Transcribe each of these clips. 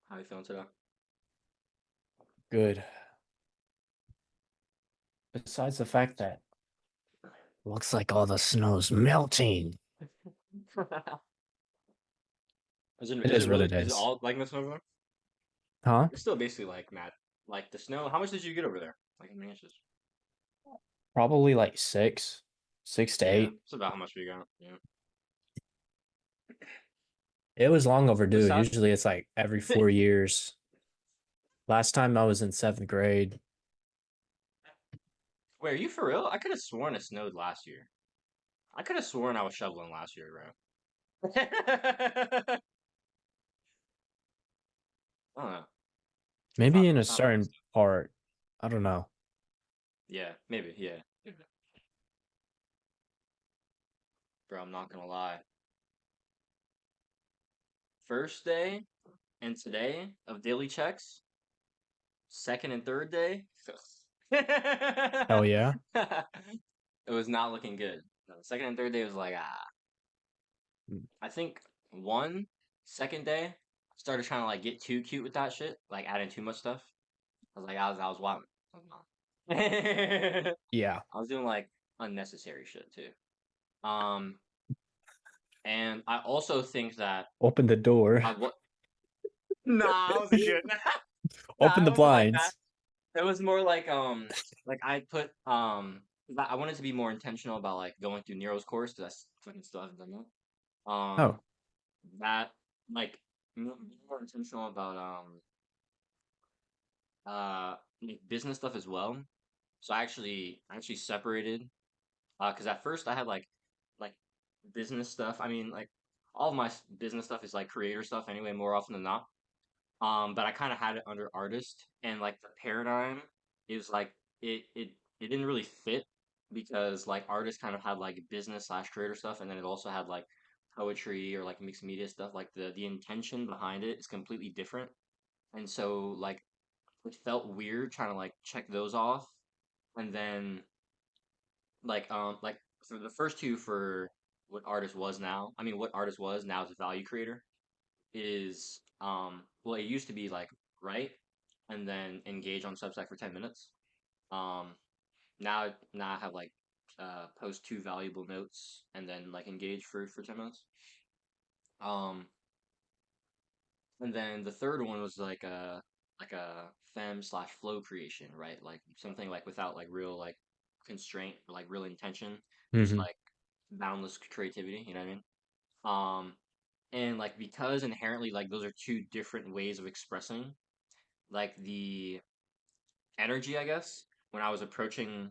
How you feeling today? Good. Besides the fact that looks like all the snow's melting. It Is it is what really? it Is it is. all like this over there? Huh? It's still basically like mad. Like the snow. How much did you get over there? Like in inches? Probably like six to Yeah, eight. it's about how much we got. Yeah. It was long overdue. Besides, Usually it's like every 4 years. Last time I was in seventh grade. wait, are you for real? I could have sworn it snowed last year. I could have sworn I was shoveling last year, bro. I don't know. I Maybe thought in I a thought maybe certain so. part. I don't know. Yeah, maybe. Yeah. Bro, I'm not gonna lie. First day and today of daily checks. Second and third day. Hell yeah. It was not looking good. No, the second and third day was like I think one second day I started trying to like get too cute with that shit, like adding too much stuff. I was like I was wild. I Yeah. was doing like unnecessary shit too. Um, and I also think that Open the door. I what nah, I wasn't doing that. Open Nah, it the wasn't like that. blinds. It was more like I put 'cause I wanted to be more intentional about like going through Nero's course because I fucking still haven't done that. Oh. That like more intentional about like business stuff as well. So I actually separated because at first I had like business stuff. I mean like all of my business stuff is like creator stuff anyway, more often than not. But I kind of had it under artist, and like the paradigm is like it it didn't really fit because like artist kind of had like business slash creator stuff, and then it also had like poetry or like mixed media stuff. Like the intention behind it is completely different, and so like it felt weird trying to like check those off, and then like for the first two for what artist was now. I mean, what artist was now is a value creator is well it used to be like write and then engage on Substack for 10 minutes. Um now I have like post two valuable notes and then like engage for 10 minutes. Um and then the third one was like a fem slash flow creation, right? Like something like without like real like constraint or like real intention, just Hmm. like boundless creativity, you know what I mean? And like because inherently like those are two different ways of expressing like the energy, I guess, when I was approaching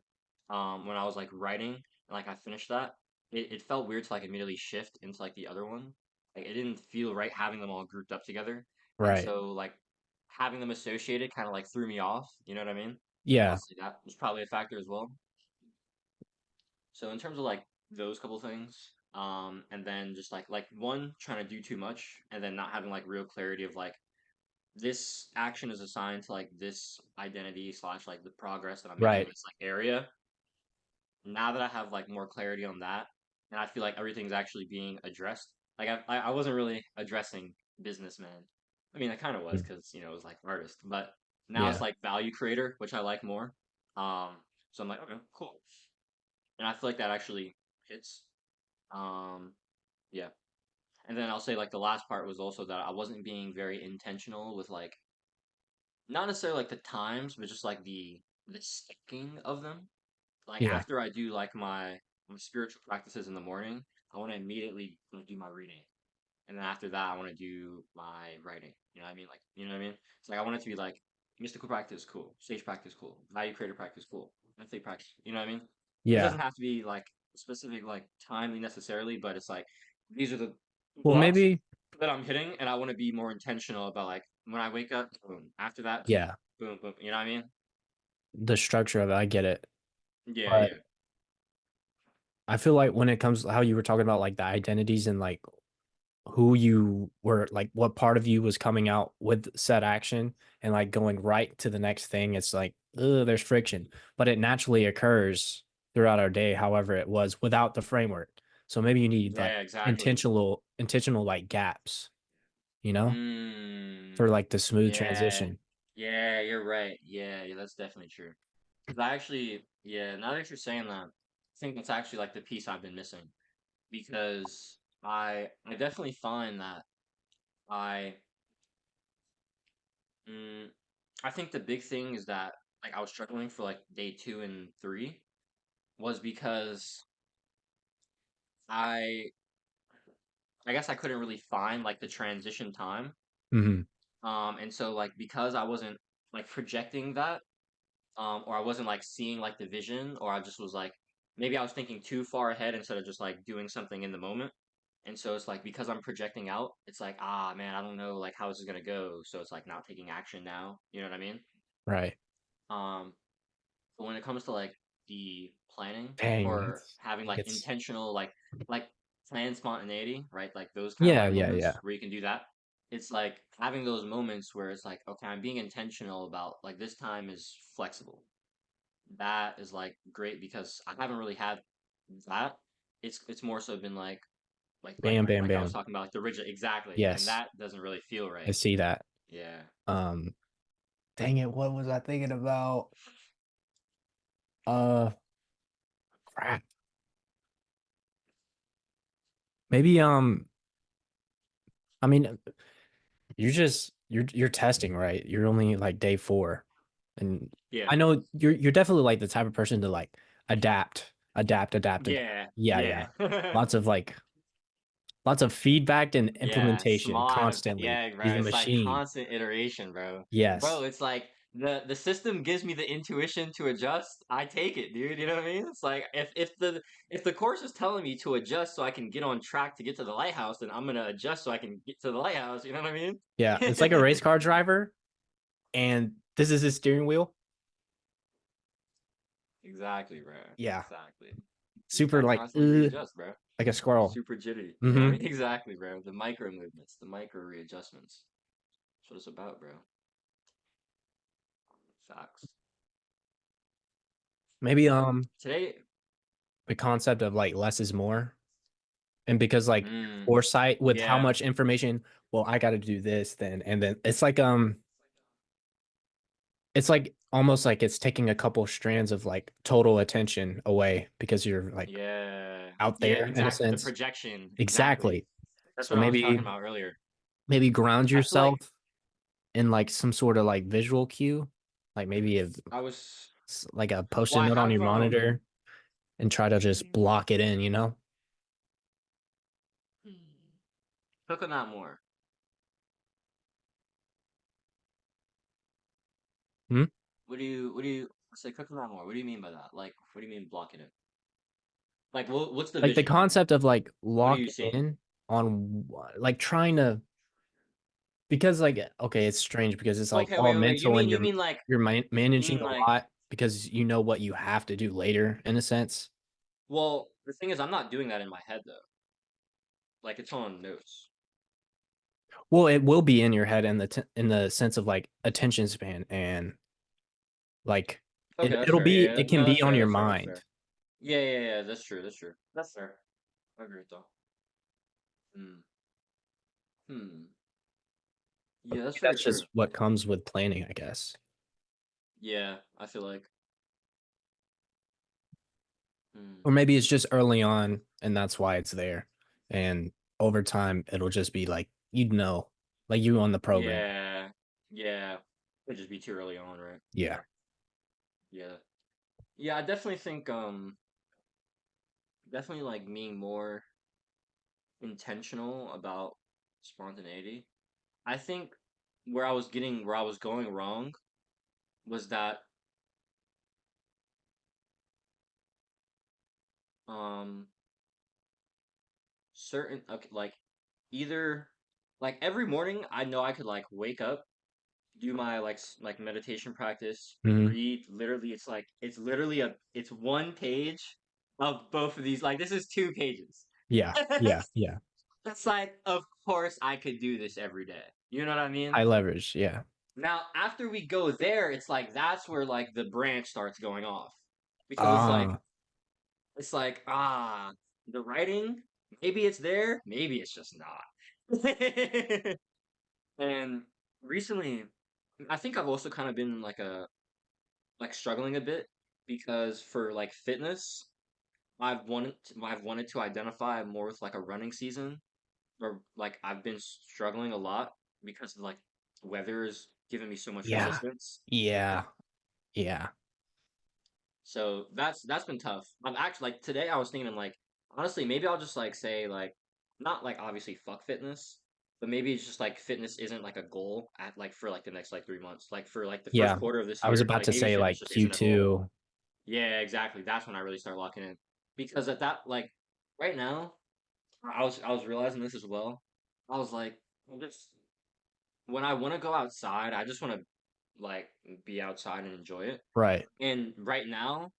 when I was like writing and like I finished that, it felt weird to like immediately shift into like the other one. Like it didn't feel right having them all grouped up together. And Right. so like having them associated kind of like threw me off, you know what I mean? Yeah. Honestly, that was probably a factor as well. So in terms of like those couple things, and then just like one trying to do too much and then not having like real clarity of like this action is assigned to like this identity slash like the progress that I'm making in Right. this like area. Now that I have like more clarity on that, and I feel like everything's actually being addressed. Like I wasn't really addressing businessman. I mean, I kind of was Mm. because it was like artist, but now it's Yeah. like value creator, which I like more. So I'm like, okay, cool, and I feel like that actually hits. Um, yeah, and then I'll say like the last part was also that I wasn't being very intentional with like not necessarily like the times, but just like the sticking of them. Like Yeah. after I do like my spiritual practices in the morning, I want to immediately do my reading, and then after that, I want to do my writing. You know what I mean? Like you know what I mean? It's like I want it to be like mystical practice, cool. Sage practice, cool. Value creator practice, cool. Ethic practice, you know what I mean? It Yeah. doesn't have to be like specific like timely necessarily, but it's like these are the Well, blocks maybe. that I'm hitting, and I want to be more intentional about like when I wake up, boom. After that, Yeah. boom, boom. You know what I mean? The structure of it, I get it. Yeah, But yeah, I feel like when it comes to how you were talking about like the identities and like who you were, like what part of you was coming out with said action and like going right to the next thing, it's like, ugh, there's friction, but it naturally occurs throughout our day, however it was without the framework. So maybe you need like yeah. Exactly. intentional like gaps, you know, for Mm, like the smooth yeah. transition. Yeah, you're right. Yeah, yeah, that's definitely true. Because I actually, yeah, now that you're saying that, I think that's actually like the piece I've been missing. Because I definitely find that I mm, I think the big thing is that like I was struggling for like day 2 and 3 was because I I guess I couldn't really find like the transition time. Hmm. And so like because I wasn't like projecting that, or I wasn't like seeing like the vision, or I just was like maybe I was thinking too far ahead instead of just like doing something in the moment. And so it's like because I'm projecting out, it's like, ah man, I don't know like how this is gonna go. So it's like not taking action now. You know what I mean? Right. Um, but when it comes to like the planning Dang, or it's having like like it's intentional like planned spontaneity, right? Like those kind of yeah, like yeah, yeah. moments where you can do that. It's like having those moments where it's like, okay, I'm being intentional about like this time is flexible. That is like great because I haven't really had that. It's more so been like like Bam, like bam, like I was bam. talking about like the rigid exactly, and Yes, that doesn't really feel I right. see that. Yeah. Um, dang it, what was I thinking about? Uh, crap. Maybe I mean, you're testing, right? You're only like day 4. And Yeah. I know you're definitely like the type of person to like adapt. Yeah. Yeah, yeah. Yeah. Lots of feedback and Yeah, implementation constantly. yeah, He's bro. a It's like machine. constant iteration, bro. Bro, Yes. it's like the system gives me the intuition to adjust. I take it, dude. You know what I mean? It's like if the course is telling me to adjust so I can get on track to get to the lighthouse, then I'm gonna adjust so I can get to the lighthouse. You know what I mean? Yeah, it's like a race car driver and this is his steering wheel. Exactly, bro. Yeah. Exactly. You just Super gotta like constantly readjust, bro. like a squirrel. Super jitty. You know what I Hmm. mean? Exactly, bro. The micro movements, the micro readjustments. That's what it's about, bro. Facts. Maybe Today, the concept of like less is more. And because like mm, foresight with how yeah. much information, well, I got to do this then and then it's like almost like it's taking a couple strands of like total attention away because you're like Yeah. out Yeah, there in a exactly. The sense. projection. Exactly. Exactly. That's So what I was talking maybe about earlier. ground I feel like yourself in like some sort of like visual cue, like maybe I was, like a post-it why, note how on do your you want to, monitor and try to just block it in, you know? cook on that more. Hmm? What do you, say cook on that more? What do you mean by that? Like, what do you mean blocking it? Like, what's the Like the vision? concept of like What are you locking seeing? in on like trying to because like okay, it's strange because it's like Okay, all wait. mental and You mean like, you're you managing mean a like, lot because you know what you have to do later in a sense. well, the thing is, I'm not doing that in my head though. Like, it's on notes. Well, it will be in your head in in the sense of like attention span and like Okay, that's it'll fair. be Yeah, it can no, be that's on fair. your That's fair. That's mind. fair. Yeah, yeah, yeah. That's true. That's true. That's fair. I agree with that. Hmm. Hmm. Yeah, that's very That's true. just what comes with planning, I guess. Yeah, I feel like. Or Hmm. maybe it's just early on and that's why it's there. And over time it'll just be like you'd know, like you on the program. Yeah. Yeah. It'd just be too early on, right? Yeah. Yeah. Yeah, I definitely think definitely like being more intentional about spontaneity. I think where I was going wrong was that um certain okay, like either like every morning I know I could like wake up, do my like meditation practice, Hmm. read literally it's literally it's one page of both of these. Like this is 2 pages. Yeah. Yeah. Yeah. It's like of course I could do this every day. You know what I mean? High leverage. Yeah. Now after we go there, it's like that's where like the branch starts going off. Because Ah, it's like the writing, maybe it's there, maybe it's just not. And recently, I think I've also kind of been like struggling a bit because for like fitness, I've wanted to identify more with like a running season or like I've been struggling a lot because of like weather is giving me so much Yeah. resistance. Yeah. Yeah. So that's been tough. I'm actually like today I was thinking like honestly maybe I'll just like say like not like obviously fuck fitness, but maybe it's just like fitness isn't like a goal at like for like the next like 3 months. Like for like the first Yeah. quarter of this I was year, about like to maybe say fitness like just isn't a goal. Q2. Yeah, exactly. That's when I really start locking in. Because at that like right now, I was realizing this as well. I was like, I'm just when I want to go outside, I just want to like be outside and enjoy it. Right. And right now,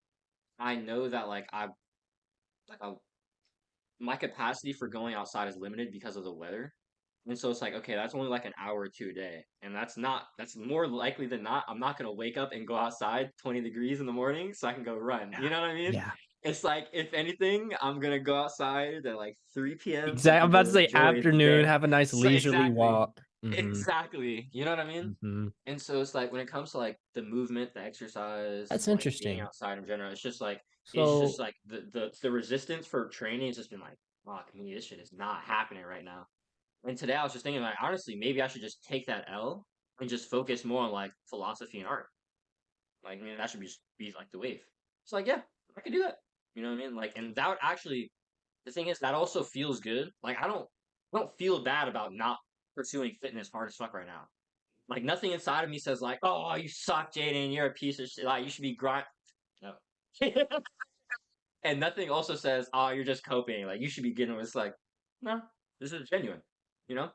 I know that like I, my capacity for going outside is limited because of the weather. And so it's like, okay, that's only like an hour or two a day. And that's more likely than not, I'm not gonna wake up and go outside 20 degrees in the morning so I can go run. Yeah. You know what I mean? Yeah. It's like if anything, I'm gonna go outside at like 3 p.m. so I Exactly. I'm can about go to say enjoy the afternoon, day. have a nice So leisurely exactly. walk. Mm-hmm. Exactly. You know what I mean? Mm-hmm. And so it's like when it comes to like the movement, the exercise, That's like being interesting. outside in general, it's just So, like the resistance for training has just been like, fuck me, this shit is not happening right now. And today I was just thinking like honestly, maybe I should just take that L and just focus more on like philosophy and art. Like, man, that should be like the wave. It's like, yeah, I could do that. You know what I mean? Like, and that would actually the thing is that also feels good. Like I don't feel bad about not pursuing fitness hard as fuck right now. Like nothing inside of me says like, "Oh, you suck, Jaden. You're a piece of shit. Like you should be grind." No, and nothing also says, "Oh, you're just coping. Like you should be getting." It's like, no, this is genuine. You know,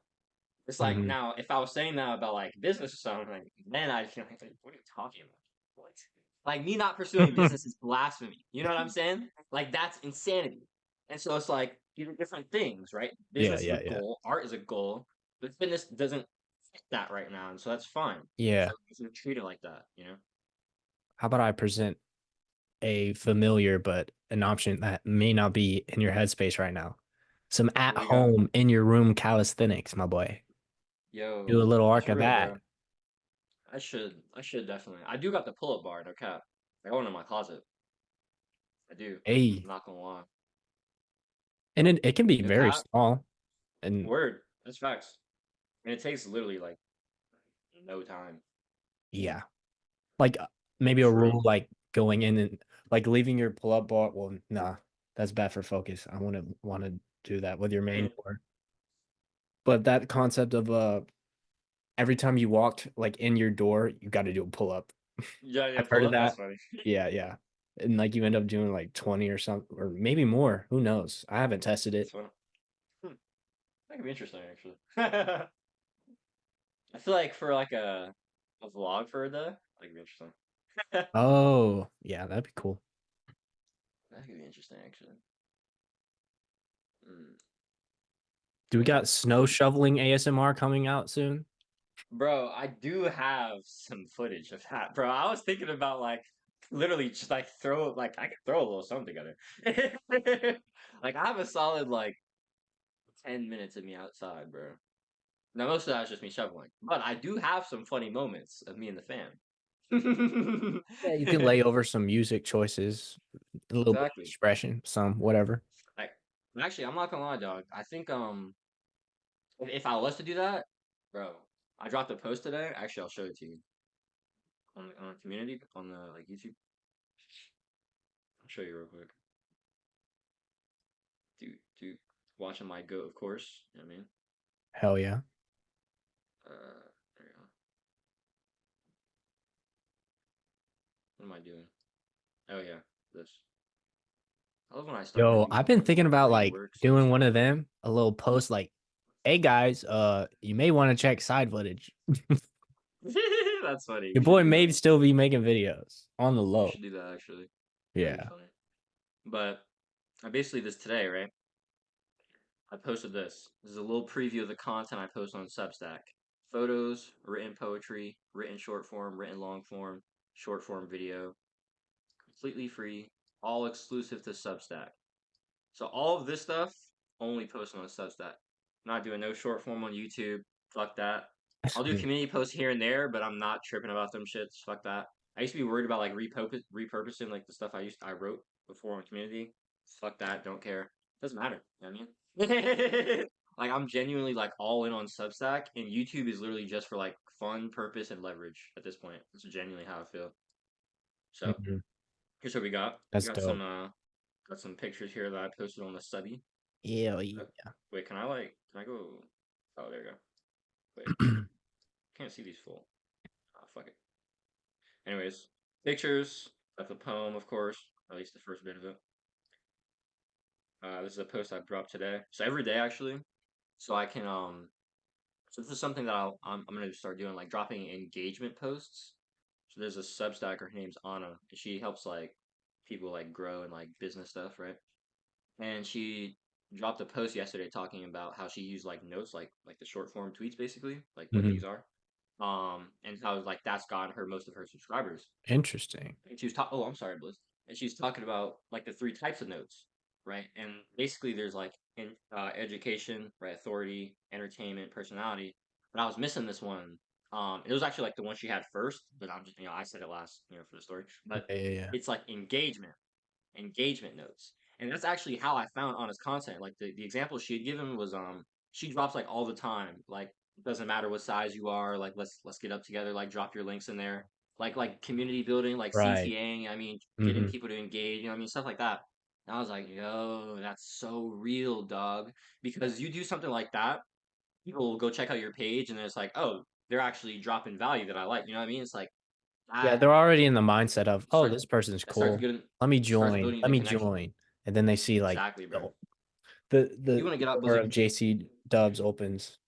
it's like mhm. now if I was saying that about like business or something, like then I'd feel like, what are you talking about? What? Like me not pursuing business is blasphemy. You know what I'm saying? Like that's insanity. And so it's like these are different things, right? Yeah, Business is a yeah, yeah. goal, art is a goal, but fitness doesn't fit that right now, and so that's fine. Yeah. So you should treat it like that, you know? How about I present a familiar but an option that may not be in your headspace right now? Some at What do you got? home in your room calisthenics, my boy. Do a Yo, little that's arc of real, that. bro. I should definitely. I do got the pull-up bar, no cap. I got one in my closet. I do. Hey. I'm not gonna lie. And it can be If very that small. And word, that's facts. And it takes literally like no time. yeah. Like maybe a True. rule like going in and like leaving your pull up bar. Well, nah, that's bad for focus. I wouldn't want to do that with your main bar. But that concept of every time you walked like in your door, you got to do a pull up. Yeah, yeah, I've heard pull of up. That's that. funny. Yeah, yeah. And like you end up doing like 20 or something, or maybe more. Who knows? I haven't tested That's it. funny. Hmm. That could be interesting, actually. I feel like for like a vlog for a day, that could be interesting. Oh, yeah, that'd be cool. That could be interesting, actually. Mm, Do we yeah. got snow shoveling ASMR coming out soon? Bro, I do have some footage of that, bro. I was thinking about like literally just like throw like I could throw a little something together. Like I have a solid like 10 minutes of me outside, bro. Now most of that is just me shoveling, but I do have some funny moments of me and the fam. Yeah, you can lay over some music choices, a little bit of Exactly. expression, some whatever. Like actually, I'm not gonna lie, dog. I think if I was to do that, bro, I dropped a post today. Actually, I'll show it to you on the community on the like YouTube. I'll show you real quick. Dude, watching my goat, of course. You know what I mean? Hell yeah. There you go. What am I doing? Oh yeah, this. I love when I start Yo, moving I've been before thinking my about brain like works and doing one shit. of them, a little post like, hey guys, you may want to check side footage. That's funny. Your You should boy do may that. still be making videos on the You low. should do that actually. That'd be Yeah. funny. But I basically this today, right? I posted this. This is a little preview of the content I post on Substack. Photos, written poetry, written short form, written long form, short form video, completely free, all exclusive to Substack. So all of this stuff only posted on Substack. Not doing no short form on YouTube. Fuck that. I'll do community posts here and there, but I'm not tripping about them shits. Fuck that. I used to be worried about like repurposing like the stuff I wrote before on community. Fuck that. Don't care. Doesn't matter. You know what I mean? Like I'm genuinely like all in on Substack, and YouTube is literally just for like fun, purpose, and leverage at this point. That's genuinely how I feel. So Mhm. here's what we got. We That's dope. got some pictures here that I posted on the study. Yeah, Uh, yeah. Wait, can I go? Oh, there you go. Wait, can't see these full. Oh, fuck it. Anyways, pictures of the poem, of course, at least the first bit of it. This is a post I dropped today. So every day, actually. So I can, so this is something that I'm going to start doing, like dropping engagement posts. So there's a Substack, her name's Anna, and she helps like people like grow and like business stuff, right? And she dropped a post yesterday talking about how she used like notes, like the short form tweets, basically, like what Mhm. these are. And how like that's gotten her most of her subscribers. Interesting. And she was talking. Oh, I'm sorry, Bliss. And she's talking about like the three types of notes, right? And basically, there's like in education, right, authority, entertainment, personality. But I was missing this one. It was actually like the one she had first, but I'm just I said it last, for the story. But Yeah, yeah, yeah. it's like engagement notes. And that's actually how I found honest content. Like the example she had given was she drops like all the time. Like it doesn't matter what size you are, like let's get up together, like drop your links in there. Like community building, like Right. CTAing, I mean, getting Mhm. people to engage, I mean, stuff like that. And I was like, yo, that's so real, dog. Because you do something like that, people will go check out your page and then it's like, oh, they're actually dropping value that I like. You know what I mean? It's like Yeah, that they're already in the mindset of, "Oh, start this person's that starts cool. getting Let me starts join. building Let the me connection. join." And then they see like Exactly, bro. the You want to get out, door Blizzy? of JC Dubs opens.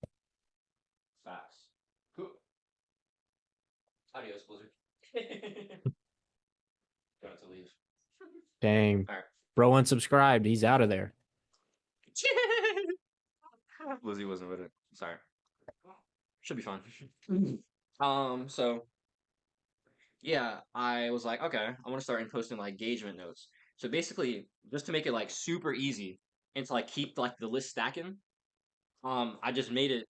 Facts. Cool. Adios, Blizzard. Got to leave. Dang. All right. Bro unsubscribed. He's out of there. Blizzy wasn't with it. Sorry. Should be fun. So yeah, I was like, okay, I want to start posting like engagement notes. So basically, just to make it like super easy and to like keep like the list stacking, I just made it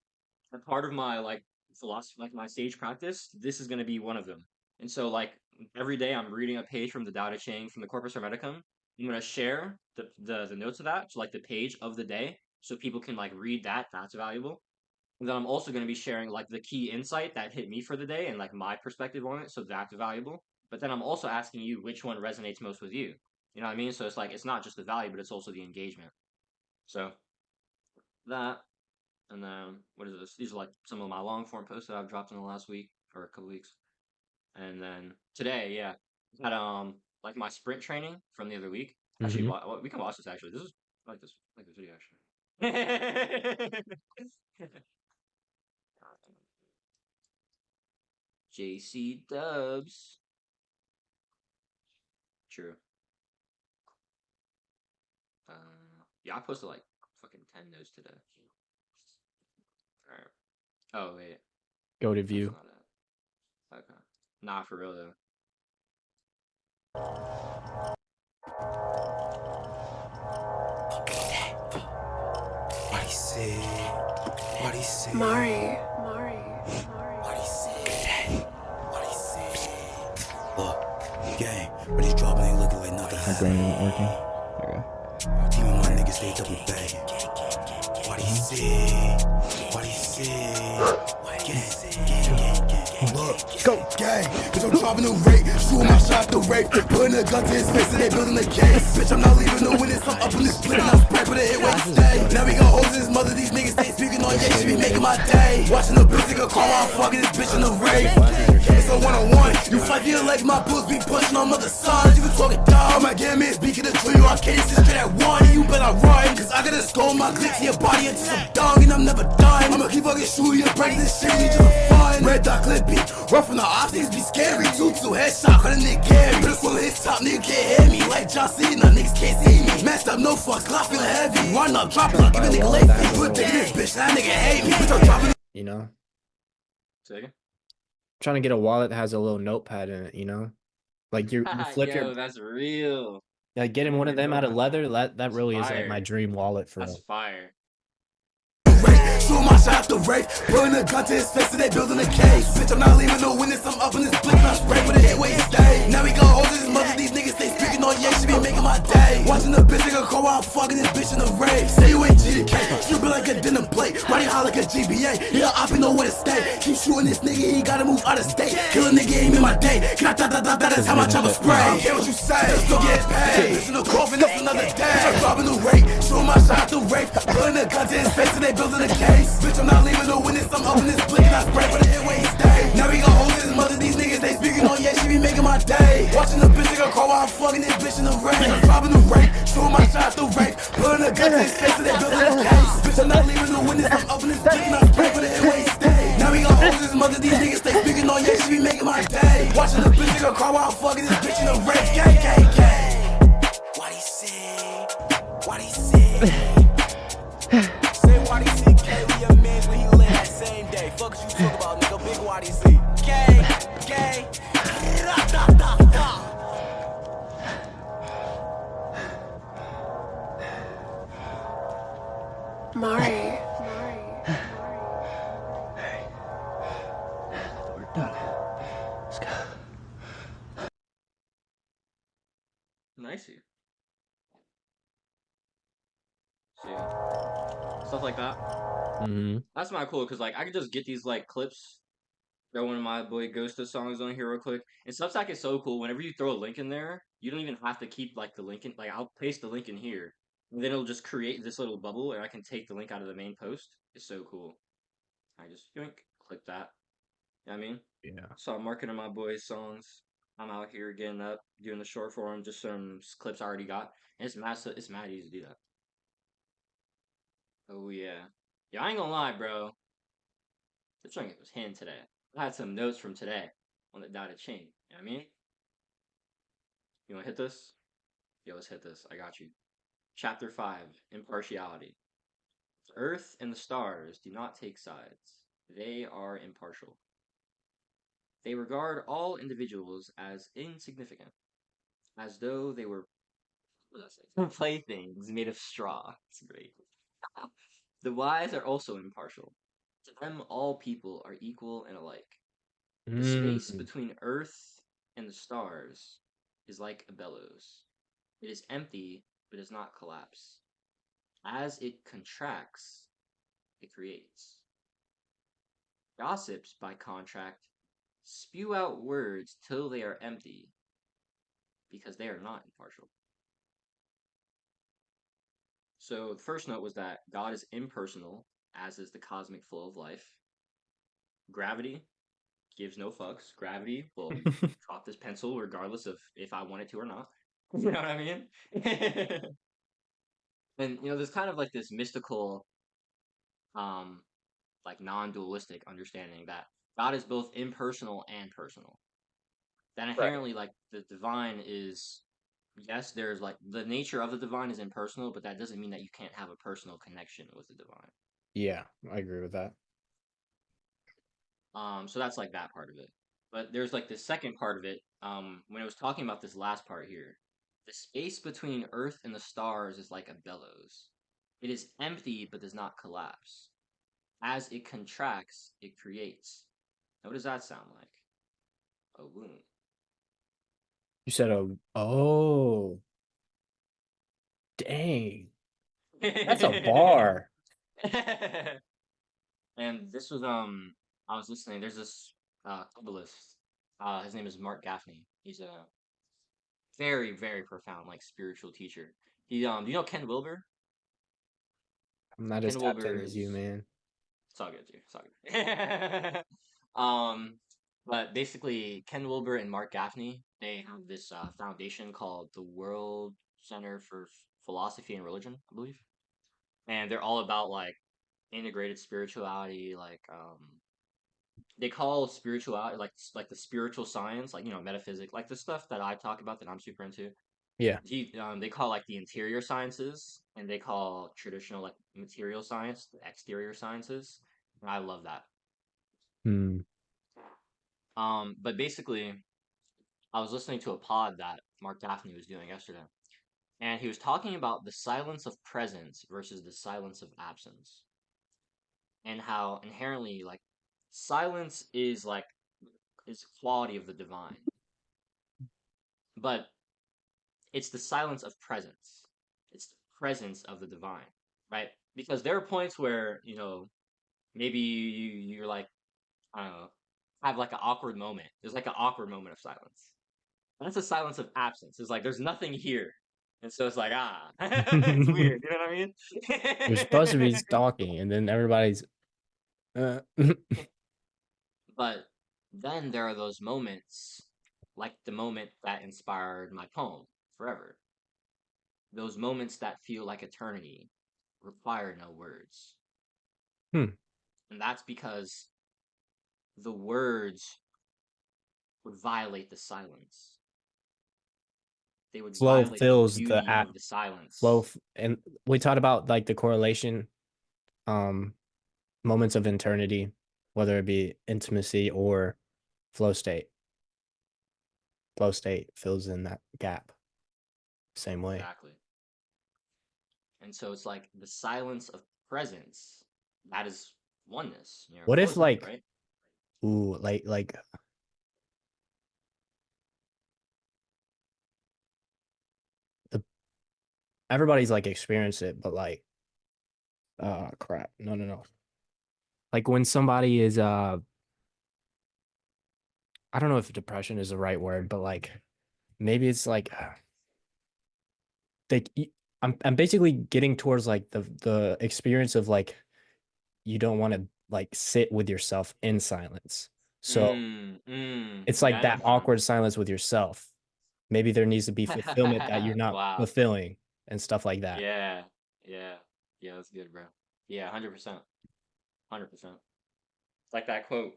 a part of my like philosophy, like my stage practice. This is going to be one of them. And so like every day I'm reading a page from the Dao Ching from the Corpus Hermeticum. I'm going to share the notes of that, so like the page of the day, so people can like read that. That's valuable. And then I'm also going to be sharing like the key insight that hit me for the day and like my perspective on it, so that's valuable. But then I'm also asking you which one resonates most with you. You know what I mean? So it's like it's not just the value, but it's also the engagement. So that, and then what is this? These are like some of my long form posts that I've dropped in the last week or a couple weeks. And then today, yeah, had like my sprint training from the other week. Actually, Mhm. we can watch this. Actually, this is I like this video actually. JC Dubs. True. Yeah, I posted like fucking 10 notes today. Alright. Oh, wait. Go to That's view. not it. Okay. Nah, for real though. What he said, what he said, Mari. what he said, what he said. Look, gang, but he's dropping, ain't looking like nothing My brain isn't working. happened. Okay. Team of my niggas, they double bang. What he said, what he said. Look, go, gang, bitch, I'm dropping the rate, shooting my shot the rape, putting a gun to his face and they building a case. Bitch, I'm not leaving no witness, I'm up in this split and I'm spread with a hit where you stay. Now we gon' hold his mother, these niggas stay speaking on yeah, she be making my day. Watching the bitch, nigga call I'm fucking this bitch in the rape. It's a one-on-one, you fight your legs, my puss be pushing on mother sons, you can talk it down. My game is speaking the truth, you arcade, sit straight at one, you better run, cause I gotta skull my click to your body until I'm done, and I'm never done. I'ma keep fucking shooting and breaking this shit, you just fun. Red dot clippy, rough from the ops, niggas be scary. 2-2 headshot, cut a nigga Gary. But it's one of his top, nigga can't hear me. Like John Cena, niggas can't see me. Messed up, no fucks, cause I feel heavy. Run up, drop it, give a nigga late feet. Put dick in this bitch, that nigga hate me. Bitch, I'm dropping. You know, Say again? trying to get a wallet that has a little notepad in it. You know, like you flip your Yo, that's real. like getting one of them out of leather. That That's really is like my fire. dream wallet for That's real. fire. Shoot my shot the rape. Putting a gun to his face and they building a case. Bitch, I'm not leaving no witness, I'm up in this blick and I spray for the hit where he stay. Now we gon' hold his mother, these niggas stay speaking on yeah, she be making my day. Watching the bitch nigga call while I'm fucking this bitch in the rave. Say you ain't G to K, you be like a dinner plate. Riding high like a GBA, yeah, I be know where to stay. Keep shooting this nigga, he gotta move out of state. Kill a nigga ain't in my day, that's how my chopper spray. I don't care what you say, still get paid. Listen to coffin, that's another day. I'm robbing the rate, shooting my shot through rape. Putting a gun to his face and they building a case. Bitch, I'm not leaving no witness, I'm up in this blick and I spray for the hit where he stay. Now we gon' hold his mother, these niggas they speaking on yeah, she be making my day. Watching the bitch nigga call while I'm fucking this bitch in the rain. I'm robbing the rate, shooting my shot through rape. Putting a gun to his face and they building a case. Bitch, I'm not leaving no witness, I'm up in this blick and I spray for the hit where he stay. Now we gon' hold his mother, these niggas they speaking on yeah, she be making my day. Watching the bitch nigga call while I'm fucking this bitch in the rain. Gang, gang, gang. What he say? What he say? Say what he see, K, we your mans when he lay that same day. Fuck what you talk about, nigga, big what he see. K, K, da, da, da, da. Mari. We're done. Let's go. Nicey. So yeah, stuff like that. Mm-hmm. That's not cool because like I could just get these like clips, throw one of my boy Ghosta songs on here real quick. And Substack is so cool. Whenever you throw a link in there, you don't even have to keep like the link in. Like I'll paste the link in here, and then it'll just create this little bubble, and I can take the link out of the main post. It's so cool. I just yoink, click that. You know what I mean? Yeah. So I'm marketing my boys' songs. I'm out here getting up, doing the short form, just some clips I already got. And it's mad easy to do that. Oh yeah. Yeah, I ain't gonna lie, bro. The chunk was hitting today. I had some notes from today on the dotted chain. You know what I mean? You wanna hit this? Yo, let's hit this. I got you. Chapter 5, Impartiality. Earth and the stars do not take sides. They are impartial. They regard all individuals as insignificant, as though they were playthings made of straw. It's great. The wise are also impartial. To them, all people are equal and alike. The space Mm. between Earth and the stars is like a bellows. It is empty, but does not collapse. As it contracts, it creates. Gossips, by contract, spew out words till they are empty, because they are not impartial. So the first note was that God is impersonal, as is the cosmic flow of life. Gravity gives no fucks. Gravity will drop this pencil regardless of if I want it to or not. You know what I mean? And there's kind of like this mystical, like non-dualistic understanding that God is both impersonal and personal. That inherently, like the divine is, yes, there's like the nature of the divine is impersonal, but that doesn't mean that you can't have a personal connection with the divine. Yeah, I agree with that. So that's like that part of it. But there's like the second part of it, when it was talking about this last part here. The space between Earth and the stars is like a bellows. It is empty but does not collapse. As it contracts, it creates. Now, what does that sound like? A womb. You said oh, dang, that's a bar. And this was I was listening. There's this Kabbalist. His name is Mark Gaffney. He's a very, very profound like spiritual teacher. He do you know Ken Wilber? I'm not as Ken tapped Wilber in as you, is man. it's all good, dude. It's all good. But basically, Ken Wilber and Mark Gaffney, they have this foundation called the World Center for Philosophy and Religion, I believe, and they're all about like integrated spirituality, like they call spirituality like the spiritual science, like metaphysics, like the stuff that I talk about that I'm super into. Yeah. They call like the interior sciences, and they call traditional like material science the exterior sciences. And I love that. Hmm. But basically, I was listening to a pod that Mark Daphne was doing yesterday, and he was talking about the silence of presence versus the silence of absence. and how inherently like silence is is quality of the divine, but it's the silence of presence. It's the presence of the divine, right? Because there are points where, maybe you're like, I don't know, have like an awkward moment. There's like an awkward moment of silence. That's a silence of absence. It's like there's nothing here. And so it's like, it's weird. You know what I You're supposed to be mean? talking, and then everybody's. But then there are those moments, like the moment that inspired my poem, Forever. Those moments that feel like eternity require no words. Hmm. And that's because the words would violate the silence. They would Flow violate the fills the beauty of the flow, silence. and we talked about like the correlation, um, moments of eternity, whether it be intimacy or flow state. Flow state fills in that gap. Same way. Exactly. And so it's like the silence of presence, that is oneness, What flow if state, like, right? ooh, like the everybody's like experienced it, but like, crap, no. Like when somebody is I don't know if depression is the right word, but like maybe it's like they I'm basically getting towards like the experience of like you don't want to like sit with yourself in silence. So it's Yeah, like I know that what you mean. awkward silence with yourself. Maybe there needs to be fulfillment that you're not Wow. fulfilling and stuff like that. Yeah. Yeah. Yeah, that's good, bro. Yeah, 100%. 100%. It's like that quote.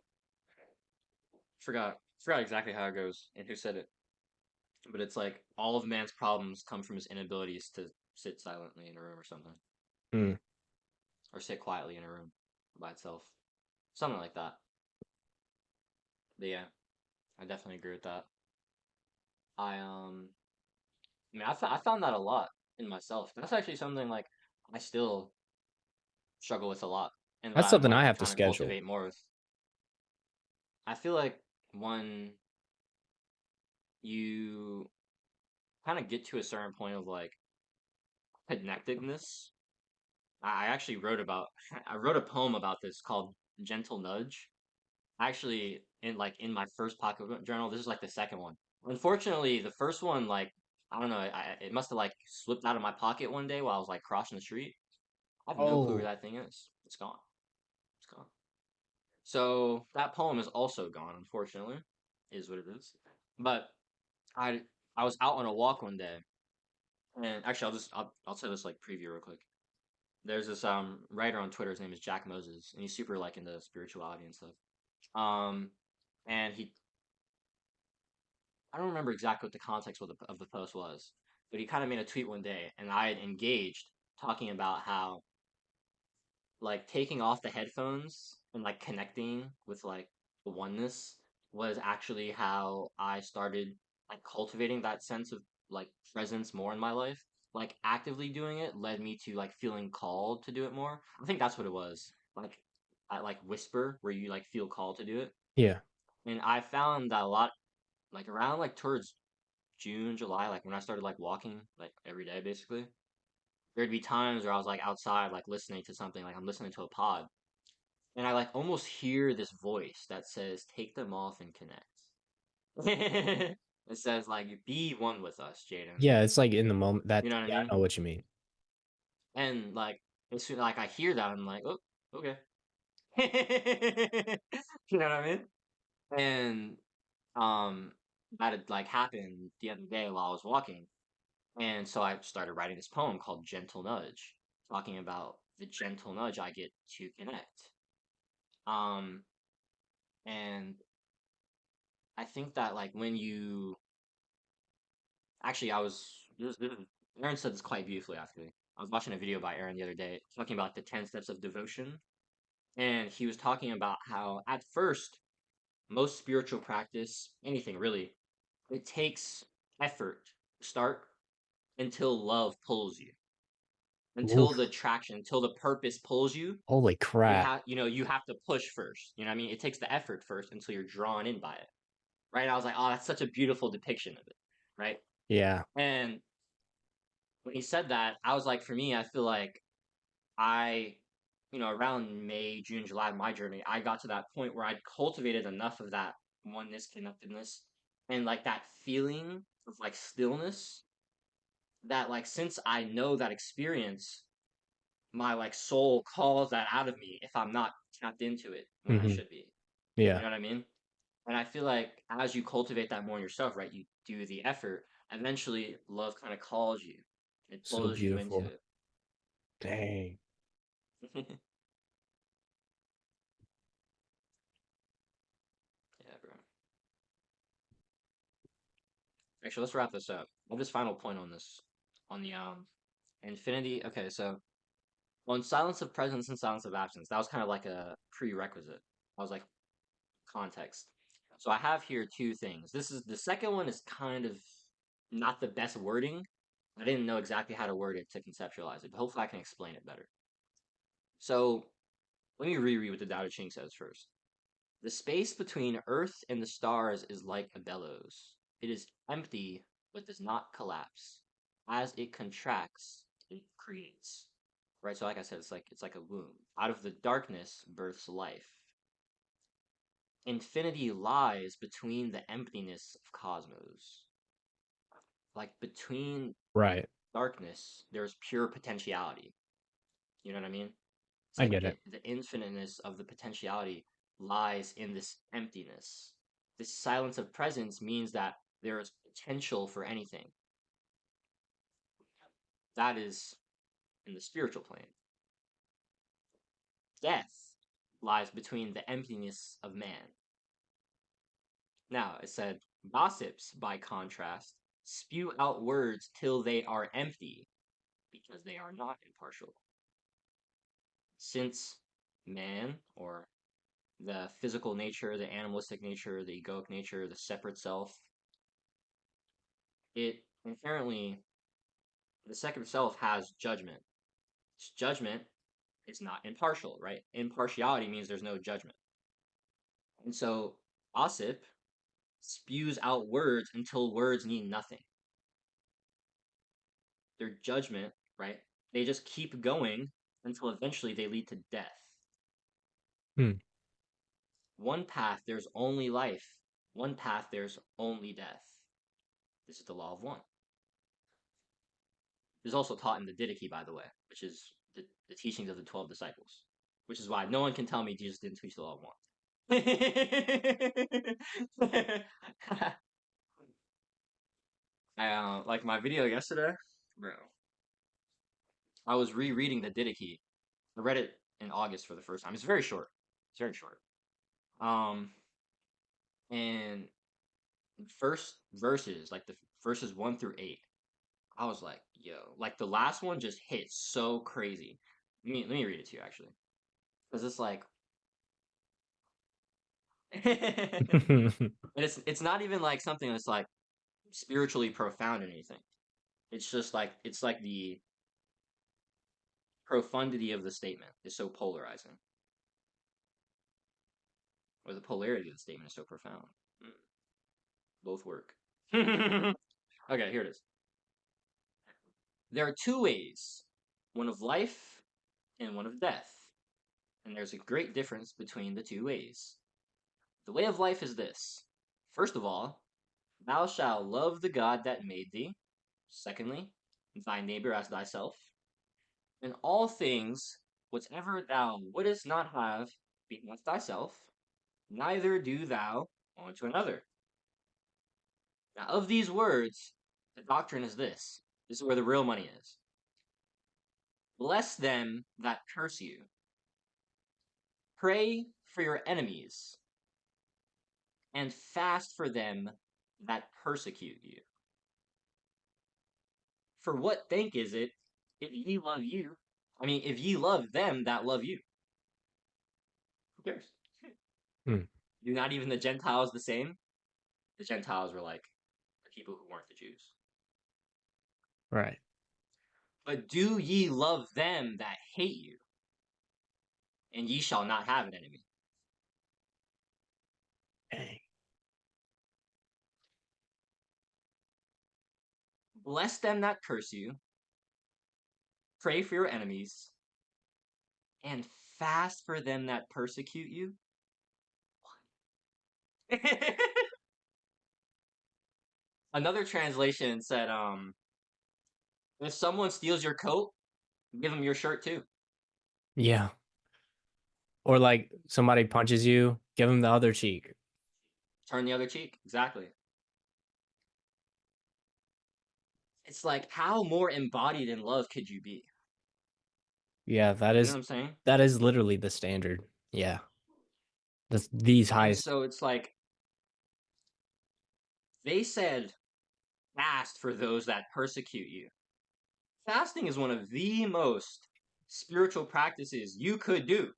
Forgot exactly how it goes and who said it. But it's like all of man's problems come from his inabilities to sit silently in a room or something. Hmm. Or sit quietly in a room by itself. Something like that. But yeah, I definitely agree with that. I found that a lot in myself. That's actually something like I still struggle with a lot, and that That's I'm something I like have to trying to schedule. cultivate more with. I feel like when you kind of get to a certain point of like connectedness, I actually wrote about I wrote a poem about this called Gentle Nudge. Actually, in my first pocket journal, this is like the second one. Unfortunately, the first one, like, I don't know, it must have like slipped out of my pocket one day while I was like crossing the street. I have no clue where Oh, that thing is. It's gone. It's gone. So that poem is also gone, unfortunately. Is what it is. But I I was out on a walk one day, and actually I'll say this like preview real quick. There's this writer on Twitter. His name is Jack Moses, and he's super like into spirituality and stuff. Um, and he I don't remember exactly what the context of the post was, but he kind of made a tweet one day, and I had engaged talking about how like taking off the headphones and like connecting with like the oneness was actually how I started like cultivating that sense of like presence more in my life. Like actively doing it led me to like feeling called to do it more. I think that's what it was. Like I like whisper where you like feel called to do it. yeah. And I found that a lot like around like towards June, July, like when I started like walking like every day basically, there'd be times where I was like outside like listening to something, like I'm listening to a pod, and I like almost hear this voice that says, "Take them off and connect." It says like, "Be one with us, Jaden." Yeah, it's like in the moment You that, know what I yeah, mean? I know what you mean. And like as soon like I hear that, I'm like, "Oh, okay." You know what I mean? And um, that had like happened the other day while I was walking. And so I started writing this poem called Gentle Nudge, talking about the gentle nudge I get to connect. Um, and I think that like when you actually I was Aaron said this quite beautifully actually. I was watching a video by Aaron the other day talking about the 10 steps of devotion, and he was talking about how at first most spiritual practice, anything really, it takes effort to start until love pulls you. until Oof. the traction, until the purpose pulls you. Holy You crap. have, you have to push first. You know what I mean? It takes the effort first until you're drawn in by it. Right? And I was like, oh, that's such a beautiful depiction of it. Right? Yeah. And when he said that, I was like, for me, I feel like I, around May, June, July of my journey, I got to that point where I'd cultivated enough of that oneness, connectedness, and like that feeling of like stillness that like since I know that experience, my like soul calls that out of me if I'm not tapped into it when I Hmm. should be. You Yeah. know what I mean? And I feel like as you cultivate that more in yourself, right, you do the effort, eventually love kind of calls you. It So pulls you into beautiful. it. Dang. Yeah, bro. Actually, let's wrap this up. Well, this final point on this, on the infinity. Okay, so on silence of presence and silence of absence, that was kind of like a prerequisite. I was like context. So I have here two things. This is the second one is kind of not the best wording. I didn't know exactly how to word it to conceptualize it, but hopefully I can explain it better. So let me reread what the Tao Te Ching says first. The space between Earth and the stars is like a bellows. It is empty, but does not collapse. As it contracts, it creates. Right. So, like I said, it's like a womb. Out of the darkness births life. Infinity lies between the emptiness of cosmos. Like between Right. darkness, there's pure potentiality. You know what I mean? It's I like get it. the infiniteness of the potentiality lies in this emptiness. This silence of presence means that there is potential for anything. That is in the spiritual plane. Death lies between the emptiness of man. Now, it said, gossips, by contrast, spew out words till they are empty, because they are not impartial. Since man, or the physical nature, the animalistic nature, the egoic nature, the separate self, it inherently, the separate self has judgment. This judgment is not impartial, right? Impartiality means there's no judgment. And so, gossip spews out words until words need nothing. Their judgment, right? They just keep going until eventually they lead to death. Hmm. One path, there's only life. One path, there's only death. This is the law of one. This is also taught in the Didache, by the way, which is the teachings of the 12 disciples. Which is why no one can tell me Jesus didn't teach the law of one. Like my video yesterday, bro. I was rereading the Didache. I read it in August for the first time. It's very short. It's very short. Um, and first verses, like the verses 1 through 8, I was like, yo, like the last one just hit so crazy. Let me read it to you actually, because it's like, and it's not even like something that's like spiritually profound or anything. It's like the profundity of the statement is so polarizing, or the polarity of the statement is so profound. Both work. Okay, here it is. There are two ways, one of life and one of death, and there's a great difference between the two ways. The way of life is this. First of all, thou shalt love the God that made thee. Secondly, thy neighbor as thyself. In all things, whatever thou wouldest not have be unto thyself, neither do thou unto another. Now, of these words, the doctrine is this. This is where the real money is. Bless them that curse you. Pray for your enemies, and fast for them that persecute you. For what thank is it if ye love you? If ye love them that love you. Who cares? Hmm. Do not even the Gentiles the same? The Gentiles were like the people who weren't the Jews. Right. But do ye love them that hate you, and ye shall not have an enemy. Dang. Bless them that curse you, pray for your enemies, and fast for them that persecute you. Another translation said, if someone steals your coat, give them your shirt too. Yeah. Or like somebody punches you, give them the other cheek. Turn the other cheek. Exactly. It's like, how more embodied in love could you be? Yeah, You know what I'm saying? that is literally the standard. Yeah. These And highest. so it's like, they said, fast for those that persecute you. Fasting is one of the most spiritual practices you could do.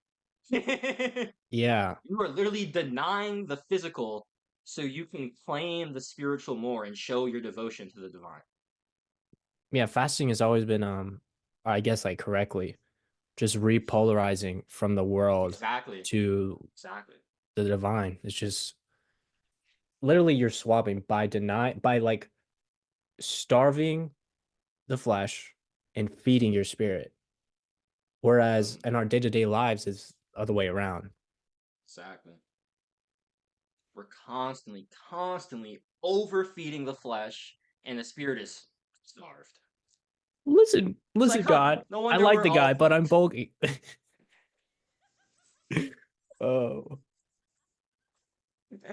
Yeah. You are literally denying the physical so you can claim the spiritual more and show your devotion to the divine. Yeah, fasting has always been I guess like correctly just repolarizing from the world Exactly. to Exactly. the divine. It's just literally you're swapping by like starving the flesh and feeding your spirit. Whereas Boom. in our day-to-day lives is the other way around. Exactly. We're constantly overfeeding the flesh, and the spirit is starved. Listen, It's like, listen, God. no I wonder like we're the all guy, but I'm fucked. bulky. Oh.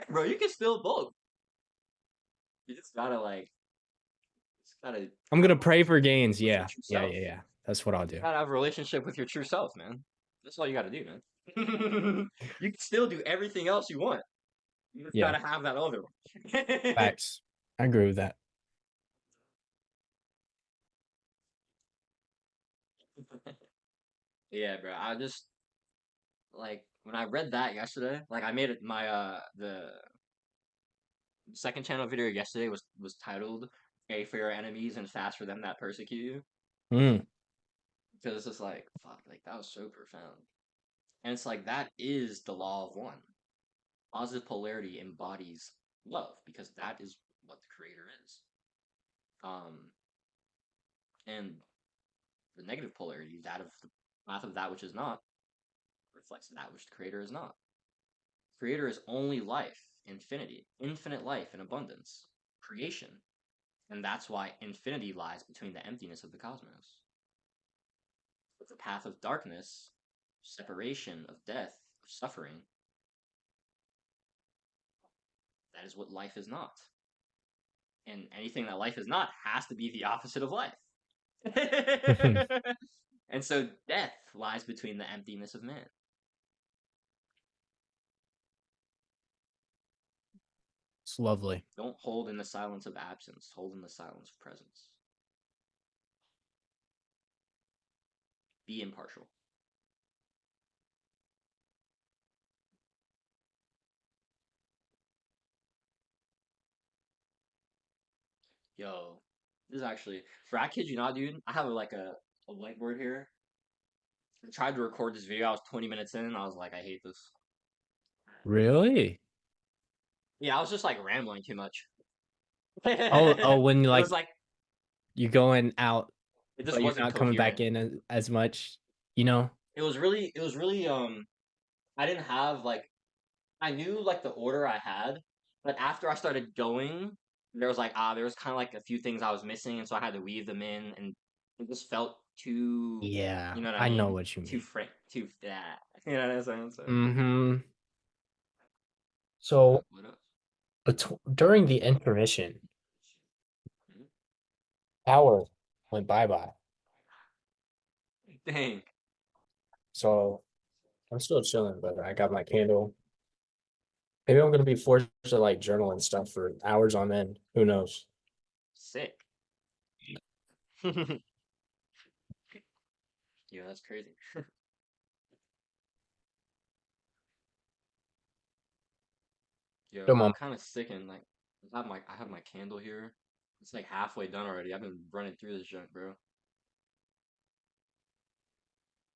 Bro, you can still bulk. You just gotta I'm have gonna a pray for relationship gains. with your Yeah. true Yeah, self. yeah, yeah. That's what I'll do. Gotta have a relationship with your true self, man. That's all you gotta do, man. You can still do everything else you want. You just Yeah. gotta have that other one. Facts. I agree with that. Yeah, bro. I just like when I read that yesterday, like I made it my the second channel video yesterday was titled "Pray for your enemies and fast for them that persecute you." Mm. Because it's just like fuck, like that was so profound. And it's like that is the law of one. Positive polarity embodies love because that is what the creator is. Um, and the negative polarity, that of the path of that which is not, reflects that which the creator is not. Creator is only life, infinity, infinite life in abundance, creation. And that's why infinity lies between the emptiness of the cosmos. But the path of darkness, separation, of death, of suffering, that is what life is not. And anything that life is not has to be the opposite of life. And so death lies between the emptiness of man. It's lovely. Don't hold in the silence of absence, hold in the silence of presence. Be impartial. Yo, this is actually, for I kid you not, dude, I have like a whiteboard here. I tried to record this video, I was 20 minutes in, and I was like, I hate this. Really? Yeah, I was just like rambling too much. Oh, when It like was like, you're going out, it just but you're wasn't not coming back coherent. in as much, you know? It was really, I didn't have like, I knew like the order I had, but after I started going, there was like there was kind of like a few things I was missing, and so I had to weave them in, and it just felt too, Yeah, you know what I I know mean? what you Too mean. frank, too that. You know what I'm saying? So, Mm-hmm. what up? So What up? during the intermission, Mhm. hour went bye. Dang. So I'm still chilling, but I got my candle. Maybe I'm gonna be forced to like journal and stuff for hours on end. Who knows? Sick. Yeah, that's crazy. Yo, Come bro, on. I'm kind of sickened. Like, I have my candle here. It's like halfway done already. I've been running through this junk, bro.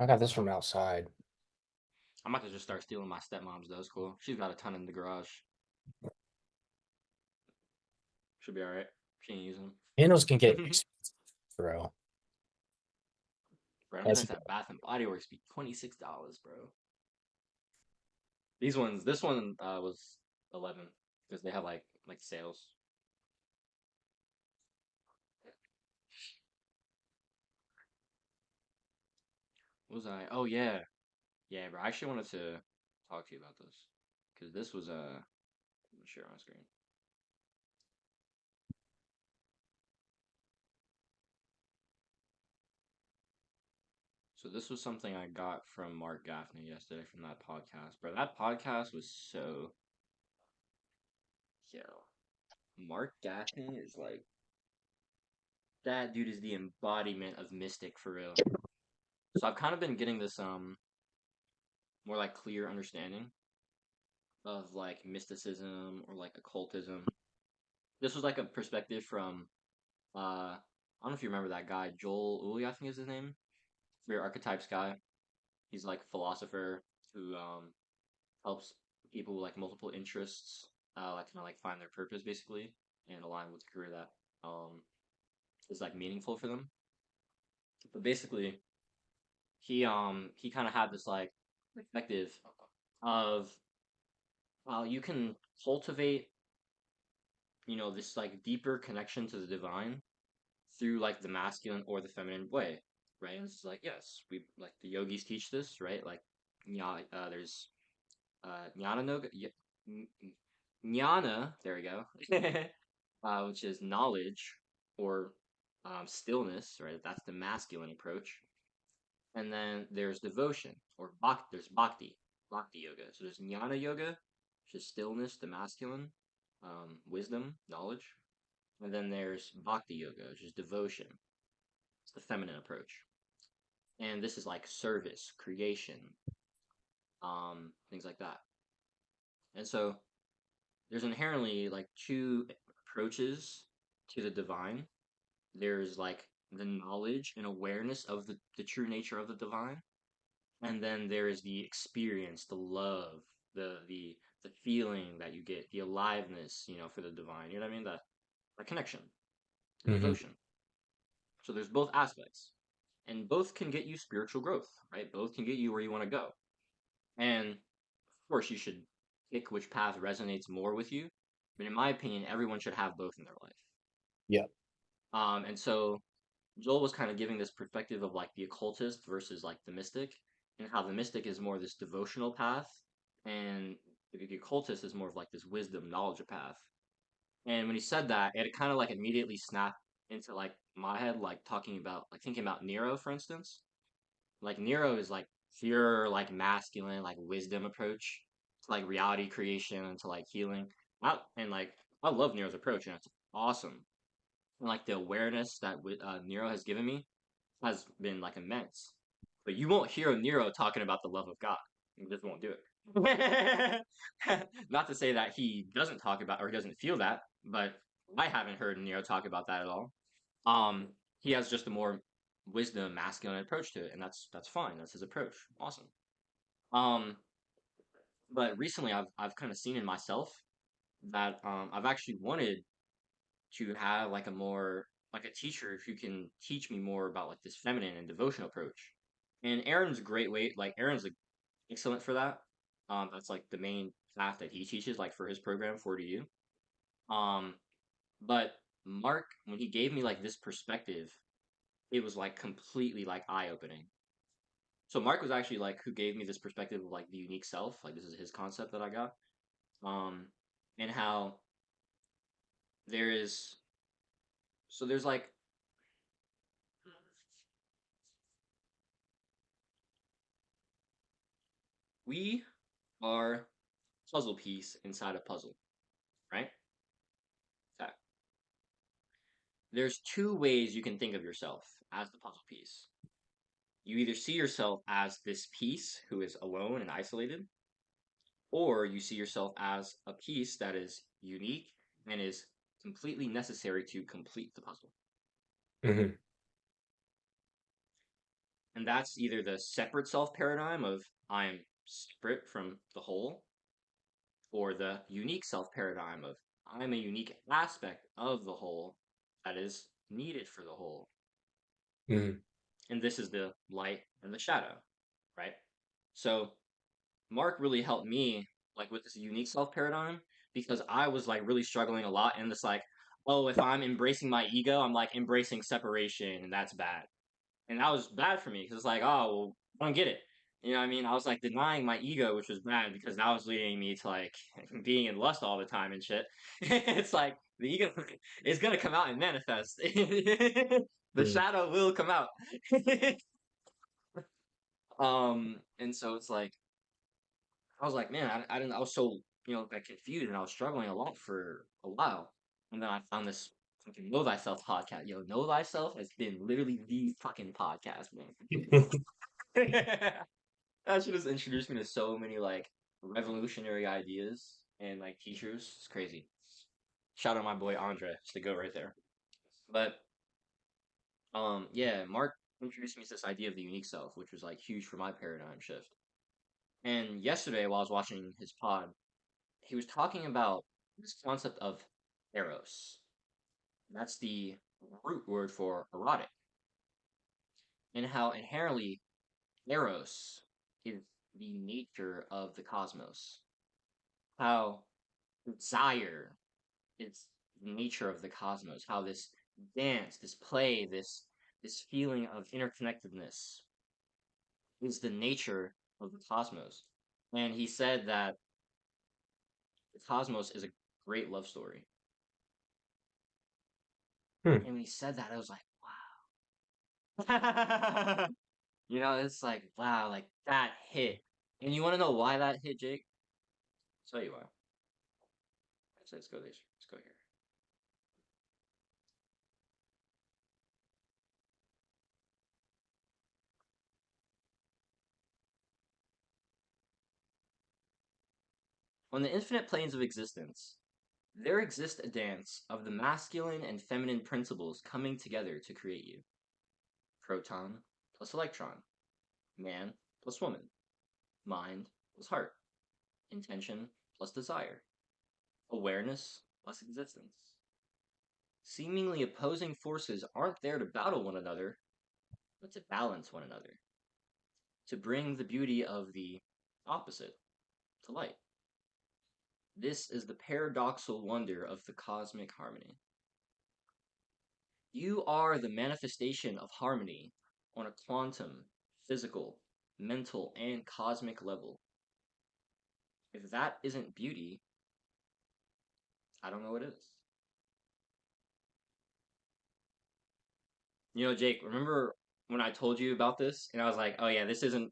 I got this from outside. I'm about to just start stealing my stepmom's though. It's cool. She's got a ton in the garage. Should be alright. She ain't using Candles can get them. expensive, bro. Bro, I'm That's convinced that Bath and Body Works be $26, bro. These ones, this one was 11 because they have like sales. What was I? Oh yeah, yeah, bro. I actually wanted to talk to you about this because this was let me share on screen. So this was something I got from Mark Gaffney yesterday from that podcast, bro. That podcast was so yo. Mark Gaffney is like that dude is the embodiment of mystic for real. So I've kind of been getting this more like clear understanding of like mysticism or like occultism. This was like a perspective from I don't know if you remember that guy, Joel Uli, I think is his name. Your archetypes guy. He's like a philosopher who helps people with like multiple interests like kind of like find their purpose basically and align with the career that is like meaningful for them. But basically he kind of had this like perspective of you can cultivate this like deeper connection to the divine through like the masculine or the feminine way, right? And it's like yes, we like the yogis teach this, right? Like there's jnana yoga, jnana. There we go, which is knowledge or stillness, right? That's the masculine approach. And then there's devotion or there's bhakti yoga. So there's jnana yoga, which is stillness, the masculine, wisdom, knowledge. And then there's bhakti yoga, which is devotion. It's the feminine approach. And this is like service, creation, things like that. And so there's inherently like two approaches to the divine. There's like the knowledge and awareness of the true nature of the divine. And then there is the experience, the love, the feeling that you get, the aliveness, for the divine. You know what I mean? The connection, the Mm-hmm. devotion. So there's both aspects. And both can get you spiritual growth, right? Both can get you where you want to go. And of course, you should pick which path resonates more with you. But in my opinion, everyone should have both in their life. Yeah. And so Joel was kind of giving this perspective of like the occultist versus like the mystic, and how the mystic is more this devotional path, and the occultist is more of like this wisdom, knowledge path. And when he said that, it kind of like immediately snapped into like my head, like talking about like thinking about Nero, for instance. Like Nero is like pure like masculine, like wisdom approach to like reality creation and to like healing. And like I love Nero's approach, and it's awesome. And like the awareness that Nero has given me has been like immense. But you won't hear Nero talking about the love of God. He just won't do it. Not to say that he doesn't talk about or he doesn't feel that, but I haven't heard Nero talk about that at all. Um, he has just a more wisdom, masculine approach to it, and that's fine. That's his approach. Awesome. Um, but recently I've kind of seen in myself that I've actually wanted to have like a more like a teacher who can teach me more about like this feminine and devotional approach. And Aaron's a great way, like Aaron's like, excellent for that. That's like the main path that he teaches, like for his program, 40U. Um, but Mark, when he gave me like this perspective, it was like completely like eye opening. So Mark was actually like who gave me this perspective of like the unique self. Like this is his concept that I got. Um, and how there is there's like we are puzzle piece inside a puzzle, right? Okay. There's two ways you can think of yourself as the puzzle piece. You either see yourself as this piece who is alone and isolated, or you see yourself as a piece that is unique and is completely necessary to complete the puzzle. Mm-hmm. And that's either the separate self paradigm of I am separate from the whole, or the unique self paradigm of I'm a unique aspect of the whole that is needed for the whole. Mhm. And this is the light and the shadow, right? So Mark really helped me like with this unique self paradigm because I was like really struggling a lot and this like, oh, if I'm embracing my ego, I'm like embracing separation and that's bad. And that was bad for me because it's like, oh, well, I don't get it. You know what I mean? I was like denying my ego, which was bad because that was leading me to like being in lust all the time and shit. It's like the ego is gonna come out and manifest. The Mhm. shadow will come out. And so it's like I was like, man, I didn't. I was so like confused and I was struggling a lot for a while, and then I found this fucking Know Thyself podcast. Yo, Know Thyself has been literally the fucking podcast, man. That should just introduced me to so many like revolutionary ideas and like teachers. It's crazy. Shout out my boy Andre, just to go right there. But yeah, Mark introduced me to this idea of the unique self, which was like huge for my paradigm shift. And yesterday, while I was watching his pod, he was talking about this concept of eros. That's the root word for erotic, and how inherently eros is the nature of the cosmos. How desire is the nature of the cosmos. How this dance, this play, this feeling of interconnectedness is the nature of the cosmos. And he said that the cosmos is a great love story. Hmm. And when he said that, I was like, wow. It's like, wow, like that hit. And you want to know why that hit, Jake? I'll tell you why. Actually, let's go this. Let's go here. On the infinite planes of existence, there exists a dance of the masculine and feminine principles coming together to create you. Proton plus electron. Man plus woman. Mind plus heart. Intention plus desire. Awareness plus existence. Seemingly opposing forces aren't there to battle one another, but to balance one another, to bring the beauty of the opposite to light. This is the paradoxical wonder of the cosmic harmony. You are the manifestation of harmony on a quantum, physical, mental, and cosmic level. If that isn't beauty, I don't know what is. Jake, remember when I told you about this and I was like, "Oh yeah, this isn't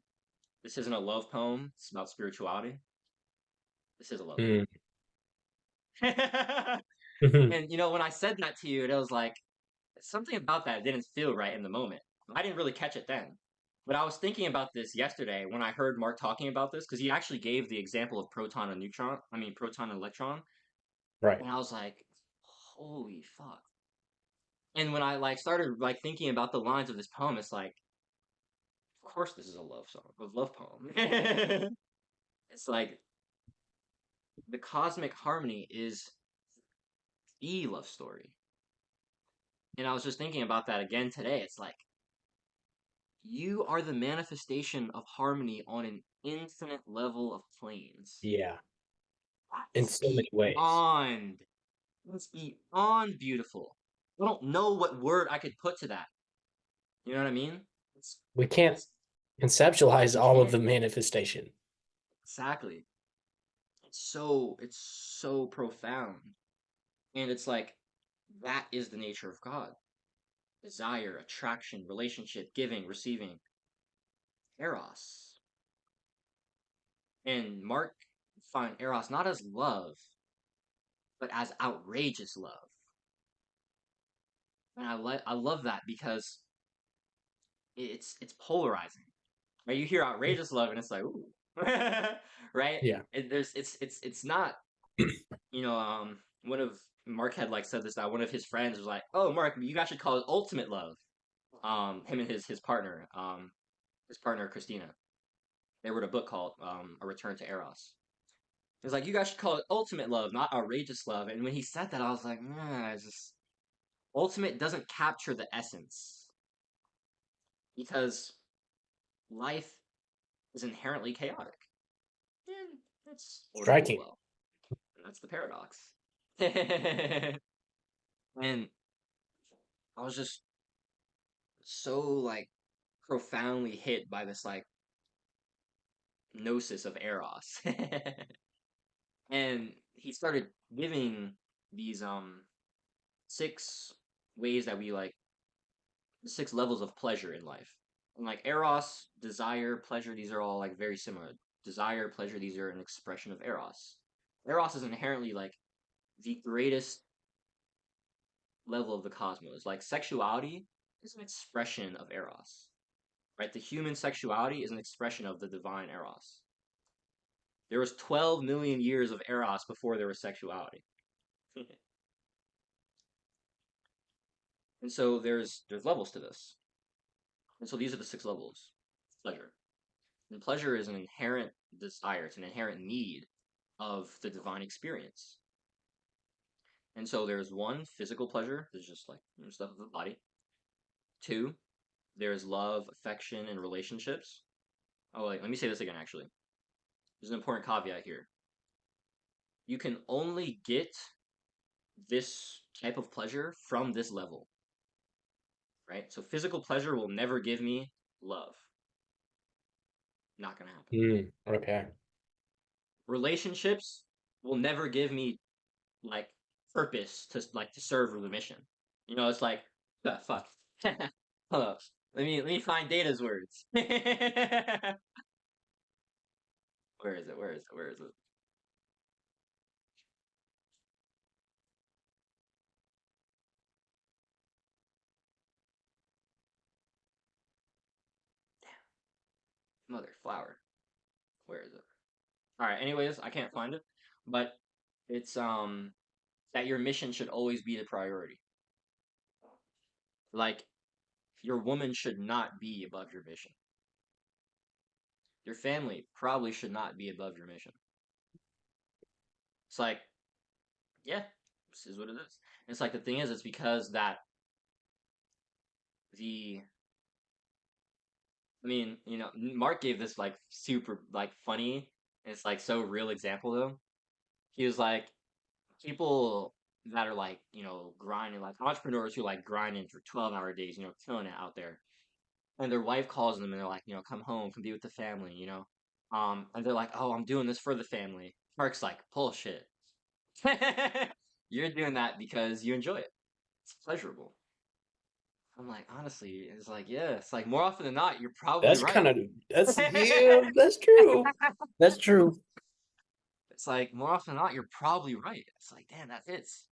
a love poem. It's about spirituality." This is a love Mm. poem. And when I said that to you, it was like something about that didn't feel right in the moment. I didn't really catch it then. But I was thinking about this yesterday when I heard Mark talking about this because he actually gave the example of proton and neutron. I mean, proton and electron. Right. And I was like, holy fuck. And when I like started like thinking about the lines of this poem, it's like, of course this is a love song, a love poem. It's like the cosmic harmony is the love story. And I was just thinking about that again today. It's like you are the manifestation of harmony on an infinite level of planes. Yeah. In That's so many ways. beyond. That's beyond beautiful. I don't know what word I could put to that. You know what I mean? It's, We can't it's conceptualize all of can't the manifestation. exactly. It's so profound. And it's like that is the nature of God. Desire, attraction, relationship, giving, receiving. Eros. And Mark find Eros not as love, but as outrageous love. And I love that because it's polarizing. Right? You hear outrageous love and it's like, ooh. Right? Yeah. It's not, one of Mark had like said this that one of his friends was like, "Oh, Mark, you guys should call it ultimate love." Him and his partner. his partner Christina. They wrote a book called A Return to Eros. It's like you guys should call it ultimate love, not outrageous love. And when he said that, I was like, man, it's just ultimate doesn't capture the essence because life is inherently chaotic. And it's ordered as Striking. well. And that's the paradox. And I was just so like profoundly hit by this like gnosis of Eros. And he started giving these 6 ways that we like 6 levels of pleasure in life. And like Eros, desire, pleasure, these are all like very similar. Desire, pleasure, these are an expression of Eros. Eros is inherently like the greatest level of the cosmos. Like sexuality is an expression of Eros. Right? The human sexuality is an expression of the divine Eros. There was 12 million years of Eros before there was sexuality. And so there's levels to this. And so these are the 6 levels. Pleasure. And pleasure is an inherent desire, it's an inherent need of the divine experience. And so there's 1, physical pleasure, there's just like stuff of the body. 2, there's love, affection, and relationships. Oh, wait, let me say this again, actually. There's an important caveat here. You can only get this type of pleasure from this level. Right? So physical pleasure will never give me love. Not gonna happen. Okay. Relationships will never give me like purpose to serve the mission. You know, it's like fuck. Hold up. Let me find Data's words. Where is it? Where is it? Where is it? Mother flower. Where is it? All right. Anyways, I can't find it, but it's that your mission should always be the priority. Like your woman should not be above your mission. Your family probably should not be above your mission. It's like, yeah, this is what it is. And it's like the thing is, it's because that I mean, you know, Mark gave this like super like funny, and it's like so real example though. He was like, people that are like, you know, grinding, like entrepreneurs who like grinding for 12-hour days, you know, killing it out there. And their wife calls them and they're like, you know, come home, come be with the family, you know. And they're like, oh, I'm doing this for the family. Mark's like, bullshit. You're doing that because you enjoy it. It's pleasurable. I'm like, honestly, it's like, yeah, it's like more often than not, you're probably That's right. yeah, that's true. That's true. It's like more often than not, you're probably right. It's like, damn, that fits.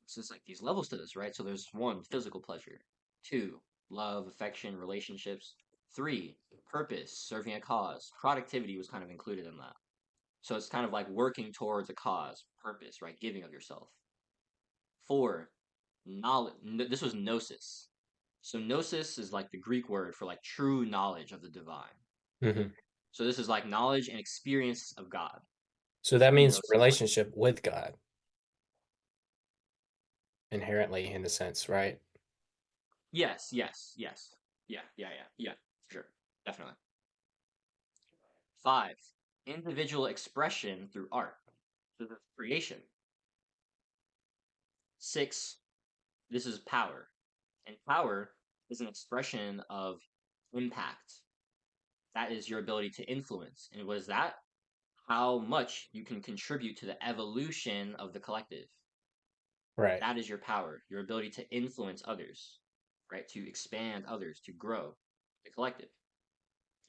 It's just like these levels to this, right? So there's 1, physical pleasure. 2, love, affection, relationships. 3, purpose, serving a cause. Productivity was kind of included in that. So it's kind of like working towards a cause, purpose, right? Giving of yourself. 4, knowledge. This was gnosis. So gnosis is like the Greek word for like true knowledge of the divine. Mhm. So this is like knowledge and experience of God. So that True means gnosis. relationship with God inherently, in a sense, right? Yes, yes, yes. Yeah. Sure. Definitely. 5, individual expression through art, through the creation. 6, this is power. And power is an expression of impact. That is your ability to influence. And what is that? How much you can contribute to the evolution of the collective. Right. That is your power, your ability to influence others, right? To expand others, to grow the collective.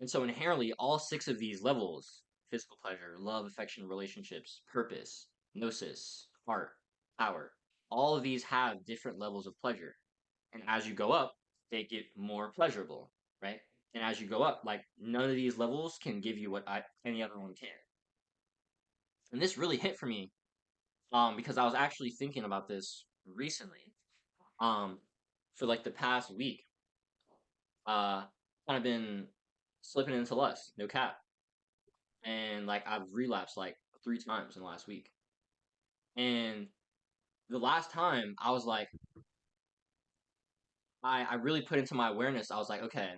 And so inherently, all 6 of these levels, physical pleasure, love, affection, relationships, purpose, gnosis, art, power, all of these have different levels of pleasure. And as you go up, they get more pleasurable, right? And as you go up, like none of these levels can give you what any other one can. And this really hit for me, because I was actually thinking about this recently, for like the past week. Kind of been slipping into lust, no cap. And like I've relapsed like 3 times in the last week. And the last time I was like, I really put into my awareness, I was like, okay,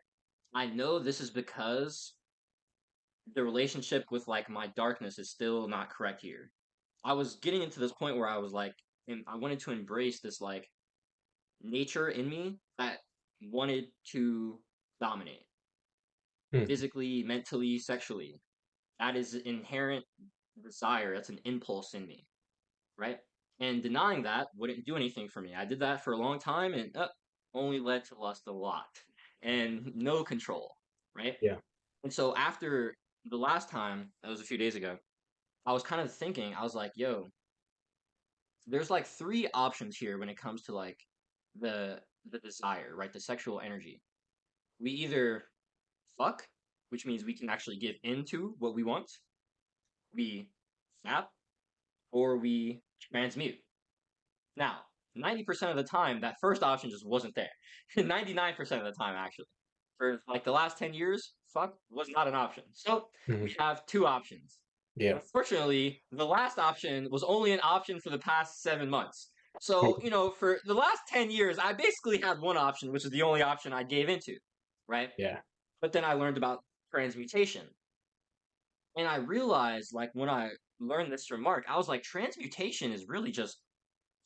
I know this is because the relationship with like my darkness is still not correct here. I was getting into this point where I was like, and I wanted to embrace this like nature in me that wanted to dominate Hmm. physically, mentally, sexually. That is inherent desire. That's an impulse in me, right? And denying that wouldn't do anything for me. I did that for a long time and only led to lust a lot and no control, right? Yeah. And so after the last time, that was a few days ago, I was kind of thinking, I was like, yo, there's like three options here when it comes to like the desire, right? The sexual energy. We either fuck, which means we can actually give into what we want, we fap, or we transmute. Now, 90% of the time, that first option just wasn't there. 99% of the time, actually. For like the last 10 years, fuck was not an option. So we have two options. Yeah. Unfortunately, the last option was only an option for the past 7 months. So, for the last 10 years, I basically had one option, which is the only option I gave into, right? Yeah. But then I learned about transmutation. And I realized, like, when I learned this from Mark, I was like, transmutation is really just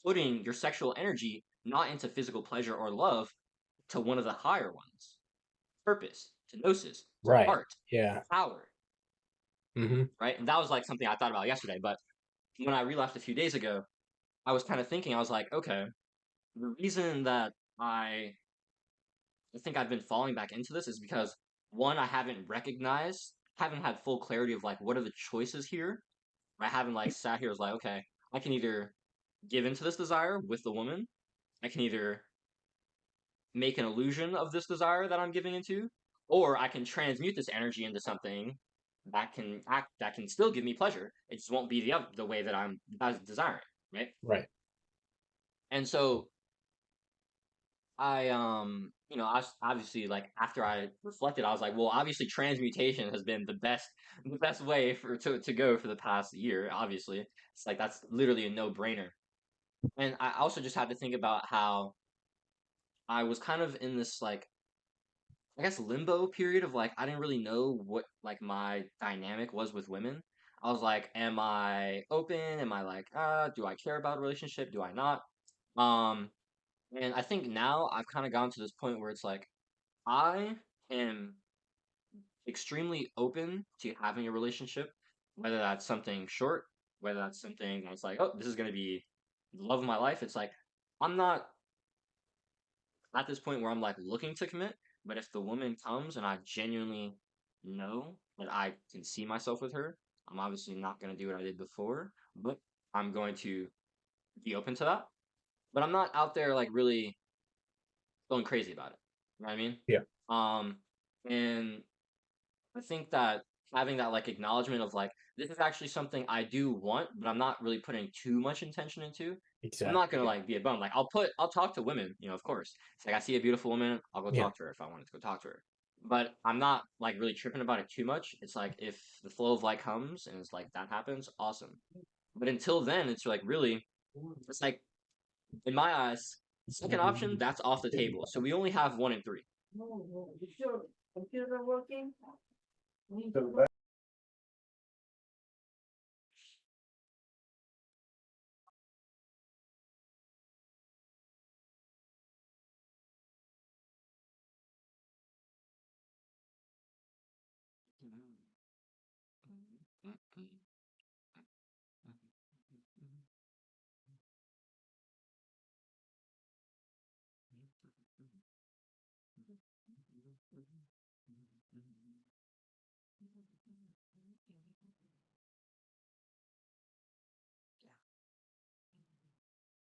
putting your sexual energy not into physical pleasure or love to one of the higher ones. Purpose, to gnosis, to Right. heart, Yeah. power, Mm-hmm. right? And that was like something I thought about yesterday. But when I relapsed a few days ago, I was kind of thinking, I was like, okay, the reason that I think I've been falling back into this is because one, I haven't had full clarity of like what are the choices here. I haven't like sat here as like, okay, I can either give into this desire with the woman, I can either make an illusion of this desire that I'm giving into, or I can transmute this energy into something that can still give me pleasure. It just won't be the way that I'm desiring, right? Right. And so I obviously like after I reflected, I was like, well, obviously transmutation has been the best way to go for the past year. Obviously, it's like that's literally a no brainer. And I also just had to think about how I was kind of in this like I guess limbo period of like I didn't really know what like my dynamic was with women. I was like, am I open? Am I like, do I care about a relationship? Do I not? Um, and I think now I've kind of gotten to this point where it's like I am extremely open to having a relationship, whether that's something short, whether that's something that's like, oh, this is gonna be the love of my life. It's like I'm not at this point where I'm like looking to commit, but if the woman comes and I genuinely know that I can see myself with her, I'm obviously not going to do what I did before, but I'm going to be open to that. But I'm not out there like really going crazy about it. You know what I mean? Yeah. Um, and I think that having that like acknowledgement of like this is actually something I do want, but I'm not really putting too much intention into. I'm not Exactly. gonna like be a bum. Like I'll talk to women, of course. It's like I see a beautiful woman, I'll go Yeah. talk to her if I wanted to go talk to her. But I'm not like really tripping about it too much. It's like if the flow of light comes and it's like that happens, awesome. But until then, it's like really, it's like in my eyes, second option that's off the table. So we only have one and three. You sure computer working?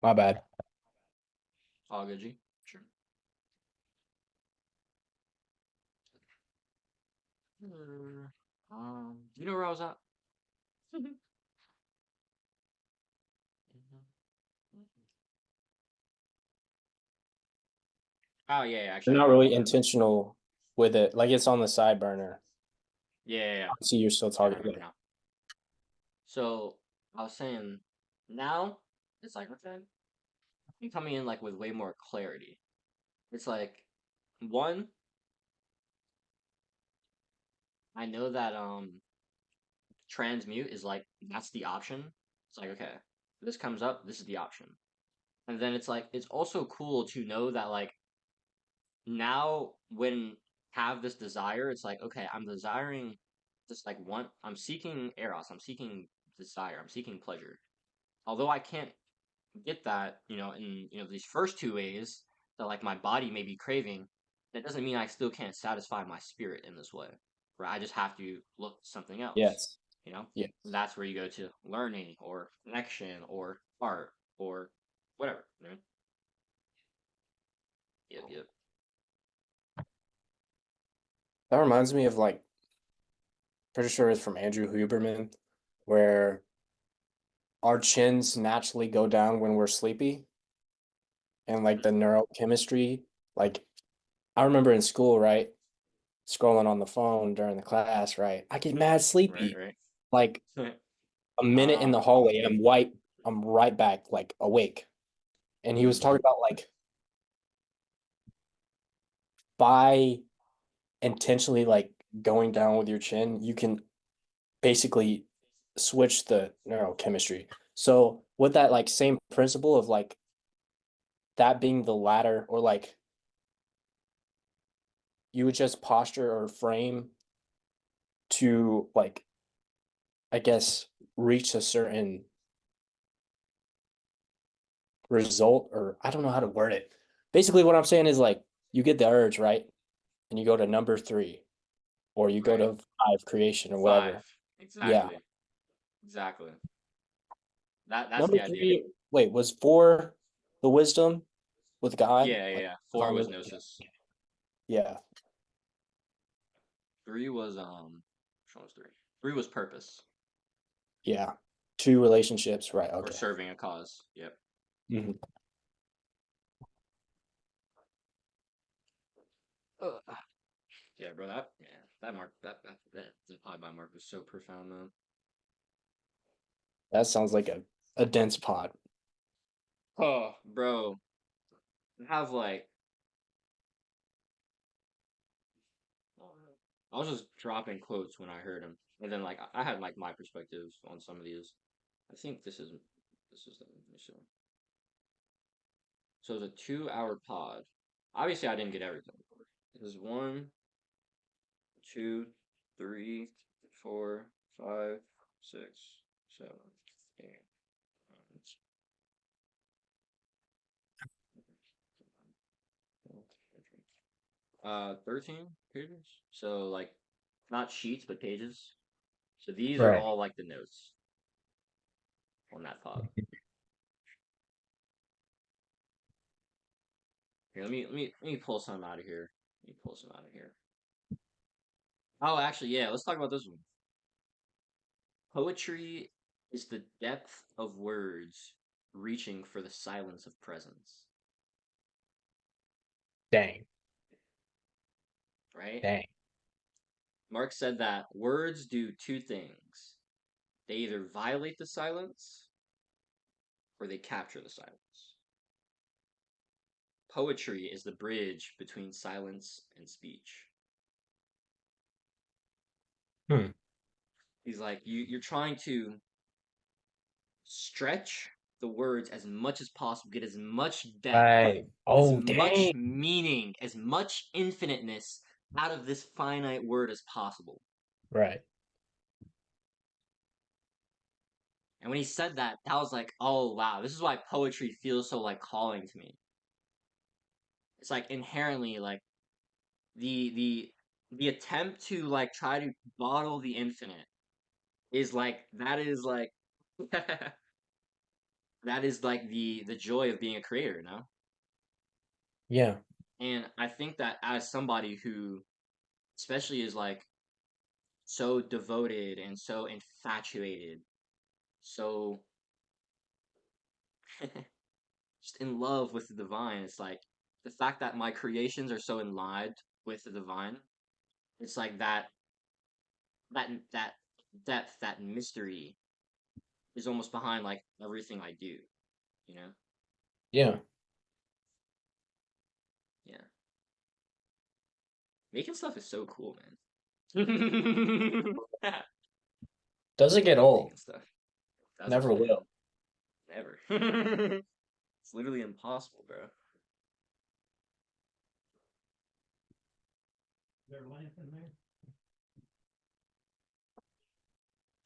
My bad. All good, G. Sure. Do you know where I was at? Oh yeah, They're actually I not do. really intentional with it. Like it's on the side burner. Yeah. I see you're still I talking. remember now. So I was saying now it's like okay, you coming in like with way more clarity. It's like one, I know that transmute is like that's the option. It's like okay, this comes up, this is the option. And then it's like it's also cool to know that like now when have this desire, it's like okay, I'm desiring just like one I'm seeking eros, I'm seeking desire, I'm seeking pleasure. Although I can't get that, in these first two ways that like my body may be craving, that doesn't mean I still can't satisfy my spirit in this way. Right? I just have to look something else. Yes. You know? Yes. And that's where you go to learning or connection or art or whatever. You know? Yep, yep. That reminds me of like, pretty sure it's from Andrew Huberman, where our chins naturally go down when we're sleepy, and like the neurochemistry, like I remember in school, right, scrolling on the phone during the class, right, I get mad Right, sleepy, like right. a minute in the hallway, and I'm right back like awake. And he was Mm, talking about like by intentionally like going down with your chin, you can basically switch the neurochemistry. So with that like same principle of like that being the ladder, or like you would just posture or frame to like, I guess, reach a certain result, or I don't know how to word it. Basically what I'm saying is like you get the urge, right? And you go to number 3, or you go right. to 5 creation or Five. whatever. Yeah. Exactly. Exactly. That's Number the idea. 3, wait, was 4 the wisdom with God? Yeah, yeah, Like yeah. if Four I'm was gnosis. yeah. Three was which one was three? Three was purpose Yeah. 2 relationships, right? or Okay. serving a cause. Yep. Mhm. Ugh. Yeah, bro. That mark that pod by mark was so profound, man. That sounds like a dense pod. Oh, bro. I have like I was just dropping quotes when I heard him, and then like I had like my perspective on some of these. I think this is the mission. So it was a 2 hour pod. Obviously, I didn't get everything. It was one, two, three, four, five, six, seven, eight, nine, 13 pages. So like not sheets but pages. So these are Right. all like the notes on that pod. Here, let me pull some out of here. Let me pull some out of here. Oh, actually, yeah. Let's talk about this one. Poetry is the depth of words reaching for the silence of presence. Dang. Right? Dang. Marx said that words do two things. They either violate the silence or they capture the silence. Poetry is the bridge between silence and speech. Hmm. He's like, you're trying to stretch the words as much as possible, get as much depth, Right. as Oh, much dang. meaning, as much infiniteness out of this finite word as possible. Right. And when he said that, that was like, oh wow, this is why poetry feels so like calling to me. It's like inherently like the the attempt to like try to bottle the infinite is like that is like that is like the joy of being a creator, no? Yeah. And I think that as somebody who especially is like so devoted and so infatuated, so just in love with the divine, it's like the fact that my creations are so enlivened with the divine. It's like that depth, that mystery is almost behind like everything I do, you know? Yeah. Yeah. Making stuff is so cool, man. Doesn't get old. Making stuff. Doesn't, Never man. will. Never. It's literally impossible, bro. There a lamp in there?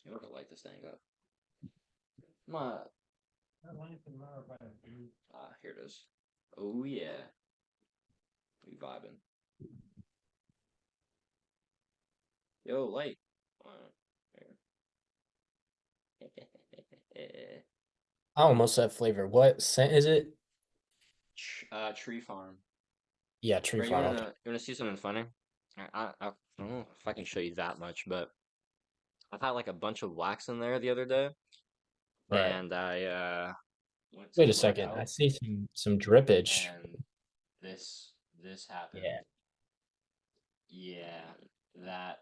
You want to light this thing up? Come on. That lamp in there, right, dude. Ah, here it is. Oh yeah. We vibing. Yo, light. Here. I almost said flavor. What scent is it? Tree farm. Yeah, tree Bro, farm. Okay. you wanna see something funny? I don't know if I can show you that much, but I've had like a bunch of wax in there the other day, Right. and I went to Wait a work second. I out, see some drippage. and this happened. Yeah. Yeah, that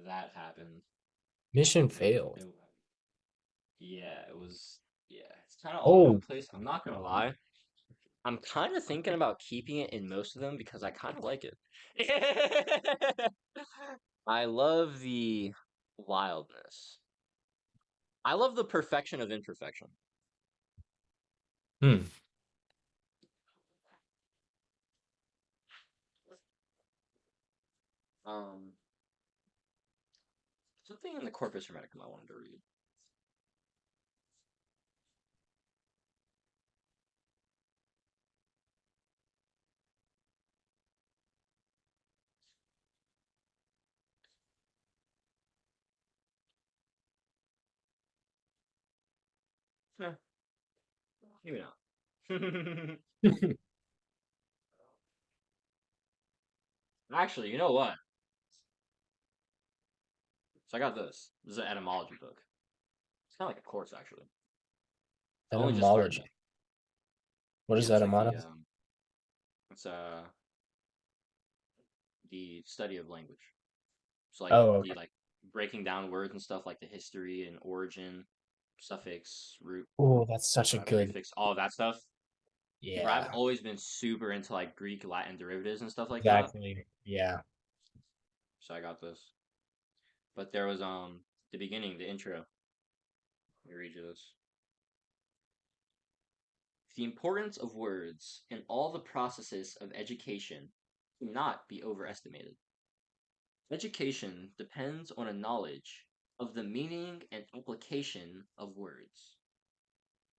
that happened. Mission failed. It- yeah, it was. Yeah, it's kind of all over Oh, the place. I'm not gonna lie. I'm kind of thinking about keeping it in most of them because I kind of like it. I love the wildness. I love the perfection of imperfection. hmm. Um, something in the Corpus Hermeticum I wanted to read. Eh, maybe not. Actually, you know what? So I got this. This is an etymology book. It's kind of like a course, actually. I only just started Etymology. it. What is It's like etymology? it's the study of language. So like Oh, the okay. like breaking down words and stuff, like the history and origin, suffix, root, Oh, that's such a good. prefix, all of that stuff. Bro, I've Yeah, always been super into like Greek, Latin derivatives and stuff like that. exactly. Yeah. So I got this. But there was the beginning, the intro. Let me read you this. The importance of words in all the processes of education cannot be overestimated. Education depends on a knowledge of the meaning and application of words.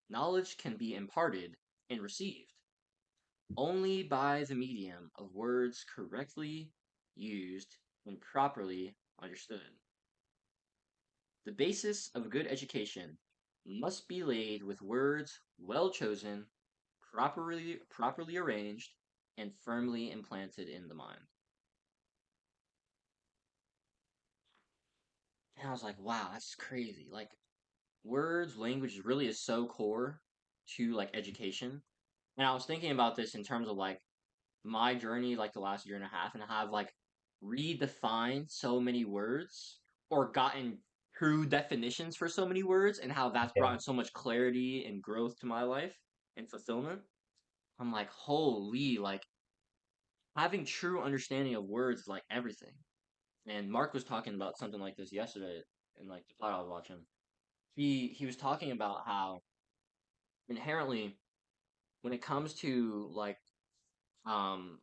Knowledge can be imparted and received only by the medium of words correctly used and properly understood. The basis of good education must be laid with words well chosen, properly arranged, and firmly implanted in the mind. And I was like, wow, that's crazy. Like words, language really is so core to like education. And I was thinking about this in terms of like my journey, like the last year and a half, and how I've like redefined so many words or gotten true definitions for so many words, and how that's brought Yeah. in so much clarity and growth to my life and fulfillment. I'm like, holy, like having true understanding of words is like everything. And Mark was talking about something like this yesterday in like the pod I was watching. He was talking about how inherently when it comes to like um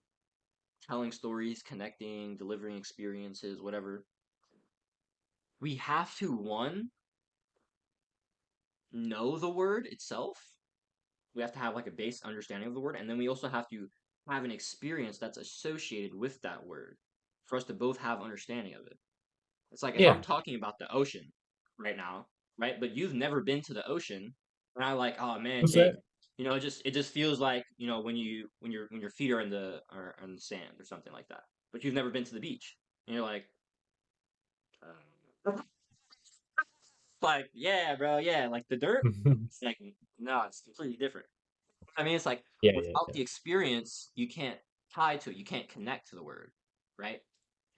telling stories, connecting, delivering experiences, whatever, we have to one know the word itself. We have to have like a base understanding of the word, and then we also have to have an experience that's associated with that word for us to both have understanding of it. It's like if I'm Yeah. talking about the ocean right now, right? But you've never been to the ocean, and I like, oh man, What's Jake, that? it just feels like when when your feet are in the on the sand or something like that. But you've never been to the beach, and you're like, yeah, bro, yeah, like the dirt. It's like no, it's completely different. I mean, it's like Yeah, yeah, without yeah. the experience, you can't tie to it. You can't connect to the word. right?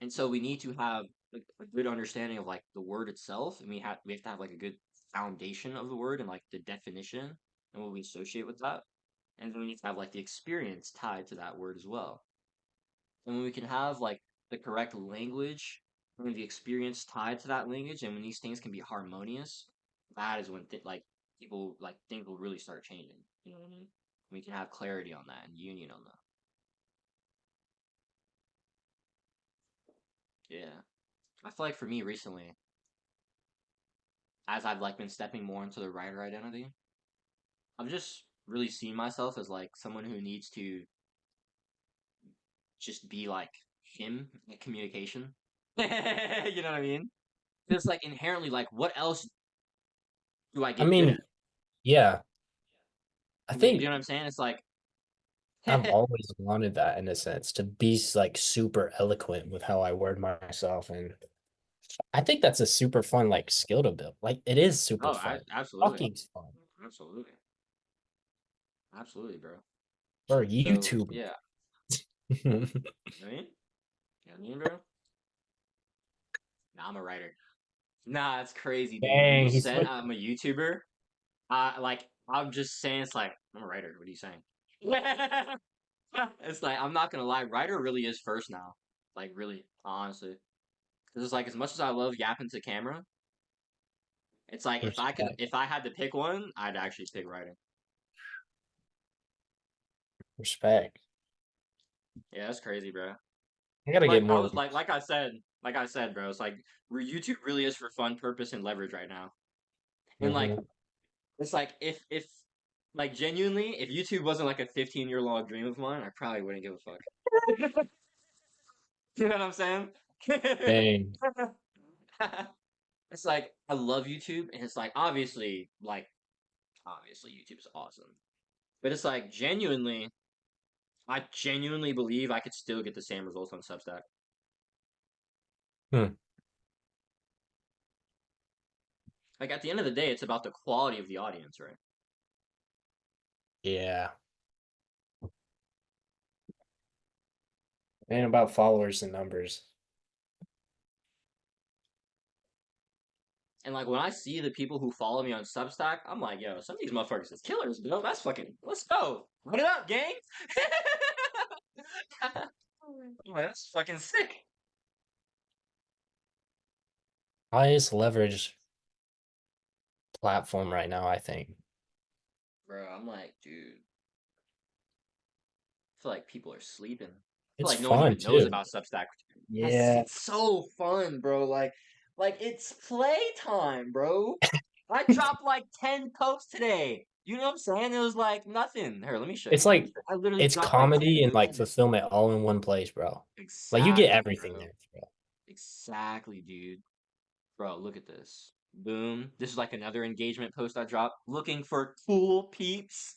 And so we need to have like a good understanding of like the word itself, and we have to have like a good foundation of the word and like the definition and what we associate with that. And then we need to have like the experience tied to that word as well. And when we can have like the correct language and the experience tied to that language, and when these things can be harmonious, that is when like people like things will really start changing. You know what I mean? We can have clarity on that and union on that. Yeah. I feel like for me recently, as I've like been stepping more into the writer identity, I've just really seen myself as like someone who needs to just be like him in communication. You know what I mean? It's like inherently like what else do I I get good mean, at? yeah, I You think know what I'm saying? It's like I've always wanted that in a sense to be like super eloquent with how I word myself, and I think that's a super fun like skill to build. Like it is super oh, I fun. absolutely. Talking's fun Absolutely. Absolutely, bro. for So, YouTube. yeah. You know what I mean? You know what I mean, bro? Nah, I'm a writer. Nah, it's crazy, dude. When you Dang, he's said switching. I'm a YouTuber, like I'm just saying it's like I'm a writer. What are you saying? It's like I'm not gonna lie, writer really is first now. Like really, honestly. Because it's like as much as I love yapping to camera, it's like Respect. if I had to pick one, I'd actually pick writing. Respect. Yeah, that's crazy, bro. I gotta get Like I more was reps. like I said, bro. It's like where YouTube really is for fun, purpose, and leverage right now. And like Hmm. it's like if like genuinely, if YouTube wasn't like a 15-year long dream of mine, I probably wouldn't give a fuck. You know what I'm saying? Dang. It's like I love YouTube, and it's like obviously YouTube is awesome, but it's like I genuinely believe I could still get the same results on Substack. Hmm. Like at the end of the day, it's about the quality of the audience, right? Yeah. And about followers and numbers. And like when I see the people who follow me on Substack, I'm like, yo, some of these motherfuckers is killers, bro. That's fucking let's go. Run it up, gang. I'm like, that's fucking sick. Highest leverage platform right now, I think. Bro, I'm like, dude, I feel like people are sleeping. I feel It's like no one fun even knows too. about Substack. Yeah. It's so fun, bro. Like it's playtime, bro. I dropped like 10 posts today. You know what I'm saying? It was like nothing. Here, let me show It's you. like I literally it's dropped like 10 comedy and posts like today. fulfillment all in one place, bro. Like you get Exactly, everything bro. there, bro. Exactly, dude. Bro, look at this. Boom. This is like another engagement post I dropped. Looking for cool peeps,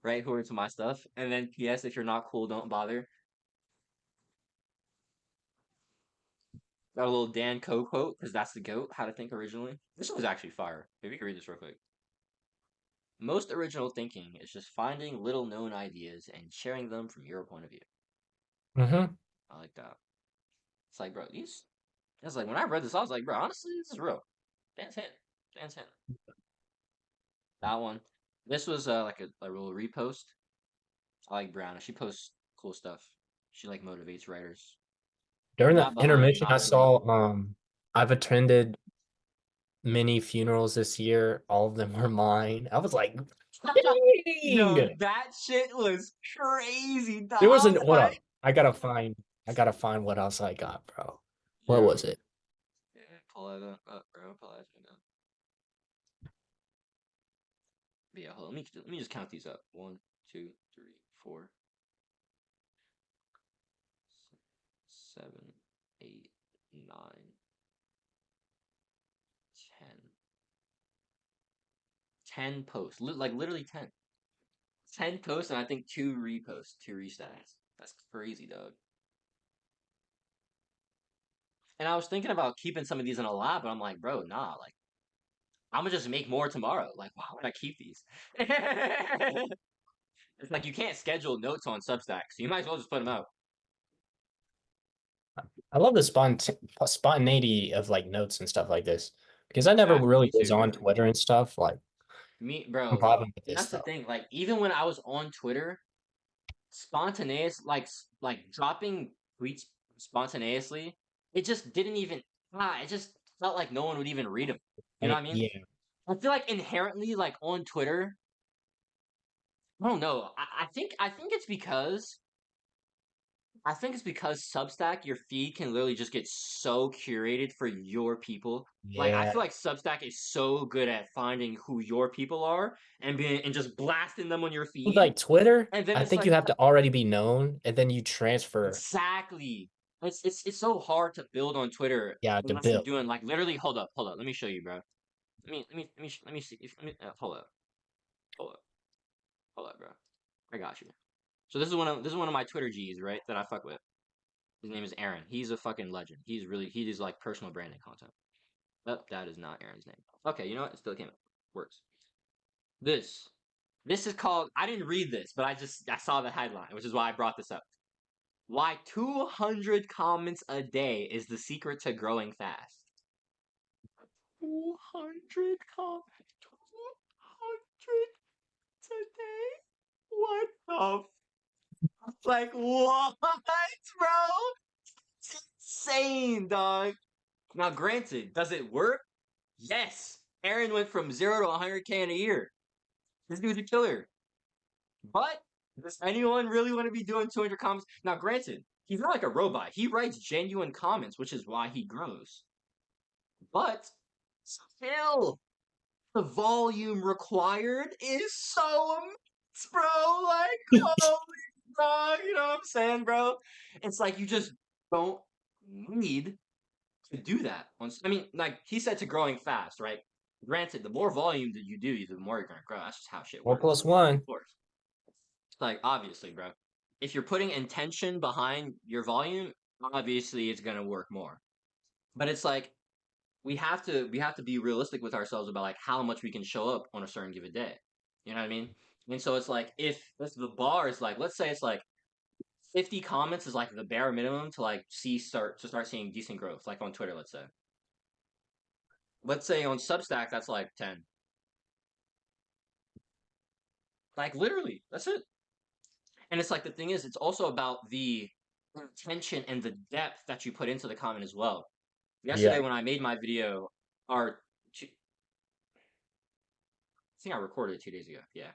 right? Who are into my stuff. And then P.S. If you're not cool, don't bother. Got a little Dan Coe quote, because that's the GOAT, how to think originally. This was actually fire. Maybe you can read this real quick. Most original thinking is just finding little known ideas and sharing them from your point of view. Mm-hmm. I like that. It's like, bro, these. It's like when I read this, I was like, bro, honestly, this is real. Dan's hint. Dan's hint. That one. This was like a real repost. I like Brianna. She posts cool stuff. She like motivates writers. During the Not behind, intermission, not I really. saw I've attended many funerals this year. All of them were mine. I was like, Yo, dang. that shit was crazy, dog. There I wasn't was what like, up. I gotta find what else I got, bro. What yo, was it? yeah, pull that up, bro. Pull that shit up. But yeah, hold on, let me just count these up. One, two, three, four, seven, eight, nine, 10. 10 posts. Like literally 10. 10 posts and I think two reposts, two restats. That's crazy, dog. And I was thinking about keeping some of these in a lab, but I'm like, bro, nah, like I'm gonna just make more tomorrow. Like, why would I keep these? It's like you can't schedule notes on Substack, so you might as well just put them out. I love the spontaneity of like notes and stuff like this because I never Me really was too, on bro. Twitter and stuff. Like Me, I'm bro. vibing with And this that's the stuff. thing. Like, even when I was on Twitter, spontaneous, like dropping tweets spontaneously, it just didn't even. It just felt like no one would even read them. You know what I mean? Yeah, I feel like inherently, like on Twitter, I don't know. I think it's because Substack, your feed can literally just get so curated for your people. Like I yeah. feel like Substack is so good at finding who your people are and just blasting them on your With feed. like Twitter, And then I it's think you like have to already be known, and then you transfer. exactly. It's so hard to build on Twitter Yeah, to unless you're build. doing like literally. Hold up. Let me show you, bro. Let me see. Hold up, hold up, bro. I got you. So this is one of my Twitter G's, right? That I fuck with. His name is Aaron. He's a fucking legend. He does like personal branding content. But that is not Aaron's name. Okay, you know what? It still came up. Works. This this is called. I didn't read this, but I saw the headline, which is why I brought this up. Why 200 comments a day is the secret to growing fast. 200 comments. 200 today. What the like what, bro? It's insane, dog. Now, granted, does it work? Yes. Aaron went from 0 to 100K in a year. This dude's a killer. But does anyone really want to be doing 200 comments? Now, granted, he's not like a robot. He writes genuine comments, which is why he grows. But still, the volume required is so immense, bro. Like, holy dog, you know what I'm saying, bro? It's like you just don't need to do that. I mean, like he said, to growing fast, right? Granted, the more volume that you do, the more you're gonna grow. That's just how shit One works. plus one. Of course. Like obviously, bro. If you're putting intention behind your volume, obviously it's gonna work more. But it's like we have to be realistic with ourselves about like how much we can show up on a certain given day. You know what I mean? And so it's like if the bar is like, let's say it's like 50 comments is like the bare minimum to like start seeing decent growth, like on Twitter, let's say. Let's say on Substack that's like 10. Like literally, that's it. And it's like the thing is, it's also about the intention and the depth that you put into the comment as well. Yesterday Yeah. when I made my video, or I think I recorded it 2 days ago. Yeah.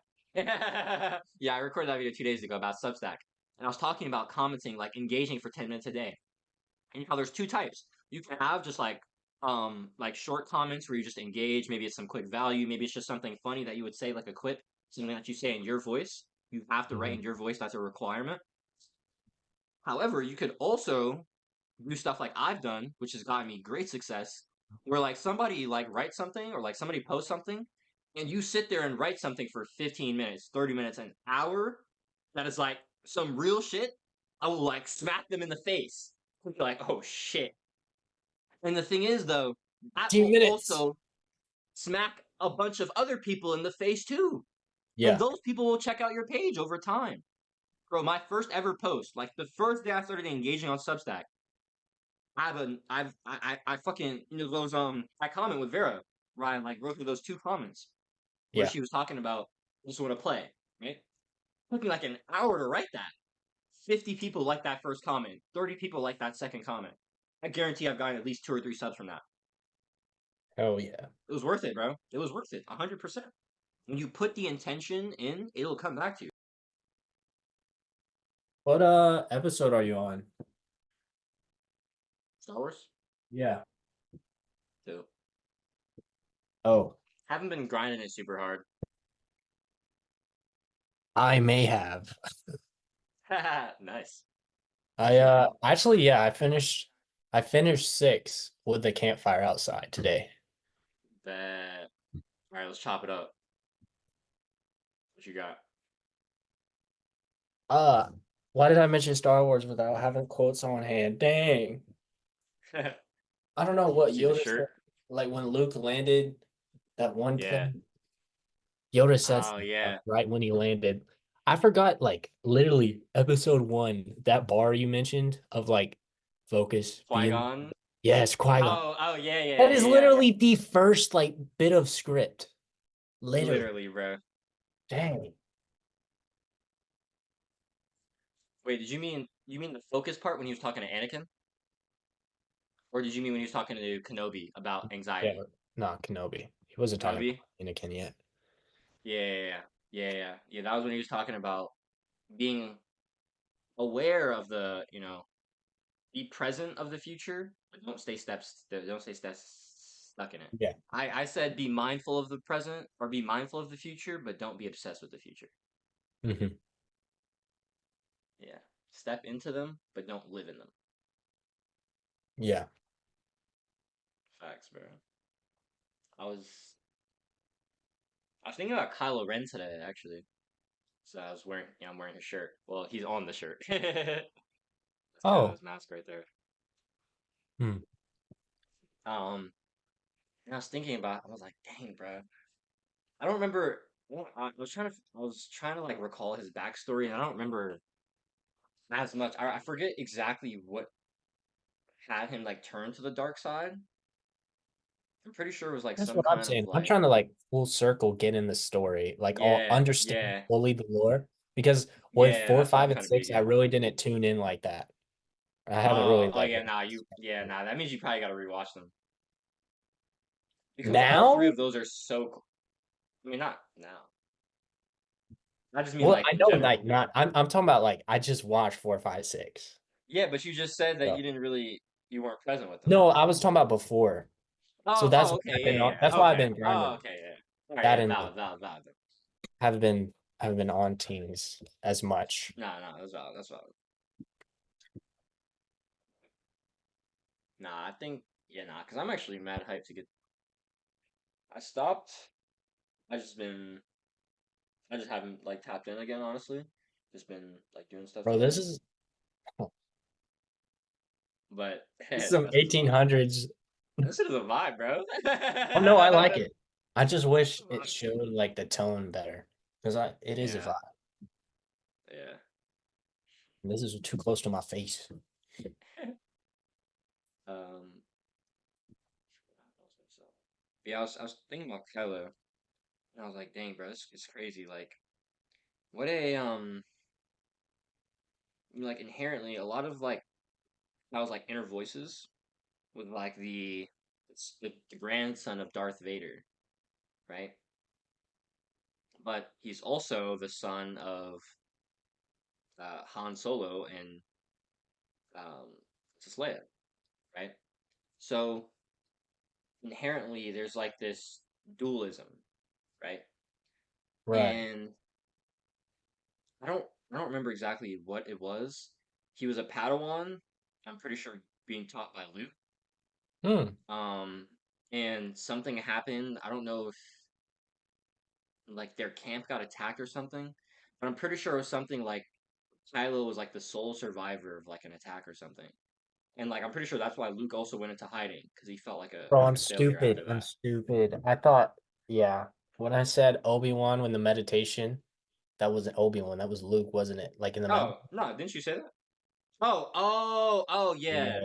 Yeah, I recorded that video 2 days ago about Substack. And I was talking about commenting, like engaging for 10 minutes a day. And there's two types. You can have just like short comments where you just engage, maybe it's some quick value, maybe it's just something funny that you would say, like a quip, something that you say in your voice. You have to write Mhm. in your voice, that's a requirement. However, you could also do stuff like I've done, which has gotten me great success, where like somebody like writes something or like somebody posts something, and you sit there and write something for 15 minutes, 30 minutes, an hour that is like some real shit. I will like smack them in the face. Be like, oh shit. And the thing is though, that 15 will minutes. also smack a bunch of other people in the face too. And Yeah. those people will check out your page over time. Bro, my first ever post, like the first day I started engaging on Substack, I fucking those I comment with Vera, where I like wrote through those two comments where Yeah. she was talking about just want to play, right? It took me like an hour to write that. 50 people like that first comment, 30 people like that second comment. I guarantee I've gotten at least 2 or 3 subs from that. Oh yeah. It was worth it, bro. It was worth it, 100%. When you put the intention in, it'll come back to you. What episode are you on? Star Wars, Yeah. too. Oh, Haven't been grinding it super hard. I may have. Nice. I Shit, man. actually yeah, I finished 6 with the campfire outside today. That. All right, let's chop it up. What you got? Uh why did I mention Star Wars without having quotes on hand? Dang. I don't know what See the Yoda shirt? said. Like when Luke landed that one Yeah. thing, Yoda said Oh some stuff yeah. right when he landed. I forgot like literally episode 1, that bar you mentioned of like focus being Qui-Gon. yes, Qui-Gon. Oh yeah, yeah, That yeah, is yeah, yeah. literally the first like bit of script. Literally. Literally, bro. Dang. Wait, did you mean the focus part when he was talking to Anakin? Or did you mean when he was talking to Kenobi about Yeah. anxiety? No, Kenobi. He wasn't talking Kenobi? about Anakin yet. Yeah, yeah, yeah. Yeah, yeah. Yeah, that was when he was talking about being aware of the, be present of the future, but don't stay steps stuck in it. Yeah. I said be mindful of the present or be mindful of the future, but don't be obsessed with the future. Hmm. Yeah. Step into them, but don't live in them. Yeah. Facts, bro. I was I was thinking about Kylo Ren today, actually. So I was wearing, I'm wearing his shirt. Well, he's on the shirt. That's Oh. Kylo's mask right there. Hmm. Um, and I was thinking about, I was like, dang, bro. I don't remember. Well, I was trying to like recall his backstory, and I don't remember as much. I forget exactly what had him like turn to the dark side. I'm pretty sure it was like That's some what I'm kind of saying. I'm like, trying to like full circle get in the story, like all yeah, understand yeah, fully the lore. Because with yeah. four, That's what I'm five, and trying to be. six, I Yeah. really didn't tune in like that. I haven't really Oh like yeah. Nah. That means you probably got to rewatch them because all three now. of those are so. I mean, not now. I just mean Well, like I in know general. like not. I'm talking about like I just watched 4, 5, 6. Yeah, but you just said that So you didn't really, you weren't present with them. no, I was talking about before. So that's Oh, what okay, I've yeah, been yeah, on. yeah. That's why I've Okay. been Oh, grinding okay, yeah. All right, that yeah, and valid, valid, valid. haven't been on teams as much. No, that's valid, that's valid. Nah, I think, yeah, nah, because I'm actually mad hyped to get. I stopped. I just been, I just haven't like tapped in again, honestly. Just been like doing stuff Bro, today. But this hey, is the some rest is a vibe. 1800s. This is a vibe, bro. Oh no, I like it. I just wish it showed like the tone better because it is a Yeah, vibe. yeah. This is too close to my face. Um, yeah, I was thinking about Kylo, and I was like, dang, bro, this is crazy. Like, what a like inherently a lot of like I was like inner voices with like the grandson of Darth Vader, right? But he's also the son of Han Solo and um, Princess Leia, right? So inherently, there's like this dualism, right? Right. And I don't remember exactly what it was. He was a Padawan. I'm pretty sure being taught by Luke. Hmm. Um, and something happened. I don't know if like their camp got attacked or something, but I'm pretty sure it was something like Kylo was like the sole survivor of like an attack or something. And like I'm pretty sure that's why Luke also went into hiding because he felt Bro, like I'm a failure stupid. after I'm that. stupid. I thought, yeah. When I said Obi-Wan when the meditation, that wasn't Obi-Wan. That was Luke, wasn't it? Like in the med. Oh no, didn't you say that? Oh yeah. Yeah.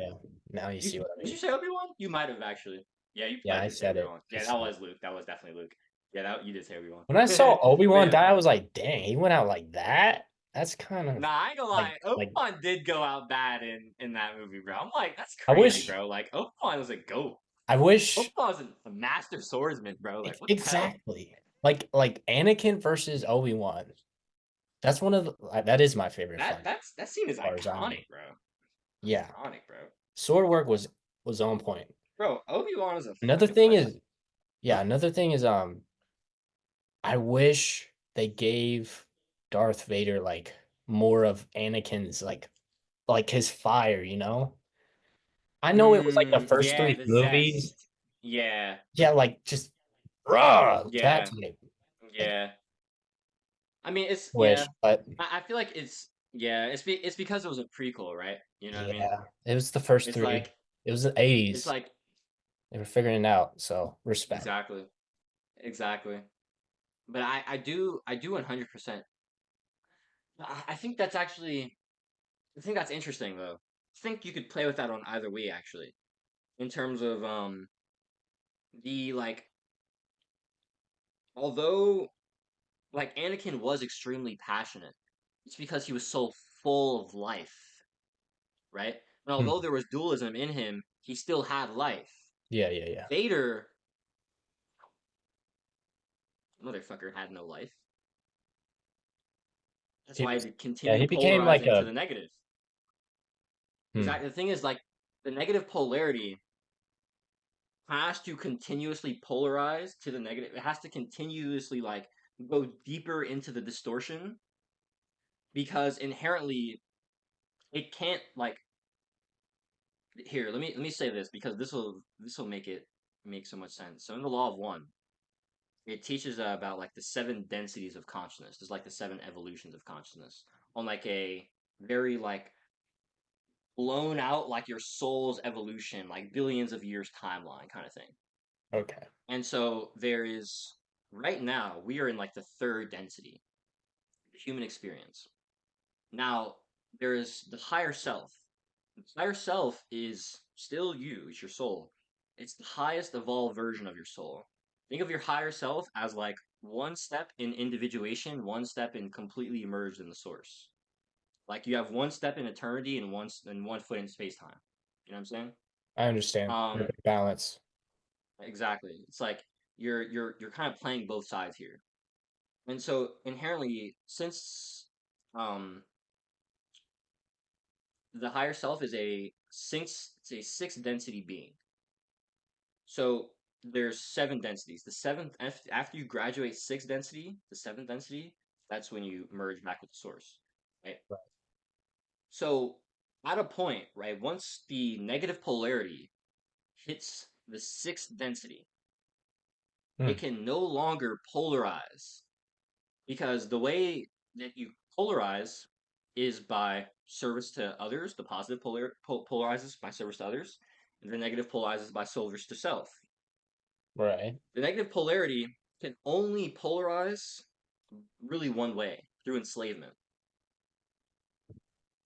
Now you You see what I did you mean. say Obi Wan? You might have actually. Yeah, you Yeah, probably I did say said Obi it. Wan. I Yeah, that said it. was Luke. That was definitely Luke. Yeah, that you did say Obi Wan. When I saw But Obi-Wan yeah, die, I was like, dang, he went out like that. That's kind of nah, I ain't gonna like lie. Obi like Wan did go out bad in that movie, bro. I'm like, that's I crazy, wish bro. Like Obi Wan was a goat. I Obi wish Wan was a master swordsman, bro. Like what the hell? exactly. Like Anakin versus Obi-Wan. That's one of the that is my favorite fight That scene is as far as I know. iconic, bro. Yeah. Iconic, bro. Sword work was on point. Bro, Obi Wan is a Another fucking thing legend. is yeah, another thing is I wish they gave Darth Vader like more of Anakin's like his fire, you know? I know it was like the first Yeah, three the movies. zest. Yeah, Yeah, like just raw that yeah, type. Like yeah. I mean, it's yeah. wish, but I feel like it's yeah. It's because it was a prequel, right? You know what I mean? yeah, it was the first It's three. like It was the it's 80s. like They were figuring it out, so respect. exactly, exactly. But I do 100%. I think that's actually I think that's interesting though. think you could play with that on either way actually, in terms of the like although like Anakin was extremely passionate, it's because he was so full of life, right? And Hmm. although there was dualism in him, he still had life. Yeah, yeah, yeah. Vader, motherfucker, had no life. That's He why was, he yeah, he continued became like polarizing to a, the negative. hmm, Exactly. The thing is, like, the negative polarity has to continuously polarize to the negative. It has to continuously, like, go deeper into the distortion because inherently it can't, like, here, let me say this because this will make it make so much sense. So in the law of one, it teaches about like the seven densities of consciousness. There's like the seven evolutions of consciousness on like a very like blown out like your soul's evolution, like billions of years timeline kind of thing. okay. And so there is right now we are in like the third density, the human experience. Now there is the higher self. The higher self is still you, it's your soul. It's the highest evolved version of your soul. Think of your higher self as like one step in individuation, one step in completely immersed in the source. Like you have one step in eternity and one foot in space time. You know what I'm saying? I understand. Um, Perfect balance. exactly. It's like you're kind of playing both sides here. And so inherently, since um the higher self is a sixth density being. So there's seven densities. The seventh after you graduate sixth density, the seventh density, that's when you merge back with the source. Right? Right. So at a point, right, once the negative polarity hits the sixth density, Hmm. it can no longer polarize because the way that you polarize is by service to others. The positive polarizes by service to others, and the negative polarizes by service to self. Right. The negative polarity can only polarize really one way through enslavement,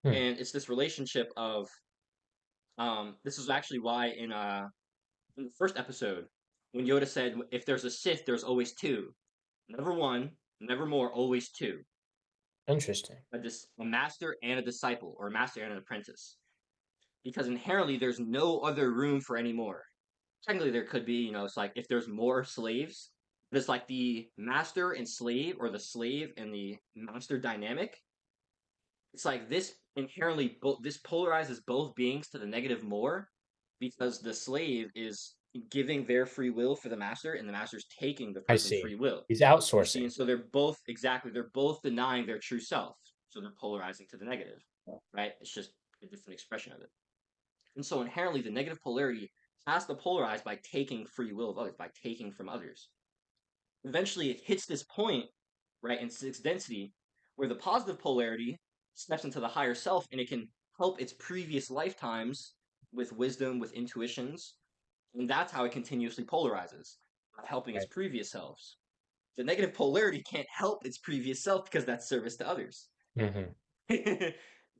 Hmm. and it's this relationship of this is actually why in the first episode when Yoda said if there's a Sith, there's always two, never one, never more, always two. Interesting. A master and a disciple, or a master and an apprentice. Because inherently there's no other room for any more. Technically there could be, it's like if there's more slaves, but it's like the master and slave or the slave and the master dynamic. It's like this inherently this polarizes both beings to the negative more because the slave is giving their free will for the master and the master's taking the I person's see. free will. He's You see, outsourcing. and so they're both denying their true self. So they're polarizing to the negative, right? It's just a different expression of it. And so inherently, the negative polarity has to polarize by taking free will of others, by taking from others. Eventually, it hits this point, right, in sixth density, where the positive polarity steps into the higher self and it can help its previous lifetimes with wisdom, with intuitions. And that's how it continuously polarizes, by helping its Right. previous selves. The negative polarity can't help its previous self because that's service to others. Hmm.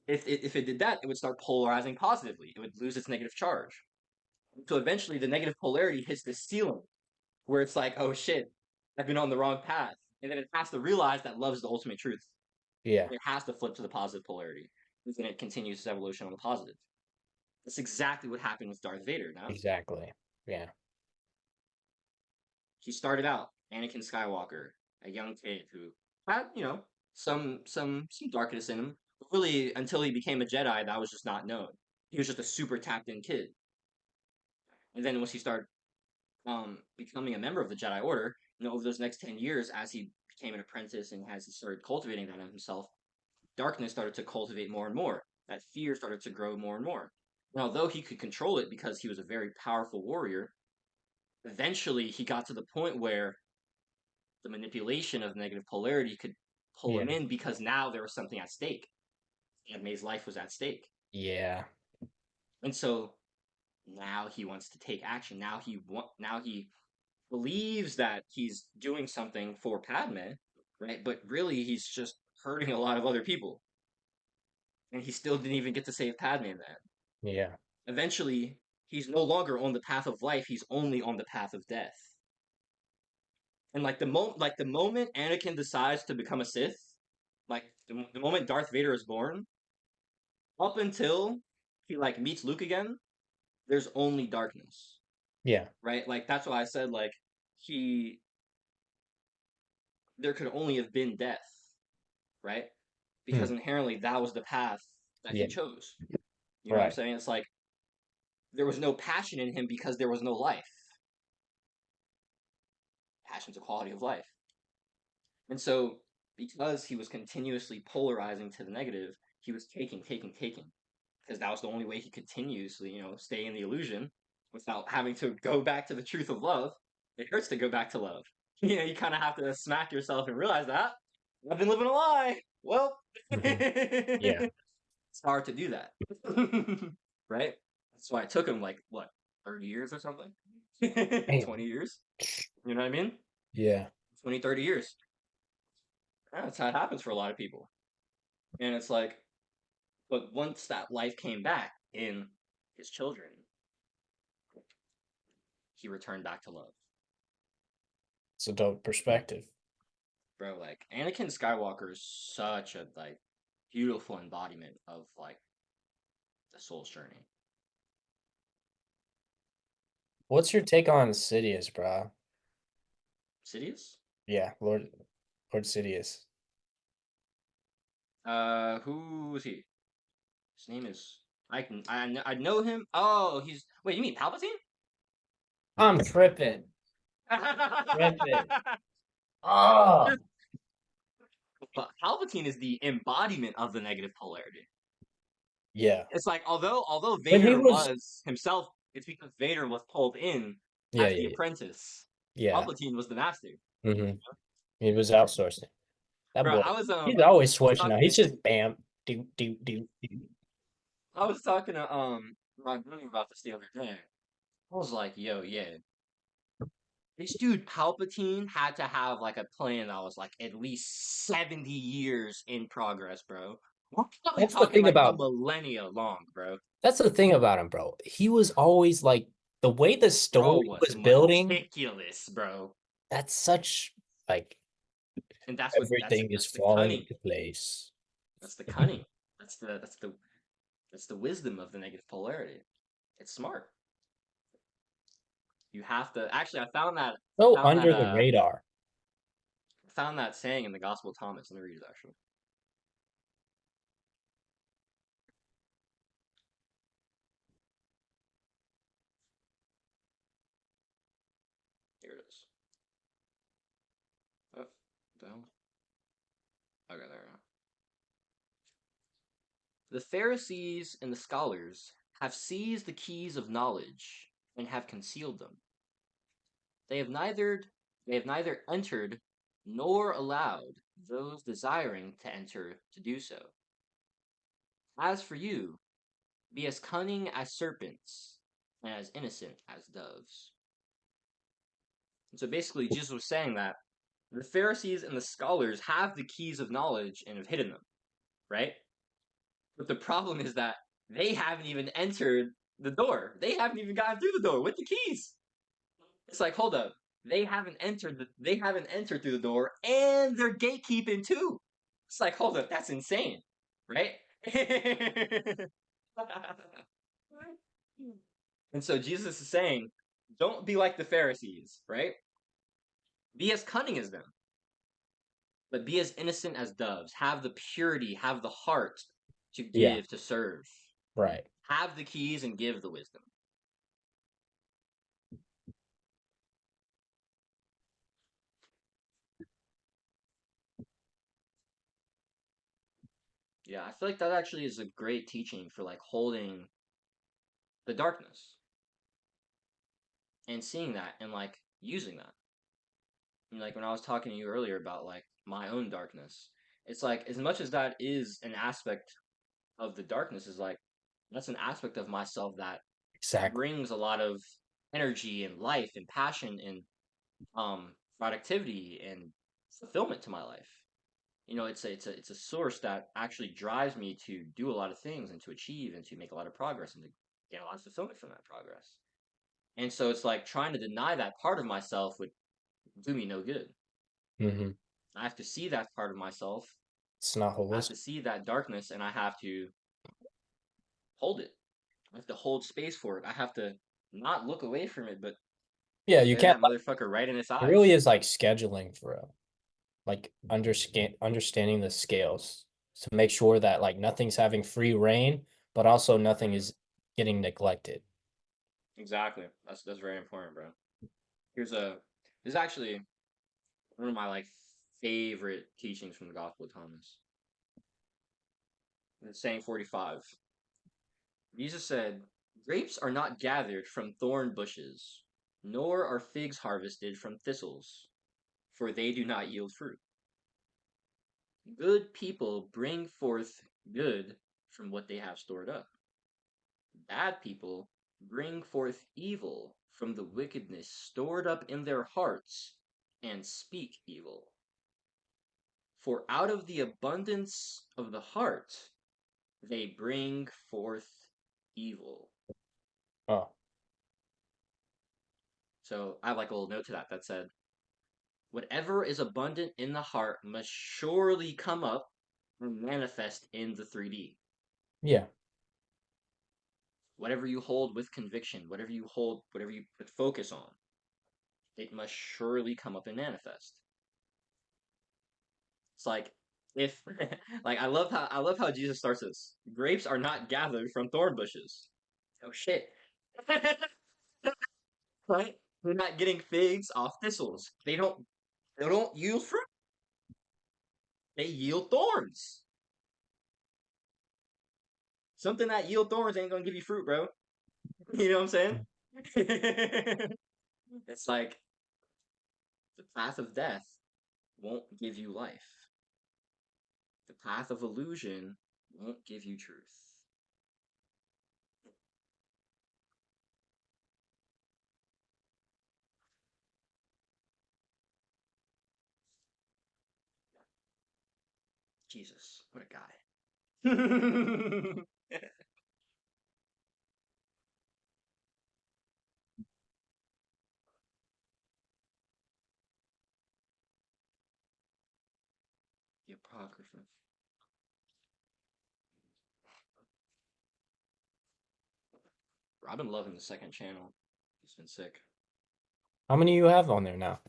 If it did that, it would start polarizing positively. It would lose its negative charge. So eventually, the negative polarity hits this ceiling where it's like, oh shit, I've been on the wrong path. And then it has to realize that love is the ultimate truth. Yeah. It has to flip to the positive polarity. And then it continues its evolution on the positive. That's exactly what happened with Darth Vader now. Exactly. Yeah. He started out Anakin Skywalker, a young kid who had, some darkness in him. But really, until he became a Jedi, that was just not known. He was just a super tapped in kid. And then once he started becoming a member of the Jedi Order, over those next 10 years, as he became an apprentice and as he started cultivating that in himself, darkness started to cultivate more and more. That fear started to grow more and more. And although he could control it because he was a very powerful warrior, eventually he got to the point where the manipulation of negative polarity could pull Yeah. him in because now there was something at stake. May's life was at stake. Yeah. And so now he wants to take action. Now he believes that he's doing something for Padme, right? But really he's just hurting a lot of other people. And he still didn't even get to save Padme in that. Yeah. Eventually, he's no longer on the path of life, he's only on the path of death. And the moment Anakin decides to become a Sith, like the moment Darth Vader is born, up until he like meets Luke again, there's only darkness, Yeah. right? Like that's why I said like he there could only have been death, right? Because Hmm. inherently that was the path that he Yeah. chose. You know what I'm Right. saying? It's like there was no passion in him because there was no life. Passion's a quality of life. And so because he was continuously polarizing to the negative, he was taking, because that was the only way he continuously, stay in the illusion without having to go back to the truth of love. It hurts to go back to love. You kind of have to smack yourself and realize that I've been living a lie. Well, Hmm. Yeah. it's hard to do that, right? That's why it took him like what 30 years or something, Damn. 20 years. You know what I mean? Yeah. 20, 30 years. Yeah, that's how it happens for a lot of people. And it's like, but once that life came back in his children, he returned back to love. It's a dope perspective. Bro, like Anakin Skywalker is such a like beautiful embodiment of like the soul's journey. What's your take on Sidious, bro? Sidious? Yeah, Lord Sidious. Who is he? His name is I know him. Oh, he's wait, you mean Palpatine? I'm tripping. Tripping. Oh. But Palpatine is the embodiment of the negative polarity. Yeah. It's like although When he Vader was was himself, it's because Vader was pulled in yeah, as the yeah, apprentice. yeah. Palpatine was the master. Hmm. He was outsourcing. That Bro, boy. I was He's always I was switching out. talking He's just bam, do, do, do, do. I was talking to Ron Boone about this the other day. I was like, yo, yeah. This dude Palpatine had to have like a plan that was like at least 70 years in progress, bro. We're probably That's the talking thing like a about millennia long, bro. that's the thing about him, bro. He was always like the way the Bro story was was building. meticulous, bro. That's such like And that's what that's everything is that's the falling cunning. into place. That's the cunning. That's the wisdom of the negative polarity. It's smart. You have to actually So found that under the radar. found that saying in the Gospel of Thomas. Let me read it actually. Here it is. Oh, the hell? Okay, there we go. The Pharisees and the scholars have seized the keys of knowledge and have concealed them. They have neither entered nor allowed those desiring to enter to do so. As for you, be as cunning as serpents and as innocent as doves. And so basically, Jesus was saying that the Pharisees and the scholars have the keys of knowledge and have hidden them, right? But the problem is that they haven't even entered the door. They haven't even gotten through the door with the keys. It's like, hold up. They haven't entered through the door and they're gatekeeping too. It's like, hold up, that's insane. Right? And so Jesus is saying, don't be like the Pharisees, right? Be as cunning as them, but be as innocent as doves. Have the purity, have the heart to Yeah, give, to serve. right. Have the keys and give the wisdom. Yeah, I feel like that actually is a great teaching for like holding the darkness and seeing that and like using that. And, like when I was talking to you earlier about like my own darkness, it's like as much as that is an aspect of the darkness, is like that's an aspect of myself that Exactly. brings a lot of energy and life and passion and productivity and fulfillment to my life. it's a source that actually drives me to do a lot of things and to achieve and to make a lot of progress and to get a lot of fulfillment from that progress. And so it's like trying to deny that part of myself would do me no good. Mm-hmm. I have to see that part of myself. It's not I have to holistic. see that darkness, and I have to hold it. I have to hold space for it. I have to not look away from it, but Yeah, you stare can't. that motherfucker right in its It really eyes. is like scheduling for real. Like understanding the scales to make sure that like nothing's having free reign, but also nothing Mhm. is getting neglected. Exactly. That's very important, bro. Here's a this is actually one of my like favorite teachings from the Gospel of Thomas. In saying 45. Jesus said, "Grapes are not gathered from thorn bushes, nor are figs harvested from thistles, for they do not yield fruit. Good people bring forth good from what they have stored up. Bad people bring forth evil from the wickedness stored up in their hearts and speak evil. For out of the abundance of the heart they bring forth evil." Oh, So I have like a little note to that said, "Whatever is abundant in the heart must surely come up and manifest in the 3D. yeah. Whatever you hold with conviction, whatever you hold, whatever you put focus on, it must surely come up and manifest." It's like if like I love how Jesus starts this. Grapes are not gathered from thorn bushes. Oh shit. Right? They're not getting figs off thistles. They don't yield fruit. They yield thorns. Something that yield thorns ain't gonna give you fruit, bro. You know what I'm saying? It's like the path of death won't give you life. The path of illusion won't give you truth. Jesus, what a guy. The Apocrypha. I've been loving the second channel. It's been sick. How many you have on there now?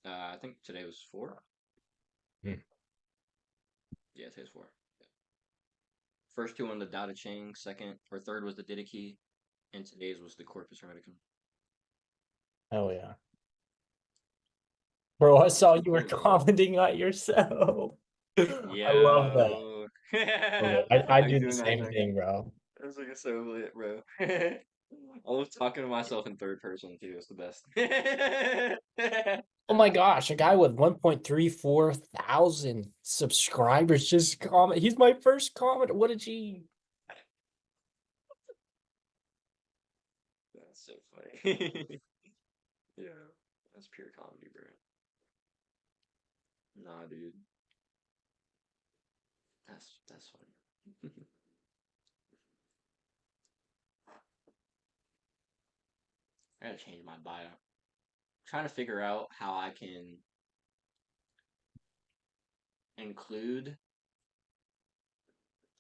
I think today was 4. Hmm. Yeah, today's 4. Yeah. First 2 on the Data Chain, second or third was the Didache, and today's was the Corpus Hermeticum. Oh yeah. Bro, I saw Too you were cool, bro. commenting on yourself. I love that. Yo. I How you do the doing, same Isaac? thing, bro. That's like so lit, bro. I love talking to myself in third person too. It's the best. Oh my gosh, a guy with 1.34 thousand subscribers just comment. He's my first comment. What did he? That's so funny. Yeah, that's pure comedy, bro. Nah, dude, that's funny. I gotta change my bio. Trying to figure out how I can include.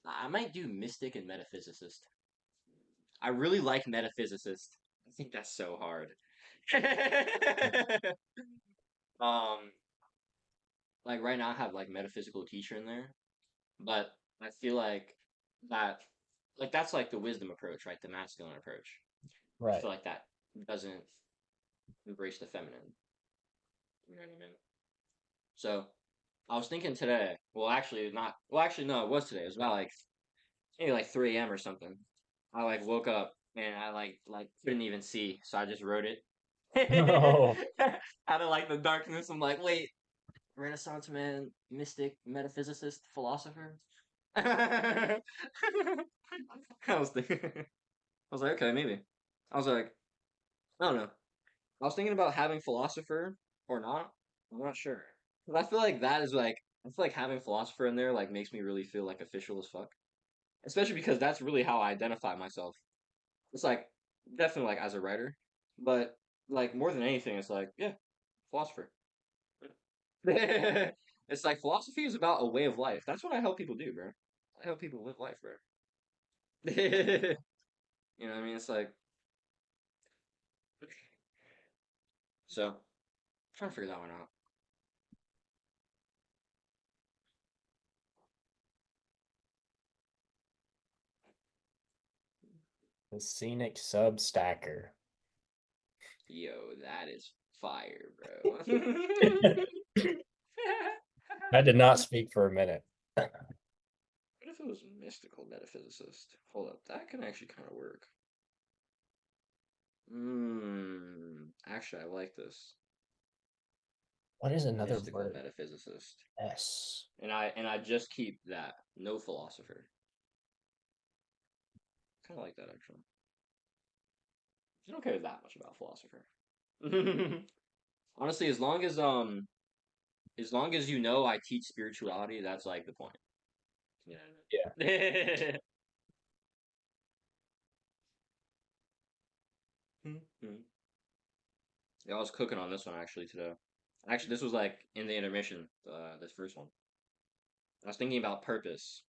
I might do mystic and metaphysicist. I really like metaphysicist. I think that's so hard. um, like right now I have like metaphysical teacher in there, but I feel like that, like that's like the wisdom approach, right? The masculine approach. I Right. feel like that doesn't embrace the feminine. You know what I mean? So I was thinking today. Well, actually not. Well, actually no, it was today. It was about like maybe like 3 a.m. or something. I like woke up and I like couldn't even see, so I just wrote it. Oh, Out of like the darkness, I'm like, wait, Renaissance man, mystic, metaphysicist, philosopher. I was thinking, I was like, okay, maybe. I was like, I don't know. I was thinking about having philosopher or not. I'm not sure. 'Cause I feel like that is like I feel like having philosopher in there like makes me really feel like official as fuck. Especially because that's really how I identify myself. It's like definitely like as a writer, but like more than anything, it's like yeah, philosopher. It's like philosophy is about a way of life. That's what I help people do, bro. I help people live life, bro. You know what I mean? It's like so. I'm trying to figure that one out. The scenic substacker. Yo, that is fire, bro. I did not speak for a minute. What if it was mystical metaphysicist? Hold up, that can actually kind of work. Actually, I like this. What is another Mystical word? metaphysicist. S. And I just keep that. No philosopher. Kind of like that actually. I don't care that much about philosopher. Honestly, as long as you know I teach spirituality, that's like the point. You know what I mean? Yeah, I was cooking on this one actually today. Actually, this was like in the intermission, this first one. I was thinking about purpose,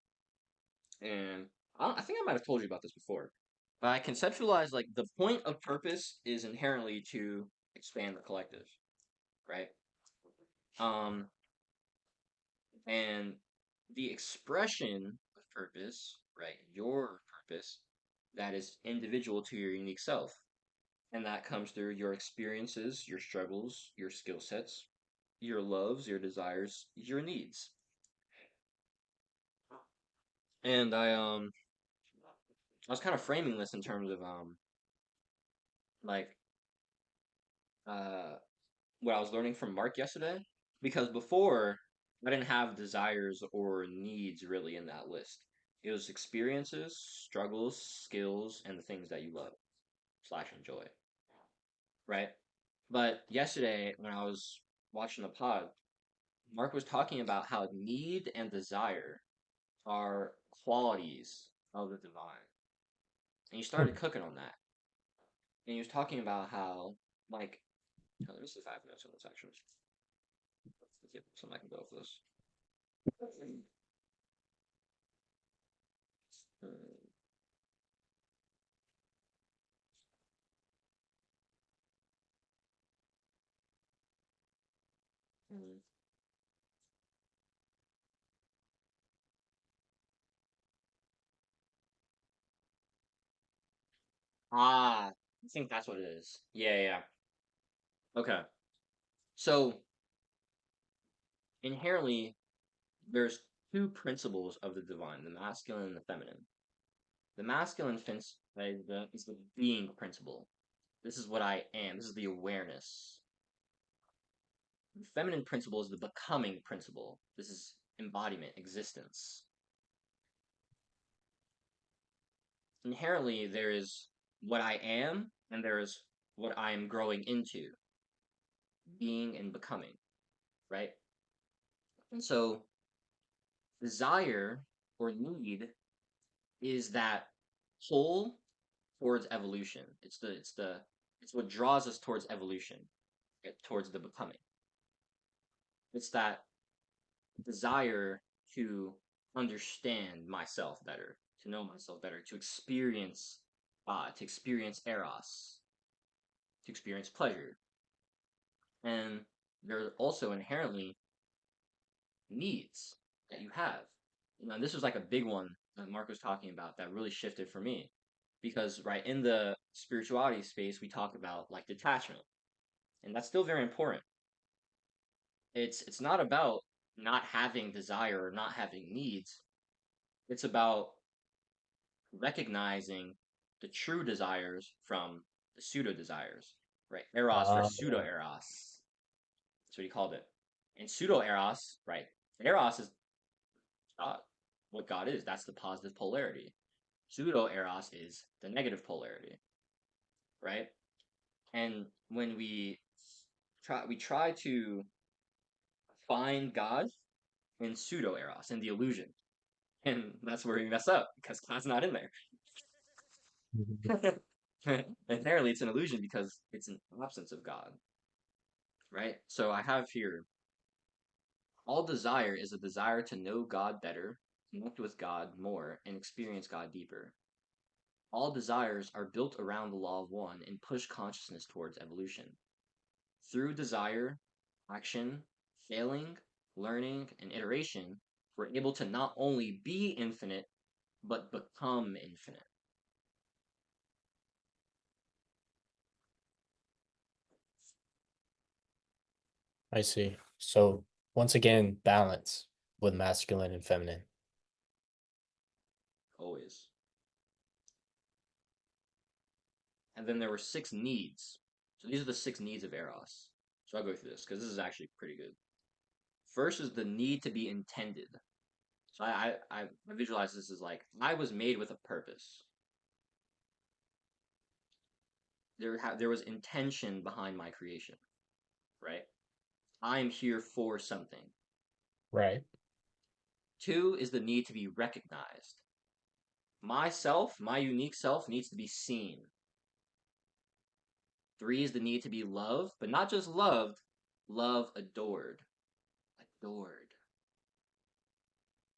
and I think I might have told you about this before. But I conceptualized like the point of purpose is inherently to expand the collective, right? Um, and the expression of purpose, right? Your purpose, that is individual to your unique self, and that comes through your experiences, your struggles, your skill sets, your loves, your desires, your needs. And I was kind of framing this in terms of like uh what I was learning from Mark yesterday because before I didn't have desires or needs really in that list. It was experiences, struggles, skills, and the things that you love slash enjoy, right? But yesterday when I was watching the pod, Mark was talking about how need and desire are qualities of the divine, and he started cooking on that. And he was talking about how like let me see 5 minutes on this actually. Let's see if something I can go for this. Ah, I think that's what it is. Yeah, yeah. Okay. So inherently, there's two principles of the divine: the masculine and the feminine. The masculine is the being principle. This is what I am. This is the awareness. The feminine principle is the becoming principle. This is embodiment, existence. Inherently, there is what I am, and there is what I am growing into, being and becoming, right? And so, desire or need is that pull towards evolution. It's what draws us towards evolution, towards the becoming. It's that desire to understand myself better, to know myself better, to experience eros, to experience pleasure. And there are also inherently needs that you have. You know, and this was like a big one that Mark was talking about that really shifted for me. Because right in the spirituality space we talk about like detachment. And that's still very important. It's not about not having desire or not having needs. It's about recognizing the true desires from the pseudo desires. Right? Eros versus pseudo Oh, eros. That's what he called it. And pseudo eros, right? Eros is God. What God is. That's the positive polarity. Pseudo eros is the negative polarity, right? And when we try to find God and pseudo eros and the illusion. And that's where we mess up because God's not in Mhm. there. Inherently, it's an illusion because it's an absence of God, right? So I have here all desire is a desire to know God better, connect with God more, and experience God deeper. All desires are built around the law of one and push consciousness towards evolution. Through desire, action, failing, learning, and iteration, we're able to not only be infinite, but become infinite. I see. So once again, balance with masculine and feminine. Always. And then there were 6 needs. So these are the 6 needs of Eros. So I'll go through this because this is actually pretty good. First is the need to be intended. So I visualize this as like I was made with a purpose. There was intention behind my creation, right? I'm here for something. Right. 2 is the need to be recognized. Myself, my unique self, needs to be seen. 3 is the need to be loved, but not just loved, love adored. Adored.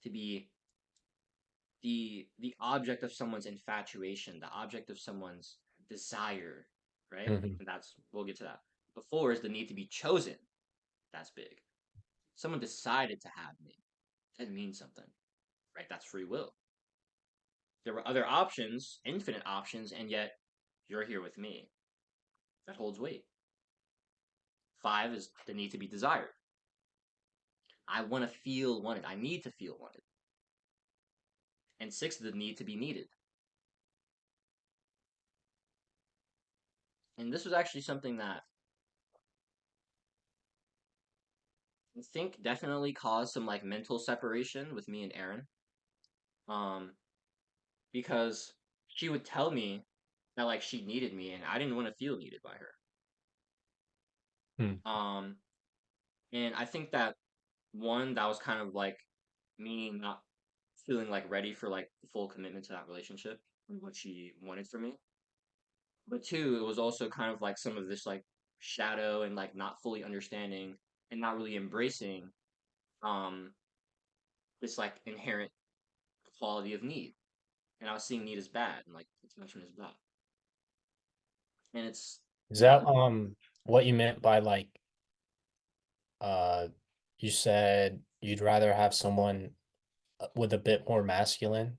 To be the object of someone's infatuation, the object of someone's desire, right? Mhm. And that's we'll get to that. But 4 is the need to be chosen. That's big. Someone decided to have me. That means something, right? That's free will. There were other options, infinite options, and yet you're here with me. That holds weight. 5 is the need to be desired. I want to feel wanted. I need to feel wanted. And 6 is the need to be needed. And this was actually something that I think definitely caused some like mental separation with me and Erin. Um, because she would tell me that like she needed me and I didn't want to feel needed by her. Hmm. Um, and I think that one, that was kind of like me not feeling like ready for like full commitment to that relationship and what she wanted from me. But 2, it was also kind of like some of this like shadow and like not fully understanding and not really embracing um this like inherent quality of need. And I was seeing need as bad and like attention as bad. And it's Is yeah, that what you meant by like uh you said you'd rather have someone with a bit more masculine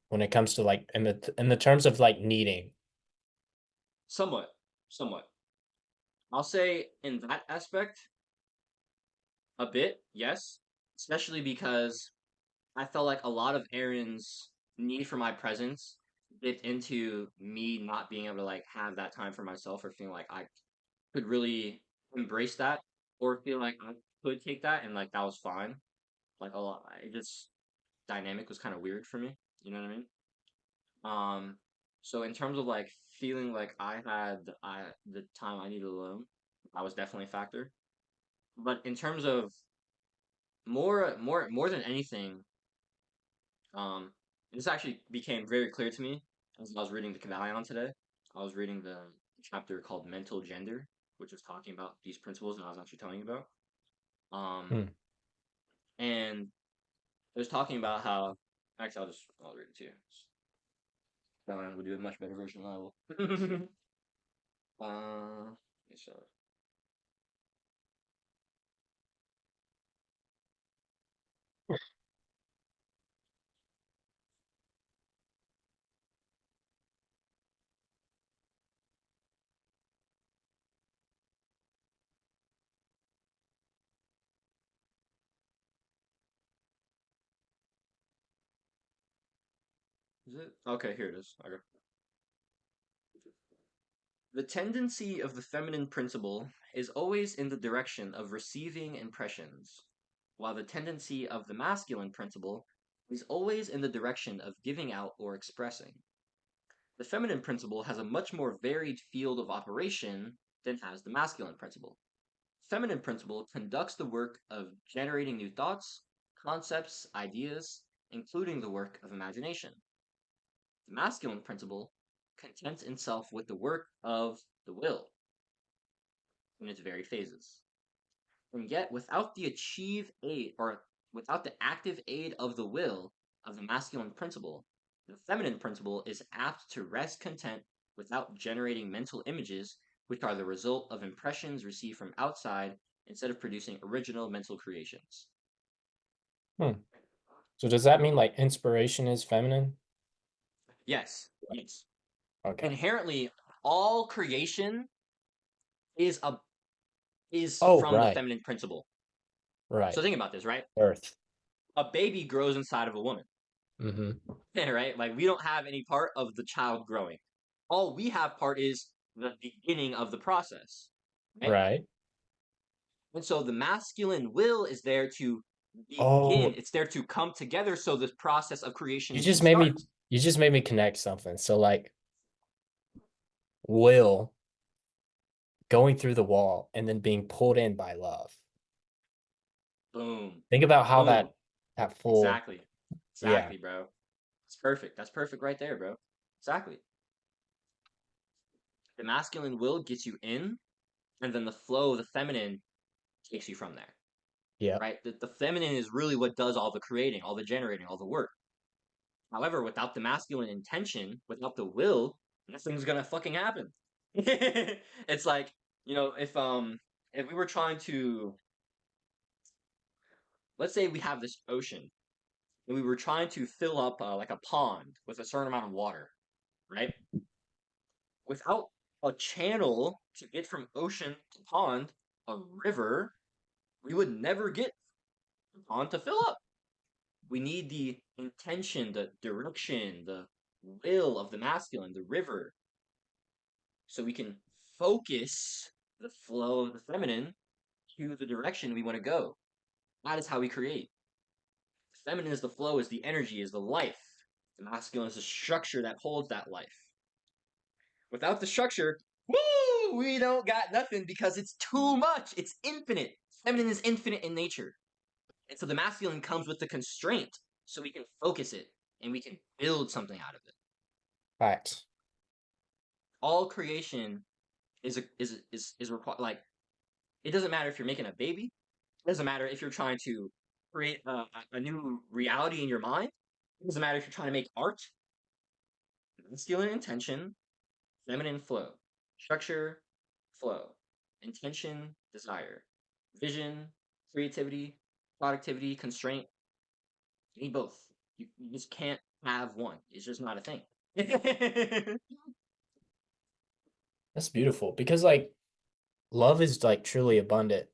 when it comes to like in the terms of like needing. somewhat, somewhat. I'll say in that aspect, a bit, yes. Especially because I felt like a lot of Aaron's need for my presence bit into me not being able to like have that time for myself or feeling like I could really embrace that or feel like I could take that and like that was fine. Like a lot, it just dynamic was kind of weird for me. You know what I mean? So in terms of like feeling like I had the time I needed alone, that was definitely a factor. But in terms of more than anything, um, this actually became very clear to me as I was reading the Kybalion today. I was reading the chapter called Mental Gender, which was talking about these principles that I was actually telling you about. Um, Hmm. and it was talking about how actually I'll read it to you. Kybalion would do a much better version than I will. So is it? Okay, here it is. Okay. The tendency of the feminine principle is always in the direction of receiving impressions, while the tendency of the masculine principle is always in the direction of giving out or expressing. The feminine principle has a much more varied field of operation than has the masculine principle. Feminine principle conducts the work of generating new thoughts, concepts, ideas, including the work of imagination. The masculine principle contents itself with the work of the will in its very phases. And yet, without the achieve aid or without the active aid of the will of the masculine principle, the feminine principle is apt to rest content without generating mental images, which are the result of impressions received from outside instead of producing original mental creations. Hmm. So does that mean like inspiration is feminine? Yes, yes. Okay. Inherently, all creation is a is Oh, from the right, feminine principle. right. So think about this, right? Earth. A baby grows inside of a woman. Mm-hmm. Right? Like we don't have any part of the child growing. All we have part is the beginning of the process, right? Right. And so the masculine will is there to Oh, begin. It's there to come together so this process of you creation can just made me start. you just made me connect something. So like will going through the wall and then being pulled in by love. Boom, Think about how boom. that full Exactly, yeah. exactly, bro. It's perfect. That's perfect right there, bro. Exactly. The masculine will gets you in, and then the flow of the feminine takes you from there. Yeah. Right? The feminine is really what does all the creating, all the generating, all the work. However, without the masculine intention, without the will, nothing's gonna fucking happen. It's like, if we were trying to, let's say we have this ocean and we were trying to fill up like a pond with a certain amount of water, right? Without a channel to get from ocean to pond, a river, we would never get the pond to fill up. We need the intention, the direction, the will of the masculine, the river, so we can focus the flow of the feminine to the direction we want to go. That is how we create. The feminine is the flow, is the energy, is the life. The masculine is the structure that holds that life. Without the structure, woo, we don't got nothing because it's too much. It's infinite. Feminine is infinite in nature. And so the masculine comes with the constraint so we can focus it and we can build something out of it. Facts. All creation is required. Like it doesn't matter if you're making a baby. It doesn't matter if you're trying to create a new reality in your mind. It doesn't matter if you're trying to make art. Masculine intention, feminine flow, structure, flow, intention, desire, vision, creativity, productivity, constraint. You need both. You just can't have one. It's just not a thing. That's beautiful because like love is like truly abundant.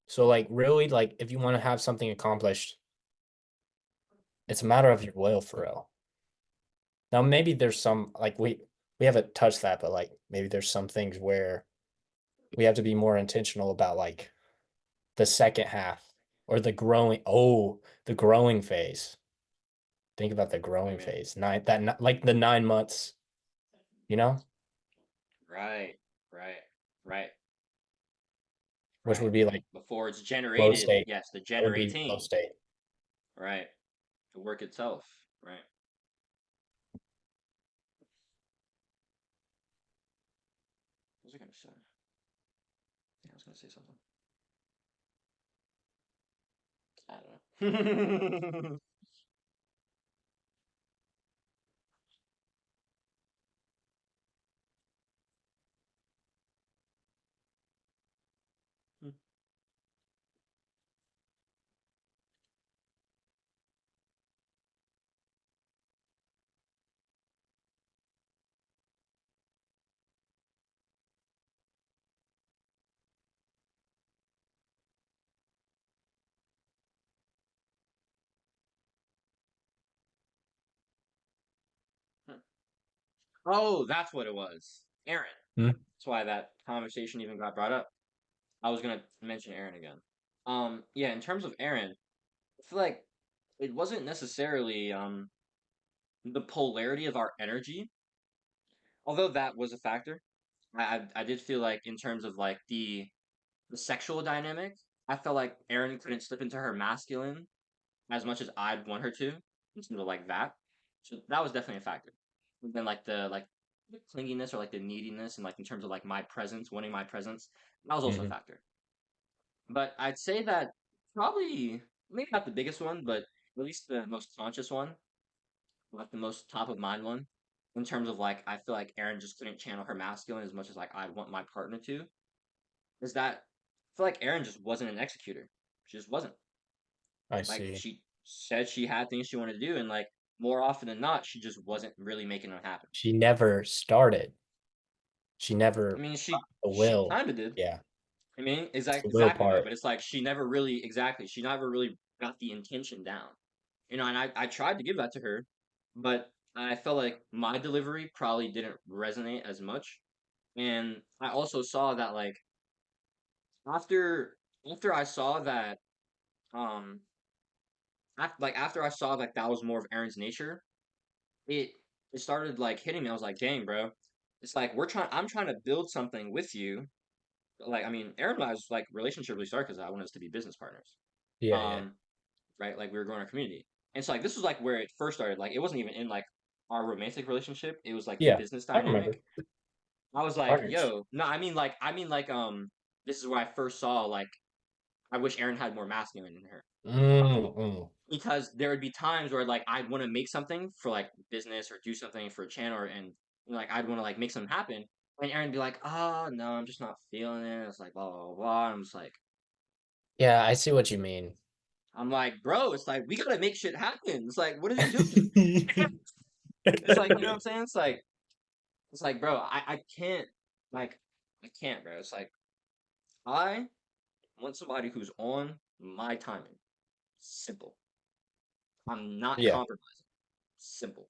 So like really like if you want to have something accomplished, it's a matter of your will for real. Now maybe there's some like we haven't touched that, but like maybe there's some things where we have to be more intentional about like the second half or the growing phase. Think about the I growing mean, phase. Like the 9 months, you know, right, right, right, which right. would be like Before it's flow generated, state. yes, the That would be flow generating, state. right, the work itself, right. What was I gonna say? Yeah, I was gonna say something. I don't know. Oh, that's what it was. Aaron. Hmm? That's why that conversation even got brought up. I was gonna mention Aaron again. Yeah, in terms of Aaron, I feel like it wasn't necessarily the polarity of our energy, although that was a factor. I did feel like in terms of like the the sexual dynamic, I felt like Erin couldn't slip into her masculine as much as I'd want her to, in terms of like that. So that was definitely a factor. And then like the clinginess or like the neediness and like in terms of like my presence, wanting my presence, that was also a Mhm. factor. But I'd say that probably maybe not the biggest one, but at least the most conscious one, like the most top of mind one, in terms of like I feel like Erin just couldn't channel her masculine as much as like I want my partner to, is that I feel like Erin just wasn't an executor. She just wasn't. I Like see. she said she had things she wanted to do, and like more often than not, she just wasn't really making them happen. She never started. She I never mean, got the she will. kind of did. Yeah, I mean, it's the will exactly, bro. part. But it's like she never really exactly. She never really got the intention down. And I tried to give that to her, but I felt like my delivery probably didn't resonate as much. And I also saw that like after after I saw that um after I saw like that was more of Aaron's nature, it it started like hitting me. I was like, dang, bro. It's like I'm trying to build something with you. Like, I mean, Aaron and I's like relationship really started because I wanted us to be business partners. Yeah, yeah, Um, right? Like we were growing our community. And so like this was like where it first started. Like it wasn't even in like our romantic relationship. It was like the yeah. business I remember dynamic. I was like, partners. yo, no, I mean like this is where I first saw like I wish Erin had more masculine in her. Mm. Because there would be times where like I'd want to make something for like business or do something for a channel and like I'd want to like make something happen. And Erin would be like, oh no, I'm just not feeling it. It's like blah blah blah blah. I'm just like Yeah, I see what you mean. I'm like, bro, it's like we gotta make shit happen. It's like, what are you doing? It's like, you know what I'm saying? It's like, bro, I can't like I can't, bro. It's like I want somebody who's on my timing. Simple. I'm not Yeah, compromising. Simple.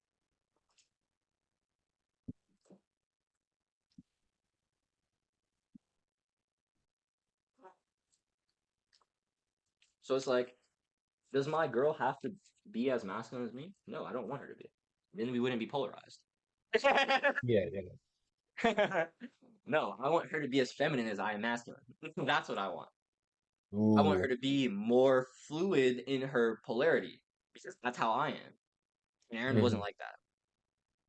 So it's like, does my girl have to be as masculine as me? No, I don't want her to be. Then we wouldn't be polarized. yeah, yeah. No, I want her to be as feminine as I am masculine. That's what I want. I want her Ooh, to be more fluid in her polarity because that's how I am. And Aaron wasn't mhm. like that.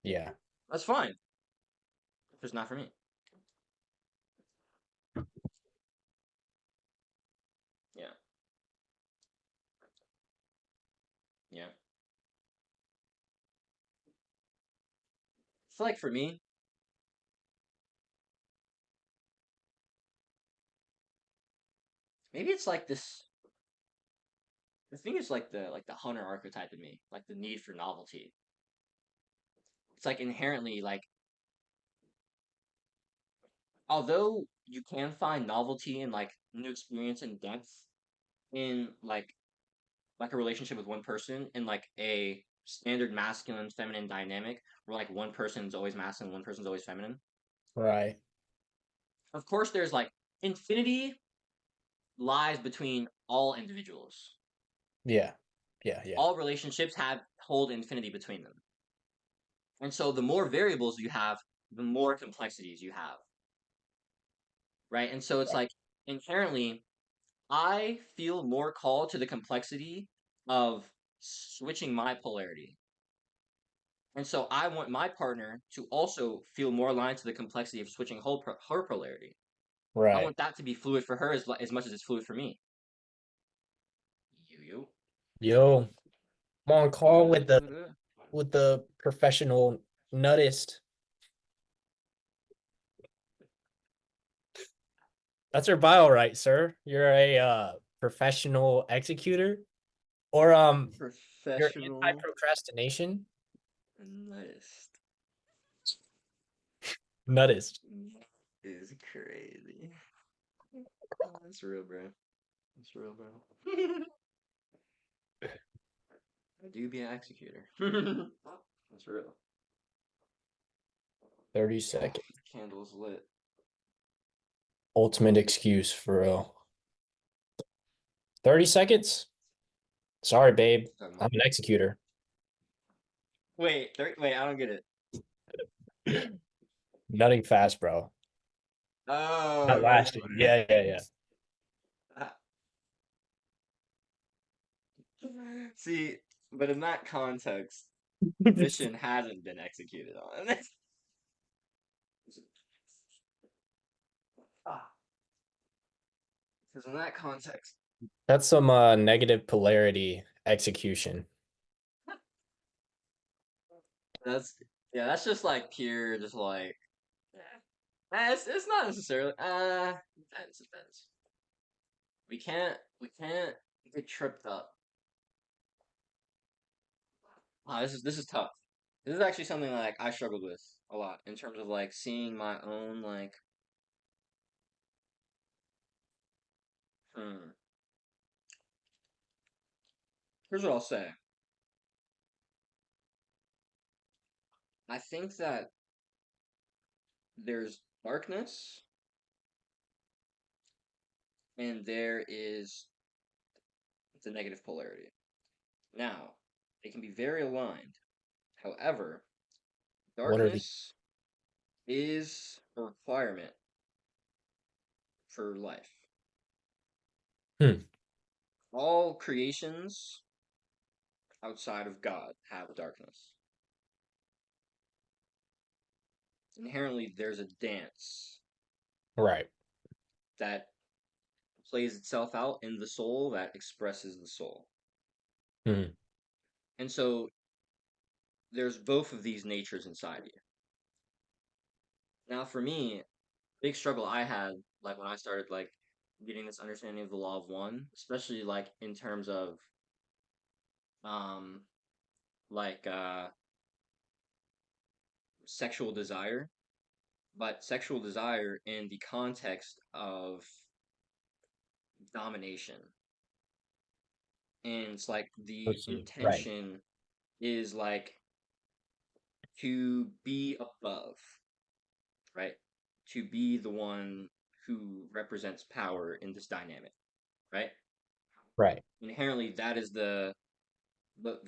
Yeah, That's fine. It's just not for me. Yeah. Yeah. I feel like for me, maybe it's like this. The thing is like the hunter archetype in me, like the need for novelty. It's like inherently like although you can find novelty and like new experience and depth in like a relationship with one person in like a standard masculine feminine dynamic where like one person's always masculine, one person's always feminine. right. Of course, there's like infinity lies between all individuals. Yeah, yeah, yeah. All relationships have hold infinity between them. And so the more variables you have, the more complexities you have. Right? And so it's like inherently I feel more called to the complexity of switching my polarity. And so I want my partner to also feel more aligned to the complexity of switching her polarity. I Right. want that to be fluid for her as much as it's fluid for me. You. Yo, I'm on call with the You. professional nudist. That's your bio, right, sir? You're a professional executor, or you're Professional anti-procrastination nudist. nudist. Is crazy. That's real, bro. That's real, bro. I do be an executor. That's real. 30 Oh, second candles lit. ultimate excuse for real. 30 seconds? Sorry, babe. Talking I'm about. an executor. Wait, I don't get it. Nutting fast, bro. Not Oh, lasting. Yeah, yeah, yeah. See, but in that context, the mission hasn't been executed on. Because in that context, That's some negative polarity execution. that's yeah, that's just like pure, just like it's not necessarily depends. We can't get tripped up. This is tough. This is actually something like I struggled with a lot in terms of like seeing my own like hmm. Here's what I'll say. I think that there's darkness and there is the negative polarity. Now, they can be very aligned. However, What are the darkness is a requirement for life. hmm, All creations outside of God have darkness. Inherently, there's a dance right? that plays itself out in the soul that expresses the soul. Hmm. And so there's both of these natures inside you. Now, for me, big struggle I had, like when I started like getting this understanding of the law of one, especially like in terms of um like sexual desire, but sexual desire in the context of domination. And it's like the Let's see. Right. intention is like to be above, right? To be the one who represents power in this dynamic, right? Right. Inherently, that is the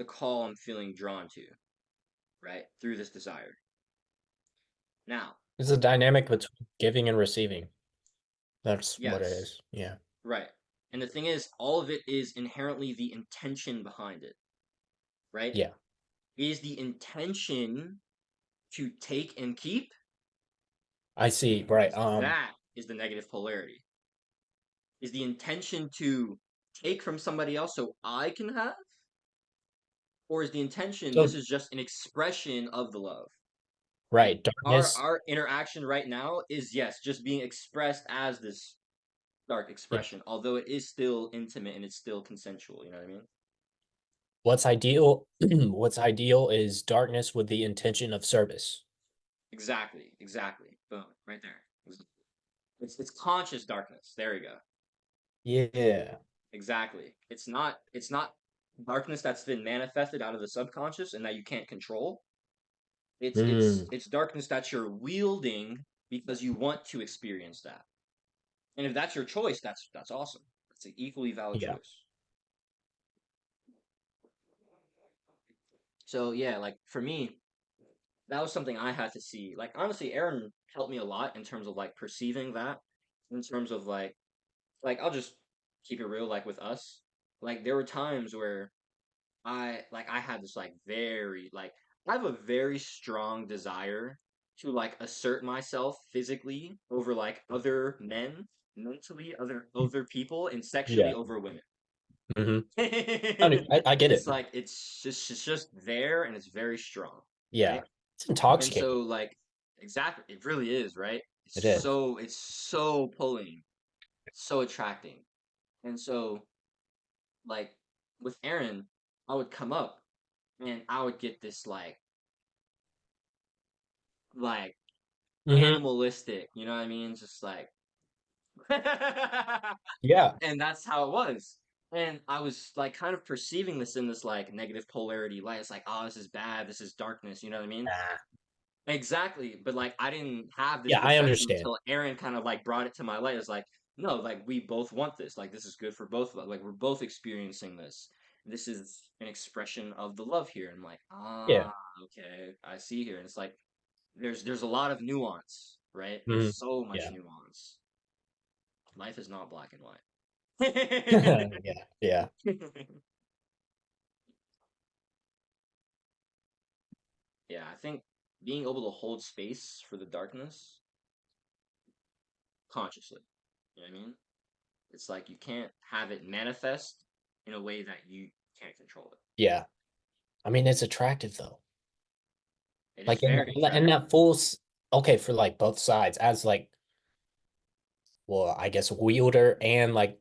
call I'm feeling drawn to, right? Through this desire. Now, It's a dynamic between giving and receiving. That's what it yes, is. Yeah. right. And the thing is, all of it is inherently the intention behind it, right? Yeah. Is the intention to take and keep? I see. Right. That is the negative polarity. Is the intention to take from somebody else so I can have? Or is the intention this So is just an expression of the love? And right, our darkness. our interaction right now is yes, just being expressed as this dark Yeah. expression, although it is still intimate and it's still consensual, you know what I mean? What's ideal? What's ideal is darkness with the intention of service. Exactly, exactly. Boom, right there. It's conscious darkness. There we go. Yeah. Exactly. It's not darkness that's been manifested out of the subconscious and that you can't control. It's it's Mm, it's darkness that you're wielding because you want to experience that. And if that's your choice, that's awesome. It's an equally valid yeah. choice. So yeah, like for me, that was something I had to see. Like honestly, Aaron helped me a lot in terms of like perceiving that, in terms of like I'll just keep it real, like with us. Like there were times where I had this like very like I have a very strong desire to like assert myself physically over like other men, mentally other people, and sexually Yeah. over women. Hmm. I get It's it. like it's just there and it's very strong, Yeah. right? It's And intoxicating. so like exactly it really is, right? It is. It's so pulling, so attracting. And so like with Aaron, I would come up and I would get this like Hmm. animalistic, you know what I mean? Just like Yeah. and that's how it was. And I was like kind of perceiving this in this like negative polarity light. It's like, oh, this is bad, this is darkness, you know what I mean? Nah. Exactly. But like I didn't have this Yeah, I perception understand. until Aaron kind of like brought it to my light. It's like, no, like we both want this. Like this is good for both of us. Like we're both experiencing this. This is an expression of the love here. And I'm like, Yeah. okay, I see here. And it's like there's a lot of nuance, right? Hmm. There's so much Yeah. nuance. Life is not black and white. Yeah. Yeah. yeah, I think being able to hold space for the darkness consciously. You know what I mean? It's like you can't have it manifest in a way that you can't control it. Yeah. I mean, it's attractive though. It is Like very in attractive. that okay, for like both sides as like, well, I guess wielder and like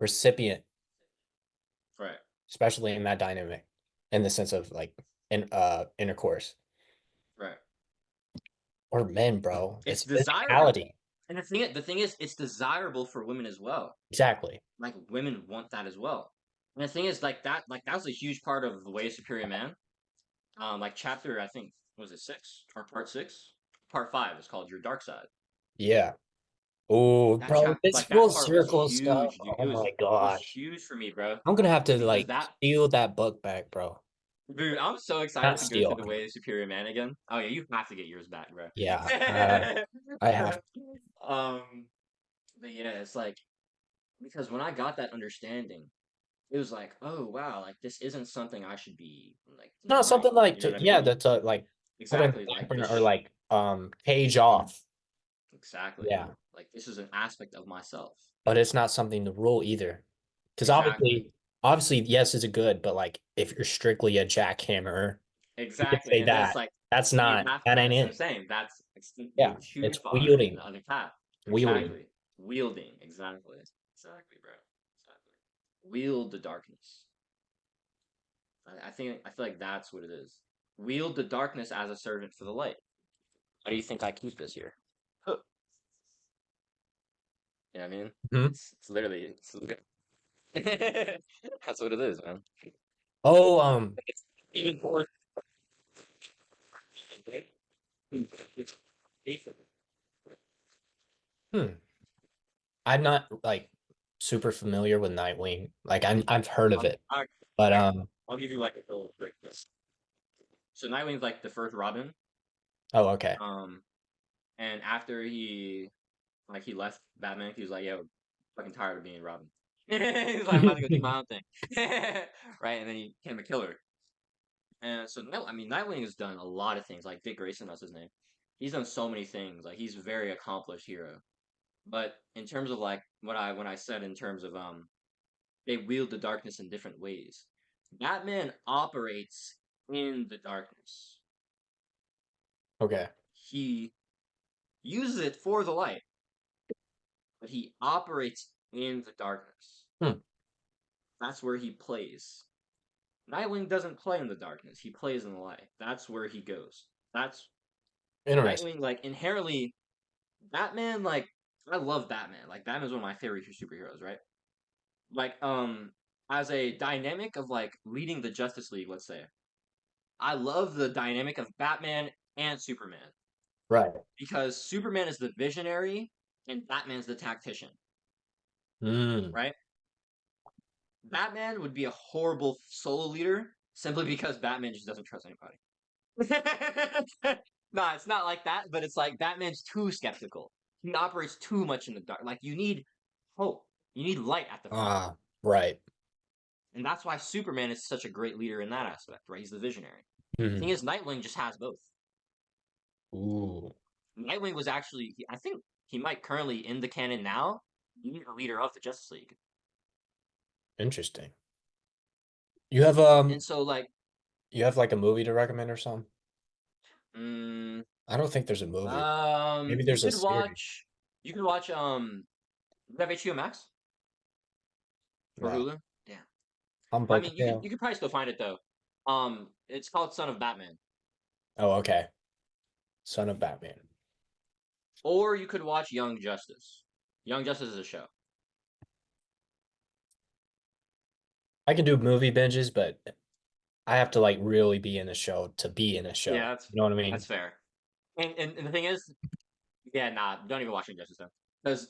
recipient, Right. especially in that dynamic, in the sense of like intercourse Right. or men, bro. It's It's desirable. physicality. And the thing is, it's desirable for women as well. Exactly. Like women want that as well. And the thing is, like that was a huge part of the Way of Superior Man. Like chapter, I think, was it 6 or part 6? Part 5 is called Your Dark Side. Yeah. Oh, bro, this Like that full part was circle stuff. huge, dude. Oh my It was gosh. huge for me, bro. I'm gonna have to Because like that, steal that book back, bro. dude, I'm so excited Not to go through steal. the Way of Superior Man again. Oh yeah, you have to get yours back, bro. Yeah. I have. um, but yeah, it's like because when I got that understanding, it was like, oh wow, like this isn't something I should be like No, denying. something like You know what I yeah, mean? that's like put on Exactly, the back like burner this. or like cage off. Exactly, Yeah. like this is an aspect of myself. But it's not something to rule either. Because Exactly, obviously, yes, is a good, but like if you're strictly a jackhammer, you could exactly, say and then it's that. like That's you not have that ain't that's what I'm it. saying. Yeah. You're too It's far in wielding. the other path. Wielding. Exactly, wielding. Exactly, bro. Exactly. Wield the darkness. I feel like that's what it is. Wield the darkness as a servant for the light. How do you think I keep this here? Huh. You know what I mean? Hmm? It's literally that's what it is, man. Oh, Even more. hmm. I'm not like super familiar with Nightwing. Like I've heard of I'll, it. I'll, But I'll give you like a little break. So Nightwing's like the first Robin. oh, okay. Um, and after he left Batman, he was like, "Yo, fucking tired of being Robin." He's like, "I'm about to go do my own thing," right? And then he became a killer. And so, no, I mean, Nightwing has done a lot of things. Like Dick Grayson, that's his name. He's done so many things. Like he's a very accomplished hero. But in terms of like when I said in terms of they wield the darkness in different ways. Batman operates in the darkness. Okay. He uses it for the light, but he operates in the darkness. Hmm. That's where he plays. Nightwing doesn't play in the darkness. He plays in the light. That's where he goes. That's Interesting. Nightwing, like inherently Batman, like I love Batman. Like Batman's one of my favorite superheroes, right? Like as a dynamic of like leading the Justice League, let's say. I love the dynamic of Batman and Superman Right. because Superman is the visionary and Batman's the tactician, Mm. right? Batman would be a horrible solo leader simply because Batman just doesn't trust anybody. No, it's not like that, but it's like Batman's too skeptical. He operates too much in the dark. Like you need hope. You need light at the front. Ah, right. And that's why Superman is such a great leader in that aspect, right? He's the visionary. The thing Mhm. is, Nightwing just has both. Ooh, Nightwing was actually, I think he might currently in the canon now be the leader of the Justice League. interesting. You have And so, like, like a movie to recommend or something? mm, I don't think there's a movie. Maybe there's a series. you could watch, you have HBO Max or No, Hulu? Yeah. I'm I broke as mean, hell. you could probably still find it though. It's called Son of Batman, Oh, okay. Son of Batman. or you could watch Young Justice. Young Justice is a show. I can do movie binges, but I have to like really be in a show to be in a show. Yeah, You know what I that's mean? fair. And the thing is, yeah, nah, don't even watch Young Justice though, because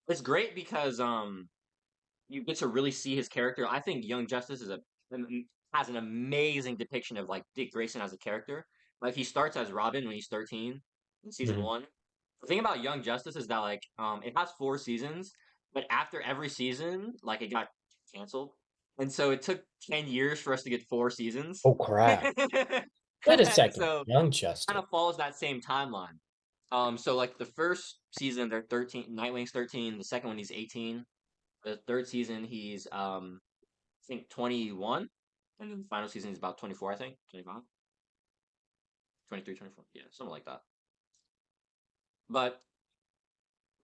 it's great because you get to really see his character. I think Young Justice has an amazing depiction of like Dick Grayson as a character. Like he starts as Robin when he's 13 in season Mhm. 1. The thing about Young Justice is that like it has 4 seasons, but after every season, like it got canceled. And so it took 10 years for us to get 4 seasons. Oh crap! Wait a second. So Young kind Justice. of follows that same timeline. So like the first season they're 13, Nightwing's 13, the second one he's 18. The third season he's I think 21, and then the final season he's about 24, I think. 25. 23, 24. Yeah, something like that. But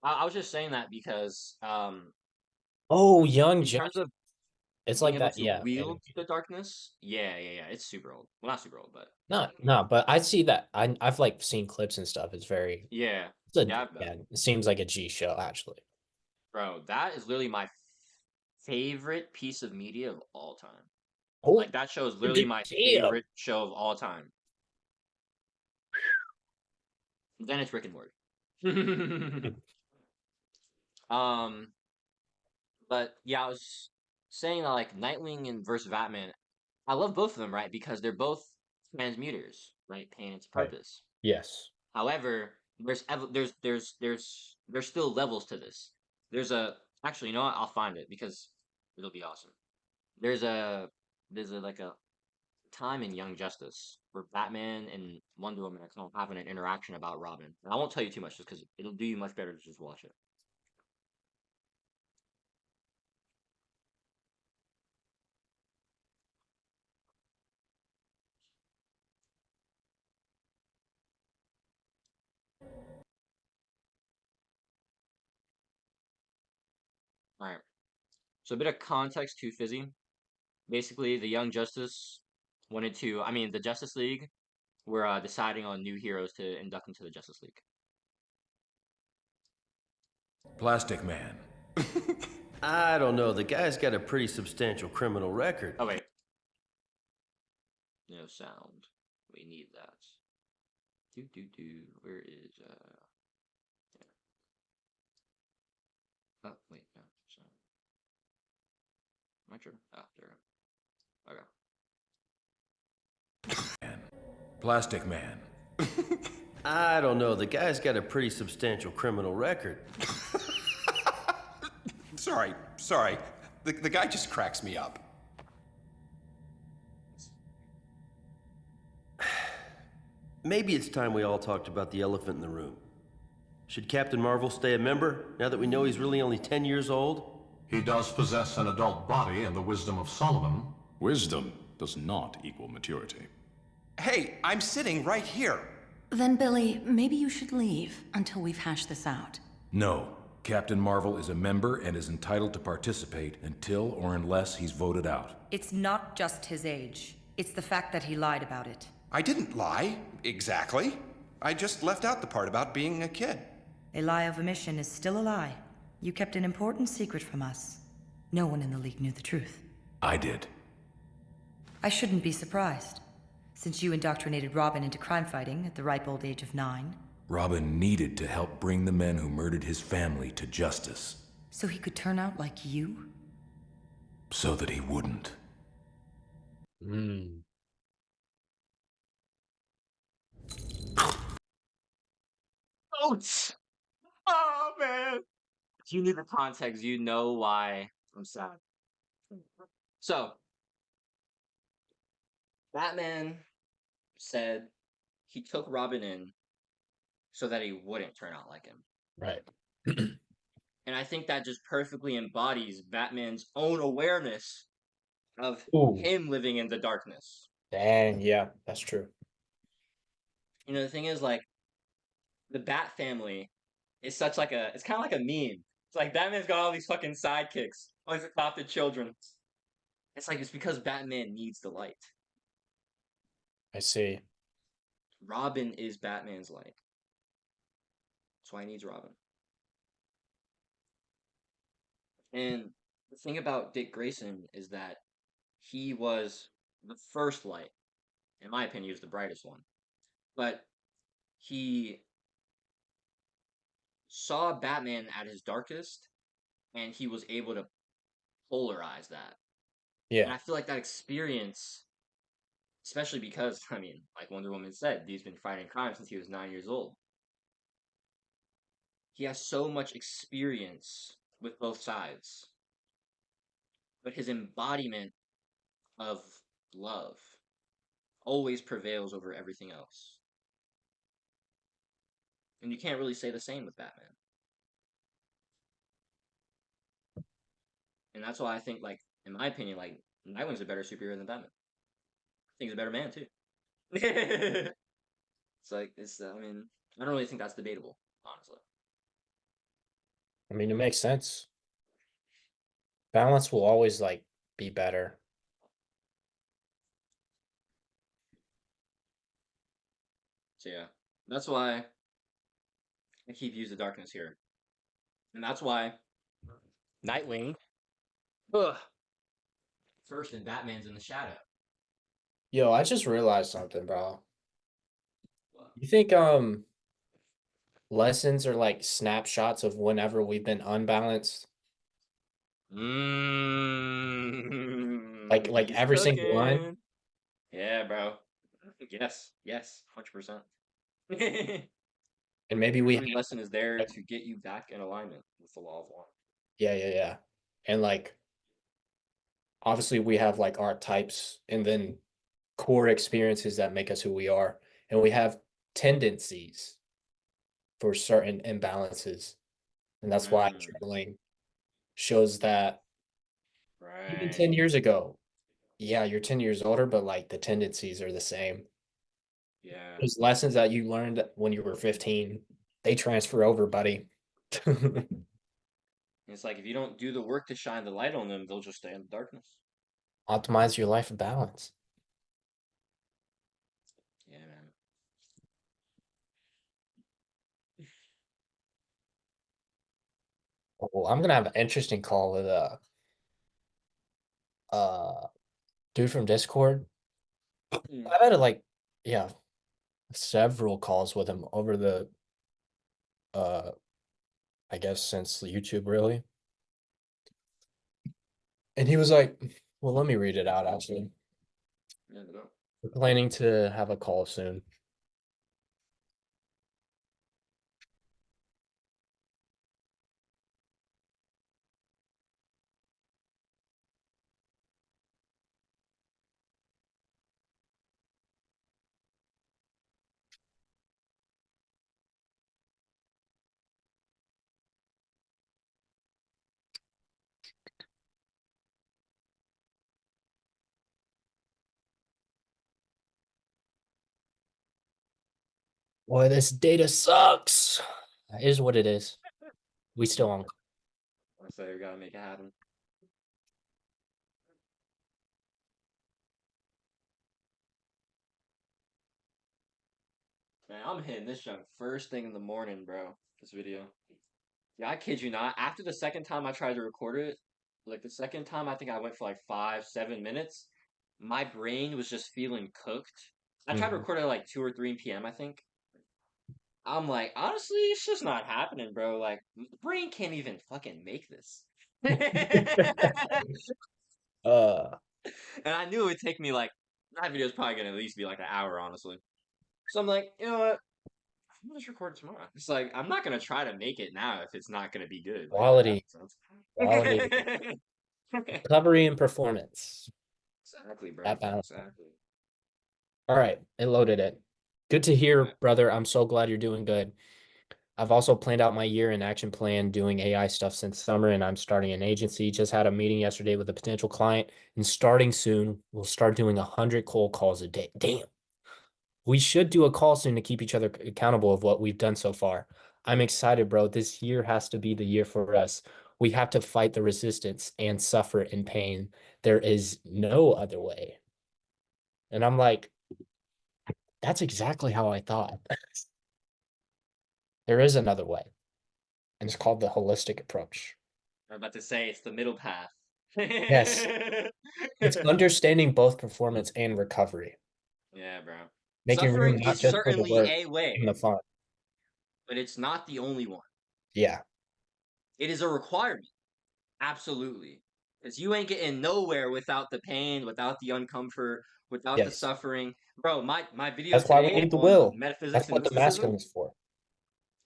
I was just saying that because Oh, Young in terms Justice. of It's being like able that. to Yeah. wield the darkness, yeah, it's super old. Well, not super old, but No, but I see that. I've like seen clips and stuff. It's very. yeah, It's a yeah, I bet. yeah. It seems like a G show actually. Bro, that is literally my favorite piece of media of all time. Oh, Like that show is literally my damn. favorite show of all time. Then it's Rick and Morty. um, but yeah, I was saying that like Nightwing and versus Batman, I love both of them, right? Because they're both transmuters, right? Pain its Right. purpose. Yes. However, there's still levels to this. There's a actually, you know what? I'll find it because it'll be awesome. There's a there's a like a time in Young Justice where Batman and Wonder Woman are kind of having an interaction about Robin. And I won't tell you too much just because it'll do you much better to just watch it. All right. So a bit of context to Fizzy. Basically, the Young Justice wanted to. I mean, the Justice League were deciding on new heroes to induct into the Justice League. Plastic Man. I don't know. The guy's got a pretty substantial criminal record. Oh wait, no sound. We need that. Do. Where is Yeah. Oh wait, no. Sorry. Am I sure? Ah, there we go. Okay. Plastic Man. I don't know. The guy's got a pretty substantial criminal record. Sorry. The guy just cracks me up. Maybe it's time we all talked about the elephant in the room. Should Captain Marvel stay a member now that we know he's really only 10 years old? He does possess an adult body and the wisdom of Solomon. Wisdom does not equal maturity. Hey, I'm sitting right here. Then, Billy, maybe you should leave until we've hashed this out. No. Captain Marvel is a member and is entitled to participate until or unless he's voted out. It's not just his age. It's the fact that he lied about it. I didn't lie. Exactly. I just left out the part about being a kid. A lie of omission is still a lie. You kept an important secret from us. No one in the League knew the truth. I did. I shouldn't be surprised, since you indoctrinated Robin into crime fighting at the ripe old age of 9. Robin needed to help bring the men who murdered his family to justice. So he could turn out like you? So that he wouldn't. Mm. Oats! Oh man! If you need the context, you know why I'm sad. So, Batman said he took Robin in so that he wouldn't turn out like him. Right. And I think that just perfectly embodies Batman's own awareness of Ooh. him living in the darkness. Dang, yeah, that's true. You know, the thing is, like, the Bat family is such like it's kind of like a meme. It's like Batman's got all these fucking sidekicks, all these adopted children. It's like it's because Batman needs the light. I see. Robin is Batman's light. That's why he needs Robin. And the thing about Dick Grayson is that he was the first light. In my opinion, he was the brightest one. But he saw Batman at his darkest, and he was able to polarize that. And Yeah. I feel like that experience, especially because, I mean, like Wonder Woman said, he's been fighting crime since he was 9 years old. He has so much experience with both sides. But his embodiment of love always prevails over everything else. And you can't really say the same with Batman. And that's why I think, like, in my opinion, like, Nightwing's a better superhero than Batman. I think he's a better man, too. It's like, I mean, I don't really think that's debatable, honestly. I mean, it makes sense. Balance will always like be better. So, yeah. That's why I keep Use the Darkness here. And that's why Nightwing, ugh, first and Batman's in the shadow. Yo, I just realized something, bro. You think lessons are like snapshots of whenever we've been unbalanced? Like He's every single one? cooking. Yeah, bro. Yes, 100%. And maybe we Every lesson is there have, to get you back in alignment with the law of one. yeah. And like obviously we have like archetypes and then core experiences that make us who we are. And we have tendencies for certain imbalances. And that's why journaling shows that even 10 Right. years ago, yeah, you're 10 years older, but like the tendencies are the same. Yeah. Those lessons that you learned when you were 15, they transfer over, buddy. It's like if you don't do the work to shine the light on them, they'll just stay in the darkness. Optimize your life balance. Yeah, man. Well, I'm gonna have an interesting call with uh dude from Discord. Mm. I've had like yeah, several calls with him over the uh I guess since YouTube really. And he was like, well, let me read it out actually. Yeah, no. We're planning to have a call soon. Boy, this data sucks. It is what it is. We still on. So you gotta make it happen. Man, I'm hitting this junk first thing in the morning, bro. This video. Yeah, I kid you not. After the second time I tried to record it, like the second time I think I went for like 5, 7 minutes, my brain was just feeling cooked. I tried to record it at like 2 or 3 p.m., I think. I'm like, honestly, it's just not happening, bro. Like, the brain can't even fucking make this. Uh, And I knew it would take me like, that video's probably gonna at least be like an hour, honestly. So I'm like, you know what? I'm gonna just record it tomorrow. It's like, I'm not gonna try to make it now if it's not gonna be good. Like, if that quality, quality, makes sense. recovery, and performance. Exactly, bro. That balance. Exactly. All right, it loaded it. Good to hear, brother. I'm so glad you're doing good. I've also planned out my year and action plan doing AI stuff since summer, and I'm starting an agency. Just had a meeting yesterday with a potential client, and starting soon, we'll start doing 100 cold calls a day. Damn. We should do a call soon to keep each other accountable of what we've done so far. I'm excited, bro. This year has to be the year for us. We have to fight the resistance and suffer in pain. There is no other way. And I'm like, that's exactly how I thought. There is another way, and it's called the holistic approach. I'm about to say it's the middle path. Yes, it's understanding both performance and recovery, Yeah, bro. making room Suffering not is just for the certainly work a way, and the fun. but it's not the only one. Yeah, It is a requirement. Absolutely. Because you ain't getting nowhere without the pain, without the uncomfort, without the yes. suffering. Bro, my video That's why we today need the on will. metaphysics That's and what the mysticism, masculine is for.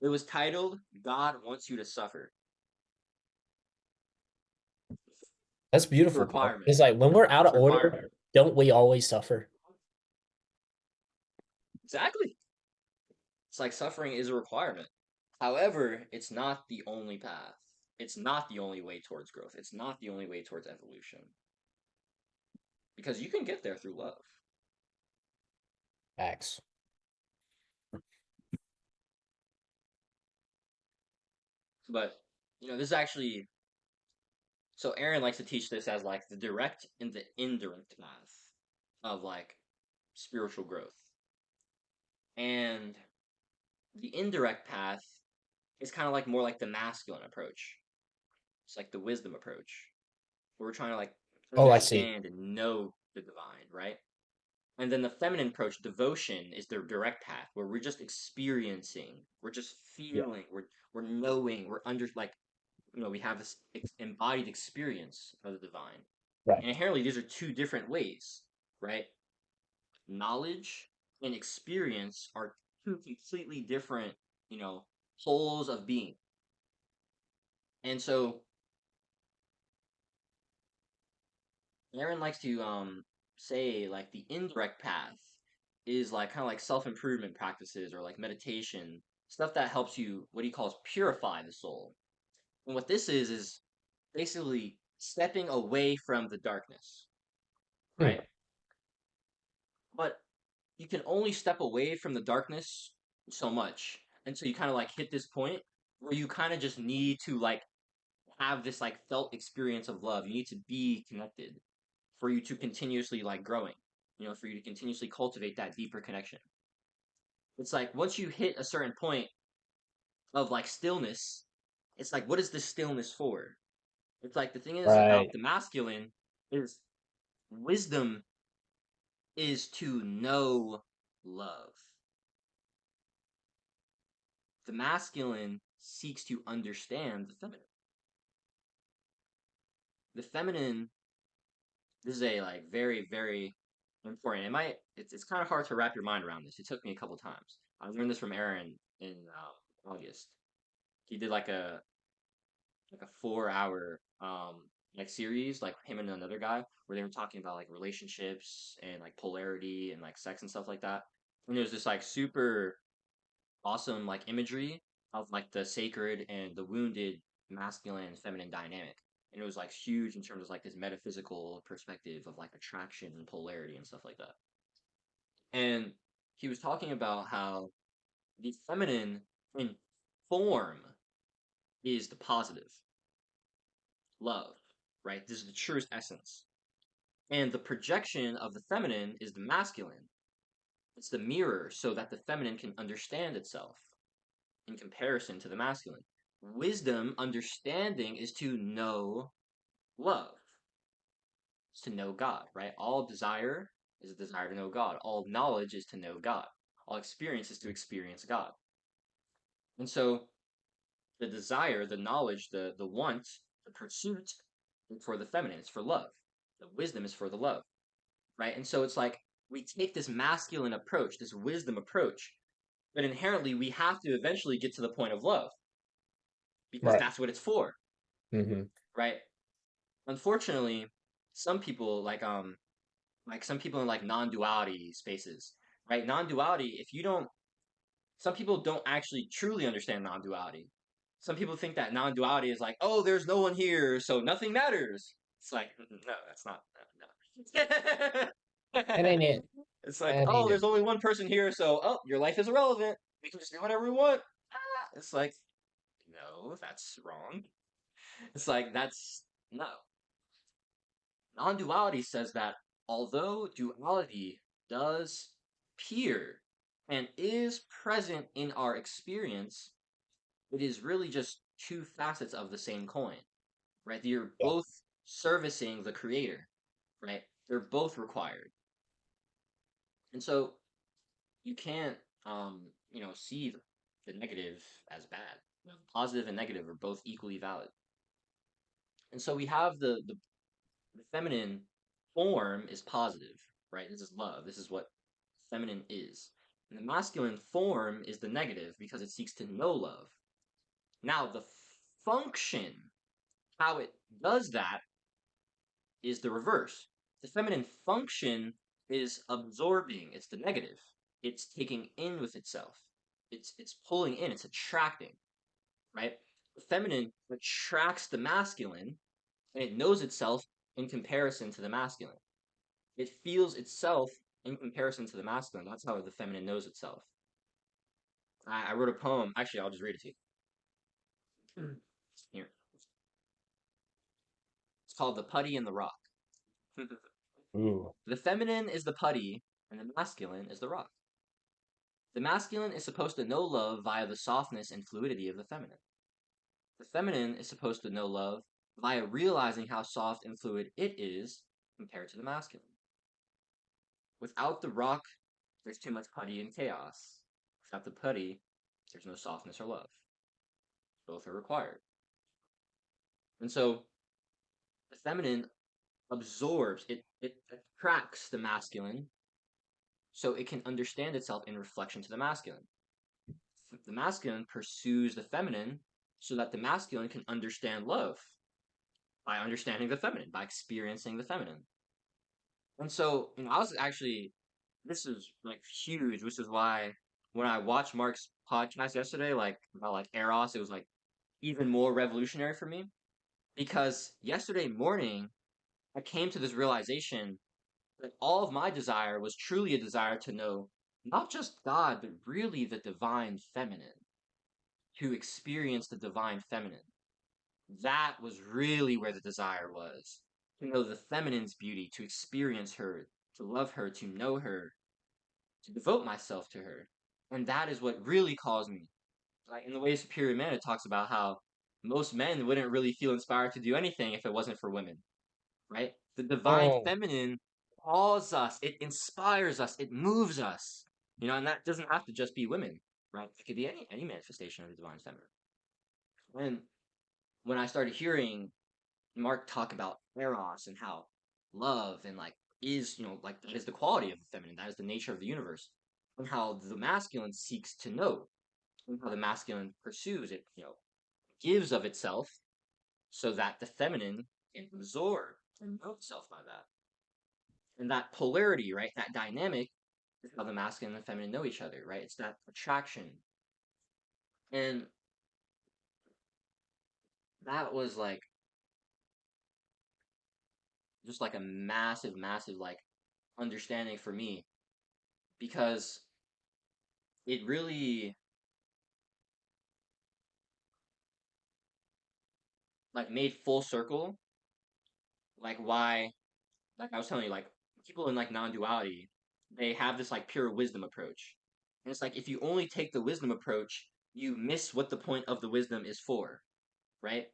it was titled God Wants You to Suffer. That's It's a beautiful, bro. requirement. It's like when we're out It's of a requirement. order, don't we always suffer? Exactly. It's like suffering is a requirement. However, it's not the only path. It's not the only way towards growth. It's not the only way towards evolution. Because you can get there through love. Facts. But, this is actually. So Aaron likes to teach this as like the direct and the indirect path of like spiritual growth. And the indirect path is kind of like more like the masculine approach. It's like the wisdom approach, where we're trying to like Oh, I see. understand and know the divine, right? And then the feminine approach, devotion, is the direct path, where we're just experiencing, we're just Yeah. feeling, we're knowing, we're under like we have this embodied experience of the divine. Right. And inherently, these are two different ways, right? Knowledge and experience are two completely different, poles of being. And so Aaron likes to say like the indirect path is like kind of like self-improvement practices or like meditation, stuff that helps you what he calls purify the soul. And what this is basically stepping away from the darkness, Hmm. right? But you can only step away from the darkness so much until you kind of like hit this point where you kind of just need to like have this like felt experience of love. You need to be connected for you to continuously like growing, for you to continuously cultivate that deeper connection. It's like once you hit a certain point of like stillness, it's like what is this stillness for? It's like the thing is about Right. the masculine is wisdom is to know love. The masculine seeks to understand the feminine. The feminine, this is a like very, very important. It's kind of hard to wrap your mind around this. It took me a couple times. I learned this from Aaron in August. He did like a 4 hour like series, like him and another guy, where they were talking about like relationships and like polarity and like sex and stuff like that. And it was just like super awesome like imagery of like the sacred and the wounded masculine and feminine dynamic. And it was like huge in terms of like this metaphysical perspective of like attraction and polarity and stuff like that. And he was talking about how the feminine in form is the positive love, right? This is the truest essence. And the projection of the feminine is the masculine. It's the mirror so that the feminine can understand itself in comparison to the masculine. Wisdom, understanding, is to know love. It's to know God, right? All desire is a desire to know God. All knowledge is to know God. All experience is to experience God. And so the desire, the knowledge, the want, the pursuit is for the feminine, it's for love. The wisdom is for the love, right? And so it's like we take this masculine approach, this wisdom approach, but inherently we have to eventually get to the point of love because Right. that's what it's for, Mm-hmm. right? Unfortunately, some people like some people in like non-duality spaces, right? Non-duality, if you don't some people don't actually truly understand non-duality. Some people think that non-duality is like, oh, there's no one here, so nothing matters. It's like, no, that's not. No. That ain't it. It's like, That oh, ain't it. there's only one person here, so oh, your life is irrelevant. We can just do whatever we want. It's like, no, that's wrong. It's like that's no. Non-duality says that although duality does appear and is present in our experience, it is really just two facets of the same coin, right? You're Yeah. both servicing the creator, right? They're both required. And so you can't, see the negative as bad. Positive and negative are both equally valid. And so we have the feminine form is positive, right? This is love. This is what feminine is. And the masculine form is the negative because it seeks to know love. Now, the function, how it does that, is the reverse. The feminine function is absorbing, it's the negative. it's taking in with itself. It's pulling in, it's attracting, right? The feminine attracts the masculine, and it knows itself in comparison to the masculine. It feels itself in comparison to the masculine. That's how the feminine knows itself. I wrote a poem. Actually, I'll just read it to you. Here. It's called The Putty and the Rock. Ooh. The feminine is the putty, and the masculine is the rock. The masculine is supposed to know love via the softness and fluidity of the feminine. The feminine is supposed to know love via realizing how soft and fluid it is compared to the masculine. Without the rock, there's too much putty and chaos. Without the putty, there's no softness or love. Both are required. And so the feminine absorbs, it attracts the masculine so it can understand itself in reflection to the masculine. The masculine pursues the feminine so that the masculine can understand love by understanding the feminine, by experiencing the feminine. And so, I was actually, this is like huge, which is why when I watched Mark's podcast yesterday, like about like Eros, it was like even more revolutionary for me because yesterday morning I came to this realization that all of my desire was truly a desire to know not just God, but really the divine feminine, to experience the divine feminine. That was really where the desire was. To know the feminine's beauty, to experience her, to love her, to know her, to devote myself to her. And that is what really calls me. Like in the way Superior Man, it talks about how most men wouldn't really feel inspired to do anything if it wasn't for women, right? The divine Oh. feminine calls us, it inspires us, it moves us. And that doesn't have to just be women, right? It could be any manifestation of the divine feminine. And when I started hearing Mark talk about Eros and how love and like is, like that is the quality of the feminine, that is the nature of the universe, and how the masculine seeks to know, and how the masculine pursues it, gives of itself so that the feminine can absorb and know itself by that. And that polarity, right, that dynamic is how the masculine and the feminine know each other, right? It's that attraction. And that was like just like a massive, massive like understanding for me because it really like made full circle like why like I was telling you like people in like non-duality they have this like pure wisdom approach. And it's like if you only take the wisdom approach, you miss what the point of the wisdom is for, right?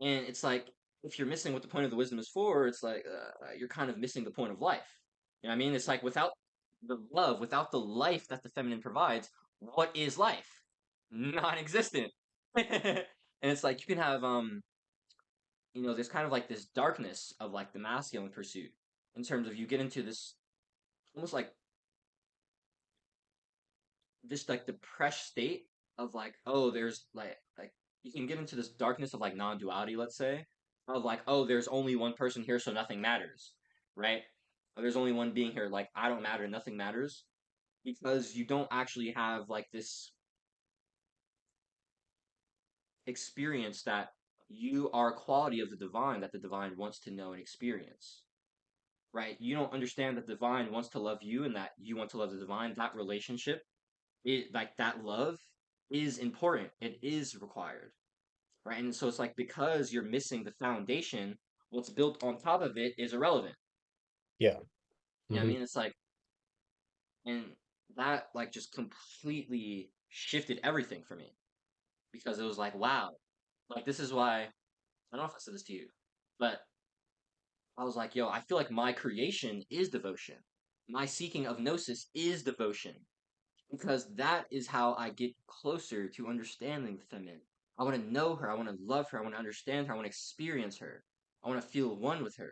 And it's like if you're missing what the point of the wisdom is for, it's like you're kind of missing the point of life. You know what I mean? It's like without the love, without the life that the feminine provides, what is life? Non-existent. And it's like you can have there's kind of like this darkness of like the masculine pursuit in terms of you get into this almost like this like depressed state of like oh there's like you can get into this darkness of like non-duality, let's say, of like oh there's only one person here so nothing matters, right? Or there's only one being here, like I don't matter, nothing matters, because you don't actually have like this experience that you are a quality of the divine that the divine wants to know and experience, right? You don't understand that the divine wants to love you and that you want to love the divine. That relationship, like that love is important. It is required, right? And so it's like because you're missing the foundation, what's built on top of it is irrelevant. Yeah. You know what I mean? It's like, and that like just completely shifted everything for me because it was like, wow, like this is why I don't know if I said this to you, but I was like, yo, I feel like my creation is devotion. My seeking of gnosis is devotion. Because that is how I get closer to understanding the feminine. I want to know her. I want to love her. I want to understand her. I want to experience her. I want to feel one with her.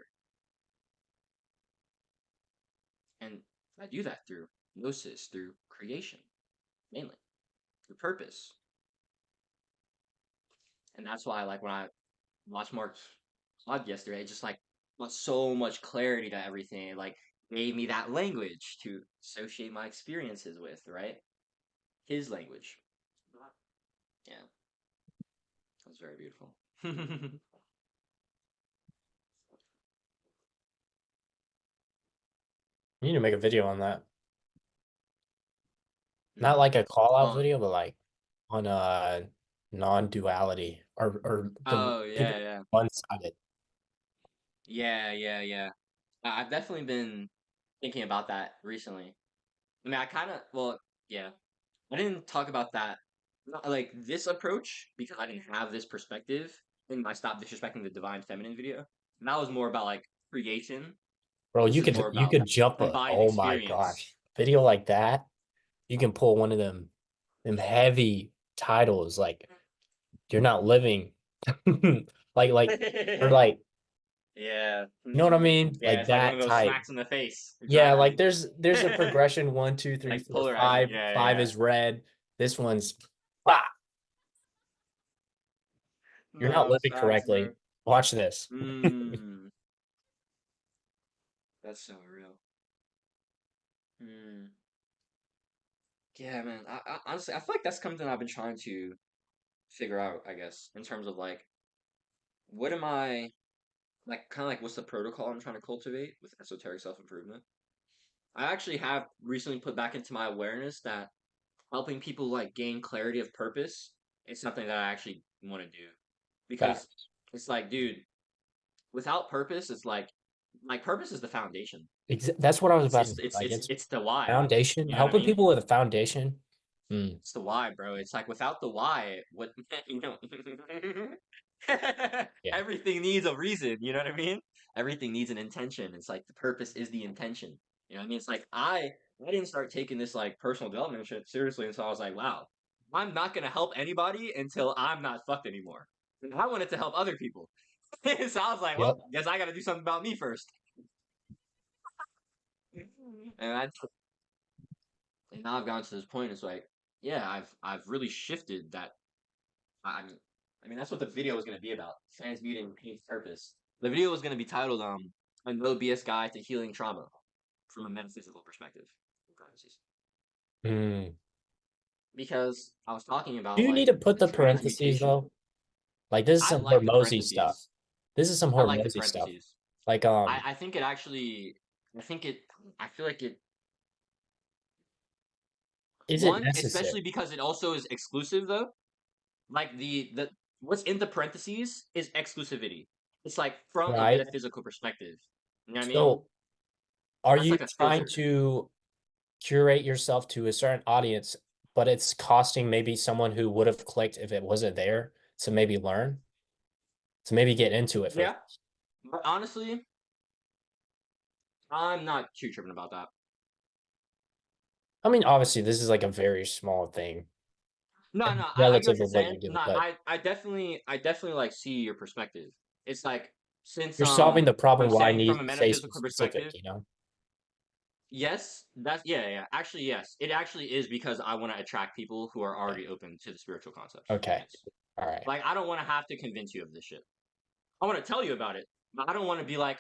And I do that through gnosis, through creation, mainly, through purpose. And that's why, like, when I watched Mark's vlog yesterday, it just, like, brought so much clarity to everything. It, like, gave me that language to associate my experiences with, right? His language. Yeah. That was very beautiful. You need to make a video on that. Not like a call out Well, video, but like on non-duality or the oh people yeah. one-sided. Yeah. I've definitely been thinking about that recently. I mean, I kind of, well, yeah. I didn't talk about that, not like this approach, because I didn't have this perspective in my Stop Disrespecting the Divine Feminine video. And that was more about like creation. Bro, This is more you about could jump embodied oh my experience. gosh. Video like that, you can pull one of them heavy titles like you're not living. like or like Yeah. you know what I mean? Yeah, Like it's like one of that those type. smacks in the face. Yeah, like Exactly. there's a progression 1, 2, 3, Like 4, polarizing. 5. Yeah, 5 yeah. is red. This one's bah, you're not No, living facts, correctly. bro. Watch this. Mm, that's so real. Mm. Yeah, man. I honestly, I feel like that's something I've been trying to figure out, I guess, in terms of like, what am I like, kind of like, what's the protocol I'm trying to cultivate with esoteric self-improvement? I actually have recently put back into my awareness that helping people like gain clarity of purpose is something that I actually want to do because Facts. it's like, dude, without purpose, it's like purpose is the foundation. That's what I was It's about to it's say. it's Like it's it's it's the why. foundation, You know what I helping mean? people with a foundation. Mm, It's the why, bro. It's like without the why, what you know, yeah. everything needs a reason. You know what I mean? Everything needs an intention. It's like the purpose is the intention. You know what I mean? It's like I didn't start taking this like personal development shit seriously until I was like, wow, I'm not gonna help anybody until I'm not fucked anymore. And I wanted to help other people. So I was like, well, Yep. guess I got to do something about me first. And I and now I've gotten to this point. It's like, yeah, I've really shifted that. I mean, I mean that's what the video was going to be about. Transmuting pain's purpose. The video was going to be titled "A No BS Guide to Healing Trauma from a Metaphysical Perspective." In parentheses. Mm. Because I was talking Do about you need like to put the the parentheses transmutation. though? Like this is I some like the Hormozy stuff. parentheses. This is some I like the Hormozy stuff. parentheses. Like I think it actually. I think it. I feel like it. is it One, necessary? especially because it also is exclusive though. Like the what's in the parentheses is exclusivity. It's like from a Right? metaphysical perspective. You know what I mean? So are That's you like a trying filter. to curate yourself to a certain audience, but it's costing maybe someone who would have clicked if it wasn't there to maybe learn, to maybe get into it Yeah, first? but honestly, I'm not too tripping about that. I mean, obviously, this is like a very small thing No, I get what relative you're of what saying. you're doing, No, but I definitely like see your perspective. It's like since you're solving the I'm problem why I saying from need a to say metaphysical specific, perspective, you know? yes, that's yeah. Actually, yes, it actually is because I want to attract people who are already open to the spiritual concepts. Okay. Yes, All right. like I don't want to have to convince you of this shit. I want to tell you about it, but I don't want to be like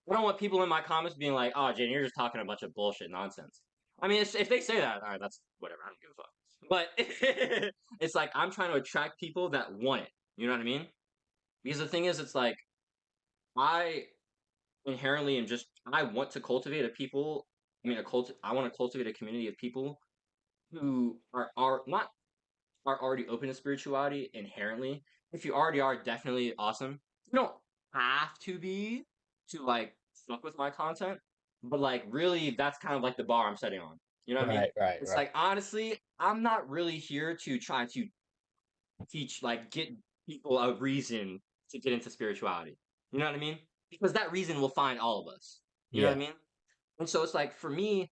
I don't want people in my comments being like, "Oh, Jane, you're just talking a bunch of bullshit nonsense." I mean, if they say that, all right, that's whatever. I don't give a fuck. But it's like I'm trying to attract people that want it. You know what I mean? Because the thing is, it's like I inherently am just I want to cultivate a people. I mean, I want to cultivate a community of people who are not are already open to spirituality inherently. If you already are, definitely awesome. You don't have to be to like fuck with my content, but like really, that's kind of like the bar I'm setting on. You know what I mean? It's Right. like honestly, I'm not really here to try to teach like get people a reason to get into spirituality. You know what I mean? Because that reason will find all of us. You know what Yeah. I mean? And so it's like for me,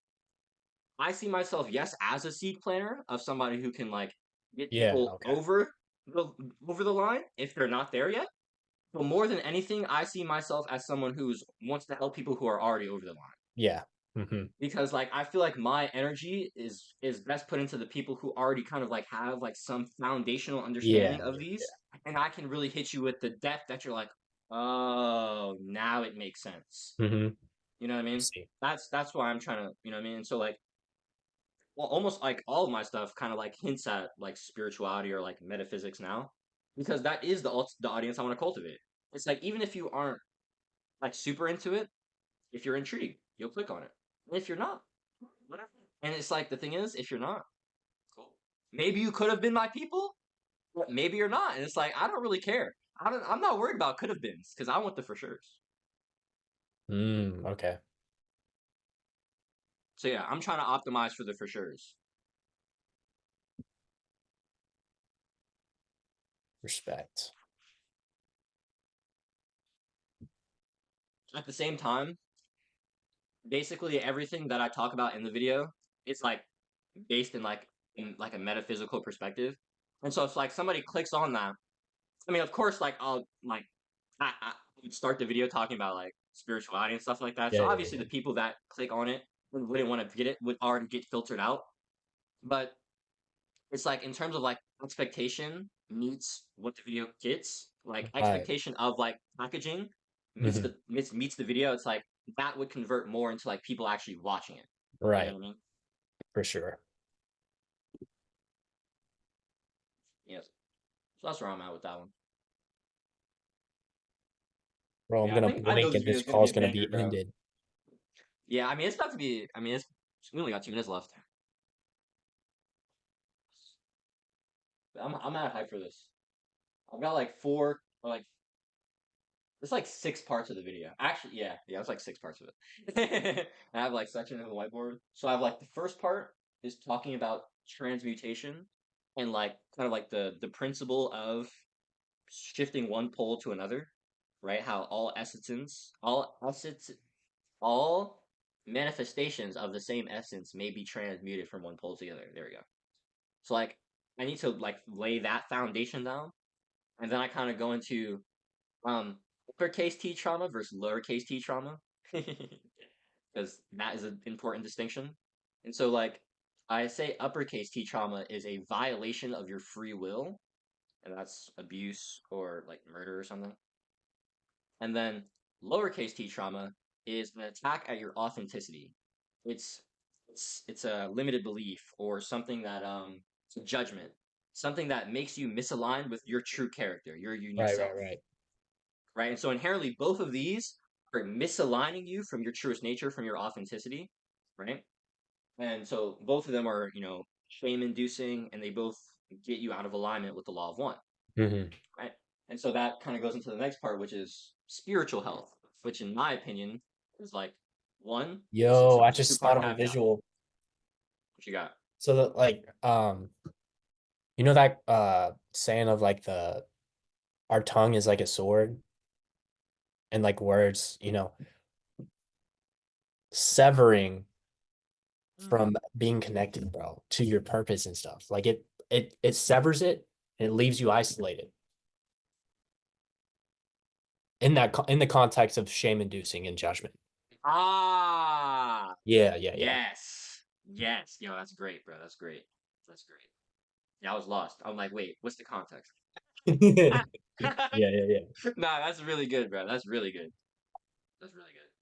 I see myself, yes, as a seed planner of somebody who can like get Yeah. people Okay. the over the line if they're not there yet. But more than anything, I see myself as someone who's wants to help people who are already over the line. Yeah. Mm-hmm. Because like I feel like my energy is best put into the people who already kind of like have like some foundational Yeah. understanding of these, and I can really hit you with the depth that you're like, oh, now it makes sense. Mm-hmm. You know what I I mean? see. That's why I'm trying to, you know what I mean? And so like, well, almost like all of my stuff kind of like hints at like spirituality or like metaphysics now, because that is the audience I want to cultivate. It's like even if you aren't like super into it, if you're intrigued, you'll click on it. And if you're not, whatever. And it's like the thing is, if you're not, cool. Maybe you could have been my people, but maybe you're not. And it's like I don't really care. I'm not worried about could have beens because I want the for sure's. Okay. So yeah, I'm trying to optimize for the for sure's. Respect. At the same time, basically everything that I talk about in the video is like based in like a metaphysical perspective. And so if like somebody clicks on that, I mean, of course, like I'll like I would start the video talking about like spirituality and stuff like that. So Yeah, yeah, obviously yeah. the people that click on it and wouldn't want to get it would already get filtered out. But it's like in terms of like expectation meets what the video gets, like Right. expectation of like packaging Hmm. meets the video. It's like that would convert more into like people actually watching it. You know Right. what I mean? For sure. Yes. So that's where I'm at with that one. Bro, I'm Yeah, gonna I know blink this and video this is gonna be call's a gonna banger, be bro. ended. Yeah, I mean it's about to be. I mean it's we only got 2 minutes left. I'm mad hyped for this. I've got like four or like it's like 6 parts of the video. Actually, yeah, it's like 6 parts of it. I have like section of the whiteboard. So I have like the first part is talking about transmutation and like kind of like the principle of shifting one pole to another, right? How all manifestations of the same essence may be transmuted from one pole to the other. There we go. So like I need to like lay that foundation down, and then I kind of go into um uppercase T trauma versus lowercase T trauma, because that is an important distinction. And so like I say uppercase T trauma is a violation of your free will, and that's abuse or like murder or something. And then lowercase T trauma is an attack at your authenticity. It's it's a limited belief or something that it's a judgment, something that makes you misaligned with your true character, your unique Right, right, self, right. right? And so inherently, both of these are misaligning you from your truest nature, from your authenticity, right? And so both of them are, shame inducing, and they both get you out of alignment with the law of one, Hmm. right? And so that kind of goes into the next part, which is spiritual health, which in my opinion is like one, it's Yo, a I just thought two-part of a caveat. visual. What you got? So that like you know that saying of like the our tongue is like a sword and like words, severing from being connected, bro, to your purpose and stuff. Like it severs it and it leaves you isolated. In the context of shame inducing and judgment. Ah, Yeah, yeah, yeah. yes, yes. Yo, that's great, bro. That's great. That's great. Yeah, I was lost. I'm like, wait, what's the context? Yeah, yeah, yeah. Nah, that's really good, bro. That's really good. That's really good.